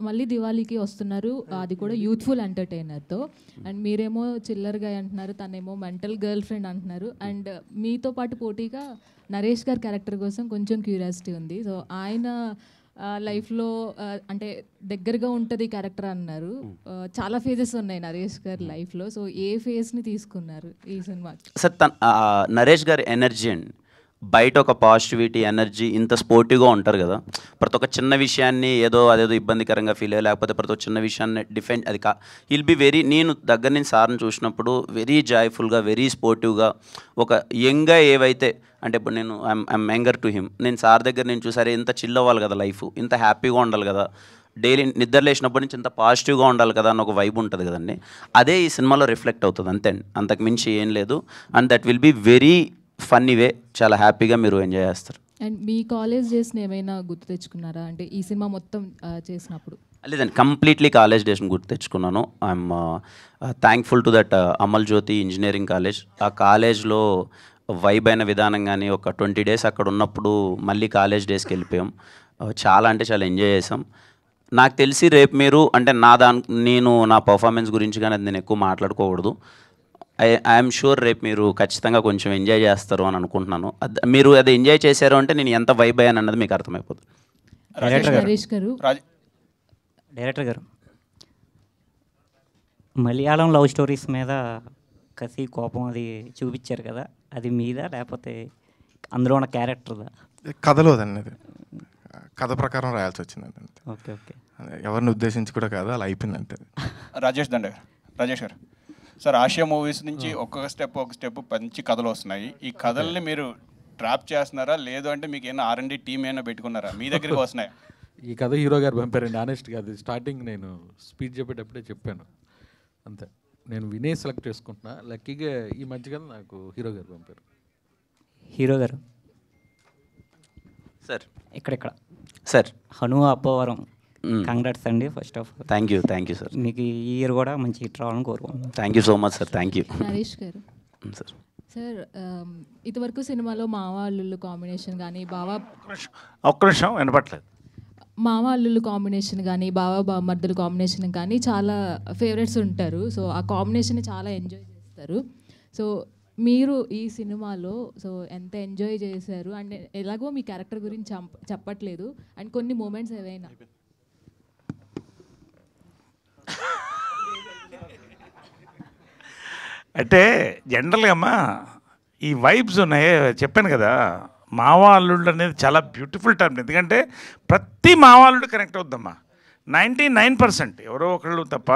మళ్ళీ దివాళీకి వస్తున్నారు, అది కూడా యూత్ఫుల్ ఎంటర్టైనర్తో. అండ్ మీరేమో చిల్లర్గా అంటున్నారు, తనేమో మెంటల్ గర్ల్ ఫ్రెండ్ అంటున్నారు. అండ్ మీతో పాటు పోటీగా నరేష్ గారి క్యారెక్టర్ కోసం కొంచెం క్యూరియాసిటీ ఉంది. సో ఆయన లైఫ్లో అంటే దగ్గరగా ఉంటుంది క్యారెక్టర్ అన్నారు. చాలా ఫేజెస్ ఉన్నాయి నరేష్ గారి లైఫ్లో. సో ఏ ఫేజ్ని తీసుకున్నారు ఈ సినిమా? సార్ నరేష్ గారి ఎనర్జీ అండి, బయట ఒక పాజిటివిటీ ఎనర్జీ, ఇంత స్పోర్టివ్గా ఉంటారు కదా, ప్రతి ఒక్క చిన్న విషయాన్ని అదేదో ఇబ్బందికరంగా ఫీల్ అయ్యి, లేకపోతే ప్రతి ఒక్క చిన్న విషయాన్ని డిఫెండ్ అది విల్ బి వెరీ, నేను దగ్గర నుంచి సార్ని చూసినప్పుడు వెరీ జాయ్ఫుల్గా, వెరీ స్పోర్టివ్గా, ఒక యంగ్గా ఏవైతే అంటే ఇప్పుడు నేను ఐఎమ్ యంగర్ టు హిమ్, నేను సార్ దగ్గర నేను చూసారే ఇంత చిల్ అవ్వాలి కదా లైఫ్, ఇంత హ్యాపీగా ఉండాలి కదా, డైలీ నిద్ర లేచినప్పటి నుంచి ఇంత పాజిటివ్గా ఉండాలి కదా అని ఒక వైబ్ ఉంటుంది కదండి. అదే ఈ సినిమాలో రిఫ్లెక్ట్ అవుతుంది అంతే అండి, అంతకు మించి ఏం లేదు. And that will be very funny వే, చాలా హ్యాపీగా మీరు ఎంజాయ్ చేస్తారు. అండ్ మీ కాలేజ్ డేస్ని ఏమైనా గుర్తు తెచ్చుకున్నారా అంటే ఈ సినిమా మొత్తం చేసినప్పుడు? లేదండి, కంప్లీట్లీ కాలేజ్ డేస్ని గుర్తు తెచ్చుకున్నాను. I'm thankful to that Amal Jyothi engineering college. ఆ కాలేజ్లో వైబ్ అయిన విధానం కానీ, ఒక 20 days అక్కడ ఉన్నప్పుడు మళ్ళీ కాలేజ్ డేస్కి వెళ్ళిపోయాం. చాలా అంటే చాలా ఎంజాయ్ చేసాం. నాకు తెలిసి రేపు మీరు అంటే నేను నా పర్ఫార్మెన్స్ గురించి కానీ అది నేను ఎక్కువ మాట్లాడుకోకూడదు. ఐఎమ్ షూర్ రేపు మీరు ఖచ్చితంగా కొంచెం ఎంజాయ్ చేస్తారు అని అనుకుంటున్నాను. మీరు అది ఎంజాయ్ చేశారు అంటే నేను ఎంత వైబ్ అయ్యాను అన్నది మీకు అర్థమైపోతుంది. డైరెక్టర్ గారు, మలయాళం లవ్ స్టోరీస్ మీద కసి కోపం అది చూపించారు కదా, అది మీద లేకపోతే అందులో ఉన్న క్యారెక్టర్దా? కథలోదండి, అది కథ ప్రకారం రాయాల్సి వచ్చింది అంతే. ఓకే ఓకే, ఎవరిని ఉద్దేశించి కూడా కాదు, అలా అయిపోయింది అంతే. రాజేష్ గారు సార్, ఆసియా మూవీస్ నుంచి ఒక్కొక్క స్టెప్ మంచి కథలు వస్తున్నాయి. ఈ కథల్ని మీరు ట్రాప్ చేస్తున్నారా, లేదు అంటే మీకు ఏమైనా R&D టీమ్ ఏమైనా పెట్టుకున్నారా, మీ దగ్గరికి వస్తున్నాయి? ఈ కథ హీరో గారు పంపారండి. ఆనెస్ట్గా అది స్టార్టింగ్ నేను స్పీచ్ చెప్పేటప్పుడే చెప్పాను అంతే. నేను వినే సెలెక్ట్ చేసుకుంటున్నా, లక్కీగా ఈ మధ్యకాలం నాకు హీరో గారు పంపారు. హీరో గారు సార్, ఇక్కడ సార్ హను అప్పవరం, కంగ్రాట్స్ అండి first of all. Thank you sir. మీకు ఈ ఇయర్ కూడా మంచి హిట్ రావాలని కోరుకుంటున్నాను. Thank you so much sir. Thank you. Naresh గారు సార్, సార్ ఇదివరకు సినిమాలో మావ అల్లుళ్ళు కాంబినేషన్ కానీ ఒక్క నిమిషం వినపట్లేదు. మామ అల్లుళ్ళు కాంబినేషన్ కానీ బామర్దుల కాంబినేషన్ కానీ చాలా ఫేవరెట్స్ ఉంటారు. సో ఆ కాంబినేషన్ని చాలా ఎంజాయ్ చేస్తారు. సో మీరు ఈ సినిమాలో సో ఎంత ఎంజాయ్ చేశారు అండ్ ఎలాగో మీ క్యారెక్టర్ గురించి చెప్పట్లేదు అండ్ కొన్ని మూమెంట్స్ ఏవైనా? అంటే జనరల్గా అమ్మా ఈ వైబ్స్ ఉన్నాయి, చెప్పాను కదా, మావా అల్లుళ్ళు అనేది చాలా బ్యూటిఫుల్ టర్మ్. ఎందుకంటే ప్రతి మావా అల్లుడు కనెక్ట్ అవుద్దమ్మా. 99% ఎవరో ఒకళ్ళు తప్ప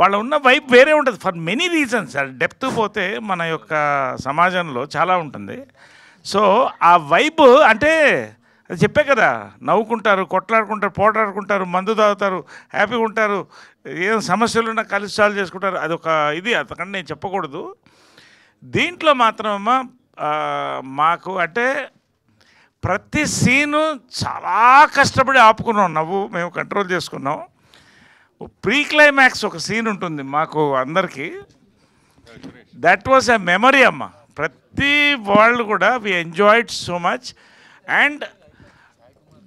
వాళ్ళ ఉన్న వైబ్ వేరే ఉంటుంది ఫర్ మెనీ రీజన్స్. డెప్త్ పోతే మన యొక్క సమాజంలో చాలా ఉంటుంది. సో ఆ వైబ్ అంటే అది చెప్పే కదా, నవ్వుకుంటారు, కొట్లాడుకుంటారు, పోట్లాడుకుంటారు, మందు తాగుతారు, హ్యాపీగా ఉంటారు, ఏం సమస్యలు ఉన్నా కలిసి సాల్వ్ చేసుకుంటారు. అదొక ఇది, అంతకంటే నేను చెప్పకూడదు. దీంట్లో మాత్రమమ్మా మాకు అంటే ప్రతి సీను చాలా కష్టపడి ఆపుకున్నాం, నవ్వు మేము కంట్రోల్ చేసుకున్నాం. ప్రీ క్లైమాక్స్ ఒక సీన్ ఉంటుంది మాకు అందరికీ, దట్ వాజ్ ఎ మెమరీ అమ్మ. ప్రతి వాళ్ళు కూడా we enjoyed so much and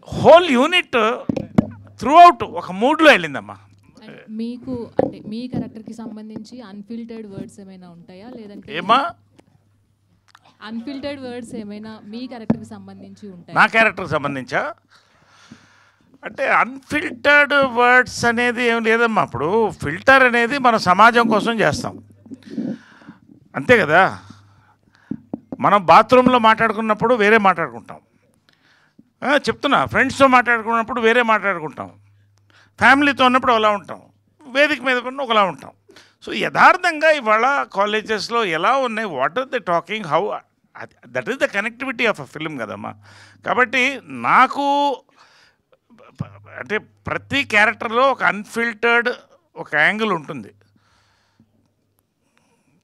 whole unit throughout ఒక మూడ్లో వెళ్ళిందమ్మా. మీకు అంటే మీ క్యారెక్టర్కి సంబంధించి అన్ఫిల్టర్డ్ వర్డ్స్ ఏమైనా ఉంటాయా, లేదంటే ఏమా అన్ఫిల్టర్డ్ వర్డ్స్ ఏమైనా మీ క్యారెక్టర్కి సంబంధించి ఉంటాయా? నా క్యారెక్టర్కి సంబంధించా అంటే అన్ఫిల్టర్డ్ వర్డ్స్ అనేది ఏం లేదమ్మా. ఇప్పుడు ఫిల్టర్ అనేది మన సమాజం కోసం చేస్తాం అంతే కదా. మనం బాత్రూంలో మాట్లాడుకున్నప్పుడు వేరే మాట్లాడుకుంటాం, చెప్తున్నా, ఫ్రెండ్స్తో మాట్లాడుకున్నప్పుడు వేరే మాట్లాడుకుంటాం, ఫ్యామిలీతో ఉన్నప్పుడు ఒకలా ఉంటాం, వేదిక మీద ఉన్న ఒకలా ఉంటాం. సో యథార్థంగా ఇవాళ కాలేజెస్లో ఎలా ఉన్నాయి, what are the talking, how, that is the connectivity of a film కదమ్మా. కాబట్టి నాకు అంటే ప్రతి క్యారెక్టర్లో ఒక అన్ఫిల్టర్డ్ ఒక యాంగిల్ ఉంటుంది.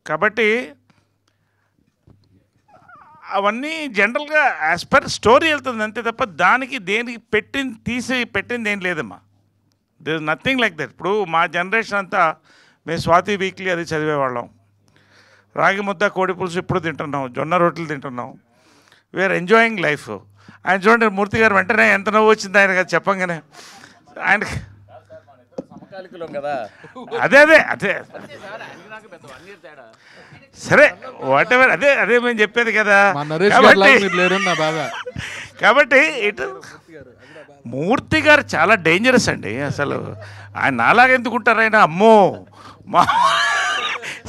కాబట్టి అవన్నీ జనరల్గా యాజ్ పర్ స్టోరీ వెళ్తుంది అంతే తప్ప దానికి దేనికి పెట్టింది ఏం లేదమ్మా. There is nothing like that. ఇప్పుడు మా జనరేషన్ అంతా మేము స్వాతి వీక్లీ అది చదివేవాళ్ళం. రాగి ముద్ద కోడి పులుసు ఇప్పుడు తింటున్నాం, జొన్న రొట్టెలు తింటున్నాం. We are enjoying life. ఆయన చూడండి మూర్తి గారు వెంటనే ఎంత నవ్వు వచ్చింది ఆయన కదా చెప్పంగానే. ఆయనకి అదే అదే అదే సరే వాట్ ఎవర్ అదే మేము చెప్పేది కదా. కాబట్టి ఇటు మూర్తి గారు చాలా డేంజరస్ అండి. అసలు ఆయన నాలాగా ఎందుకుంటారు ఆయన? అమ్మో మా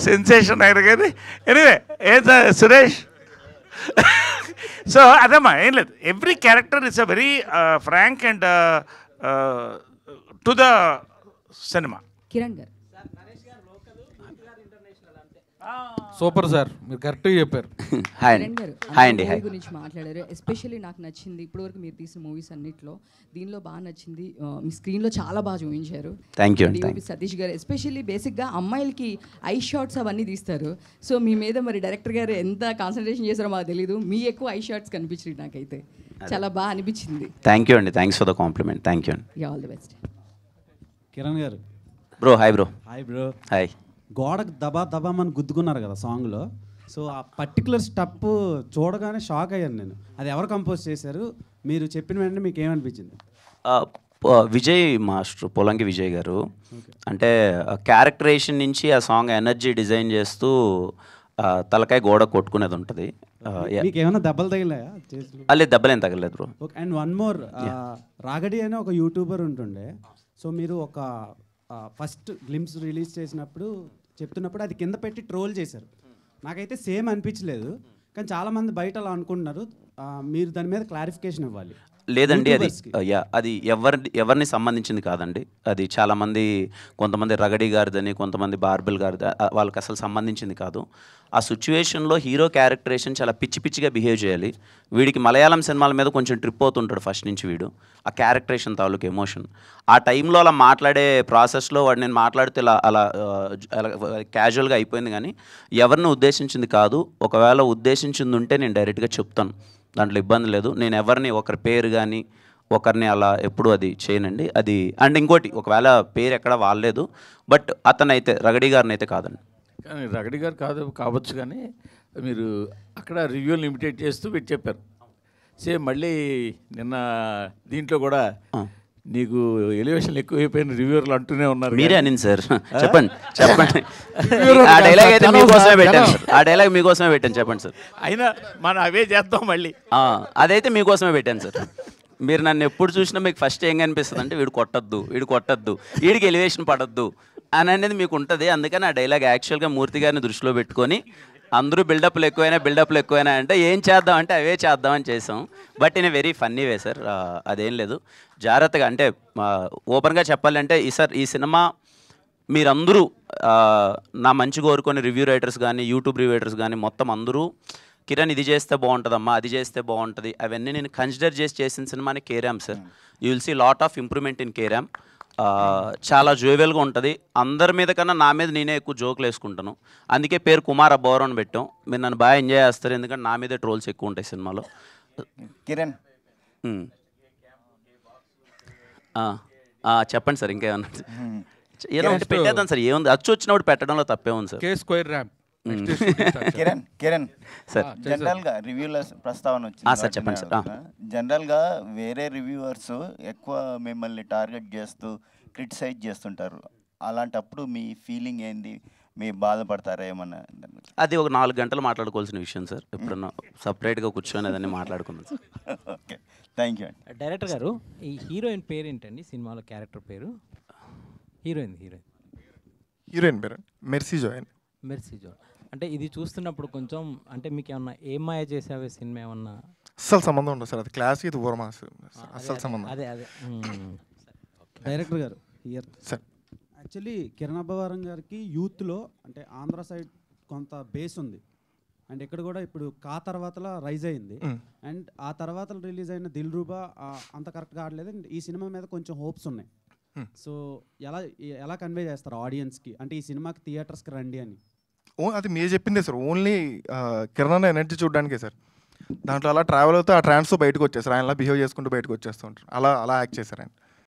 సెన్సేషన్ ఆయన కానీ. ఎనీవే ఏ సురేష్ సో అదమ్మా ఏం లేదు. Every character is a very frank and to the cinema. Kiran garu super sir, మీరు కరెక్ట్గా చెప్పారు. కిరణ్ గారు హాయ్ అండి. మూవీ గురించి మాట్లాడారు. ఎస్పెషల్లీ నాకు నచ్చింది ఇప్పటివరకు మీరు తీసిన మూవీస్ అన్నిట్లో దీనిలో బాగా నచ్చింది మీ స్క్రీన్లో చాలా బాగా చూపించారు. థ్యాంక్ యూ డిఓపి సతీష్ గారు ఎస్పెషల్లీ బేసిక్గా అమ్మాయిలకి ఐ షాట్స్ అవన్నీ తీస్తారు. సో మీ మీద మరి డైరెక్టర్ గారు ఎంత కాన్సన్ట్రేషన్ చేశారో మాకు తెలీదు. మీ ఎక్కువ ఐ షాట్స్ కనిపించింది నాకైతే చాలా బాగా అనిపించింది. థ్యాంక్ యూ అండి, thanks for the compliment. Thank you అండి. All the best. Kiran garu bro hi bro. Hi bro. Hi. గోడకు దబామని గుద్దుకున్నారు కదా సాంగ్లో. సో ఆ పర్టికులర్ స్టెప్ చూడగానే షాక్ అయ్యాను నేను. అది ఎవరు కంపోజ్ చేశారు? మీరు చెప్పిన వెంటనే మీకు ఏమనిపించింది? విజయ్ మాస్టర్, పొలంకి విజయ్ గారు. అంటే క్యారెక్టరేషన్ నుంచి ఆ సాంగ్ ఎనర్జీ డిజైన్ చేస్తూ తలకాయ గోడ కొట్టుకునేది ఉంటుంది. మీకు ఏమైనా దెబ్బలు తగిలాయా? లేదు, దెబ్బలేం తగలేదు బ్రో. అండ్ వన్ మోర్, రాగడి అనే ఒక యూట్యూబర్ ఉంటుండే. సో మీరు ఒక ఫస్ట్ గ్లిమ్స్ రిలీజ్ చేసినప్పుడు చెప్తున్నప్పుడు అది కింద పెట్టి ట్రోల్ చేశారు. నాకైతే సేమ్ అనిపించలేదు, కానీ చాలామంది బయట అలా అనుకుంటున్నారు. మీరు దాని మీద క్లారిఫికేషన్ ఇవ్వాలి. లేదండి, అది ఎవరిని సంబంధించింది కాదండి. అది చాలామంది, కొంతమంది రగడి గారిదని, కొంతమంది బార్బెల్ గారిది, వాళ్ళకి అసలు సంబంధించింది కాదు. ఆ సిచ్యువేషన్లో హీరో క్యారెక్టరేషన్ చాలా పిచ్చిగా బిహేవ్ చేయాలి. వీడికి మలయాళం సినిమాల మీద కొంచెం ట్రిప్ అవుతుంటాడు ఫస్ట్ నుంచి వీడు. ఆ క్యారెక్టరేషన్ తాలూకు ఎమోషన్ ఆ టైంలో అలా మాట్లాడే ప్రాసెస్లో వాడు నేను మాట్లాడితే అలా క్యాజువల్గా అయిపోయింది. కానీ ఎవరిని ఉద్దేశించింది కాదు. ఒకవేళ ఉద్దేశించింది ఉంటే నేను డైరెక్ట్గా చెప్తాను, దాంట్లో ఇబ్బంది లేదు. నేను ఎవరిని ఒకరి పేరు కానీ ఒకరిని అలా ఎప్పుడు అది చేయనండి. అది అండ్ ఇంకోటి, ఒకవేళ పేరు ఎక్కడ వాడలేదు, బట్ అతనైతే రగడి గారిని అయితే కాదండి. కానీ రగడి గారు కావచ్చు, కానీ మీరు అక్కడ రివ్యూలు ఇమిటేట్ చేస్తూ పెట్టి చెప్పారు. సేమ్ మళ్ళీ నిన్న దీంట్లో కూడా నీకు ఎలివేషన్ ఎక్కువైపోయిన రివ్యూర్లు అంటూనే ఉన్నారు. మీరే అనింది సార్, చెప్పండి. ఆ డైలాగ్ అయితే మీకోసమే పెట్టాను సార్. ఆ డైలాగ్ మీకోసమే పెట్టాను, చెప్పండి సార్. అయినా మనం అవే చేద్దాం మళ్ళీ. అదైతే మీకోసమే పెట్టాను సార్. మీరు నన్ను ఎప్పుడు చూసినా మీకు ఫస్ట్ ఏం కనిపిస్తుంది అంటే వీడు కొట్టద్దు, వీడికి ఎలివేషన్ పడద్దు అని అనేది మీకు ఉంటుంది. అందుకని ఆ డైలాగ్ యాక్చువల్గా మూర్తి గారిని దృష్టిలో పెట్టుకొని అందరూ బిల్డప్లు ఎక్కువైనా అంటే ఏం చేద్దాం అంటే అవే చేద్దామని చేసాం. But in very funny way sir. అదేం లేదు, జాగ్రత్తగా. అంటే ఓపెన్గా చెప్పాలంటే ఈ సినిమా మీరందరూ నా మంచి కోరుకొని రివ్యూ రైటర్స్ కానీ, యూట్యూబ్ రివ్యూ రైటర్స్ కానీ మొత్తం అందరూ కిరణ్ ఇది చేస్తే బాగుంటుందమ్మా, అది చేస్తే బాగుంటుంది, అవన్నీ నేను కన్సిడర్ చేసిన సినిమాని Keram sir. You will see lot of improvement in Keram. చాలా జోవెల్గా ఉంటుంది. అందరి మీద కన్నా నా మీద నేనే ఎక్కువ జోకులు వేసుకుంటాను. అందుకే పేరు కుమార్ అబ్బోరం అని పెట్టాం. మీరు నన్ను బాగా ఎంజాయ్ చేస్తారు, ఎందుకంటే నా మీదే ట్రోల్స్ ఎక్కువ ఉంటాయి సినిమాలో. కిరణ్ చెప్పండి సార్, ఇంకేమన్నా ఏదో ఒకటి పెట్టేద్దాం సార్. ఏముంది, అచ్చు వచ్చినప్పుడు పెట్టడంలో తప్పే ఉంది సార్. కిరణ్ సార్, జనరల్గా రివ్యూల ప్రస్తావన వచ్చింది సార్, చెప్పండి సార్. జనరల్గా వేరే రివ్యూవర్స్ ఎక్కువ మిమ్మల్ని టార్గెట్ చేస్తూ క్రిటిసైజ్ చేస్తుంటారు. అలాంటప్పుడు మీ ఫీలింగ్ ఏంది? మీ బాధపడతారా ఏమన్నా? అది ఒక 4 గంటలు మాట్లాడుకోవాల్సిన విషయం సార్. ఎప్పుడన్నా సపరేట్గా కూర్చొని అదని మాట్లాడుకున్నాం సార్. ఓకే, థ్యాంక్ యూ అండి. డైరెక్టర్ గారు, ఈ హీరోయిన్ పేరు ఏంటండి సినిమాలో? క్యారెక్టర్ పేరు హీరోయిన్ పేరు మెర్సీ జోయన్. అంటే ఇది చూస్తున్నప్పుడు కొంచెం అంటే మీకు ఏమన్నా ఏం మాయ చేసావే సినిమా ఏమన్నా? అస్సలు సంబంధం ఉండదు సార్. అది క్లాస్, ఇది ఓరమాస్, అస్సలు సంబంధం. అదే డైరెక్టర్ గారు సార్, యాక్చువల్లీ కిరణ్ అబ్బవరం గారికి యూత్లో అంటే ఆంధ్ర సైడ్ కొంత బేస్ ఉంది. అండ్ ఇక్కడ కూడా ఇప్పుడు కా తర్వాతలా రైజ్ అయింది. అండ్ ఆ తర్వాత రిలీజ్ అయిన దిల్ రూబా అంత కరెక్ట్గా ఆడలేదు. అండ్ ఈ సినిమా మీద కొంచెం హోప్స్ ఉన్నాయి. సో ఎలా కన్వే చేస్తారు ఆడియన్స్కి, అంటే ఈ సినిమాకి థియేటర్స్కి రండి అని? అది మీరు చెప్పిందే సార్, ఓన్లీ కిరణ్ ఎనర్జీ చూడడానికే సార్. దాంట్లో అలా ట్రావెల్ అవుతూ ఆ ట్రాన్స్తో బయటకు వచ్చేస్తారు, ఆయనలా బిహేవ్ చేసుకుంటూ బయటకు వచ్చేస్తూ ఉంటారు, అలా యాక్ట్ చేశారు ఆయన.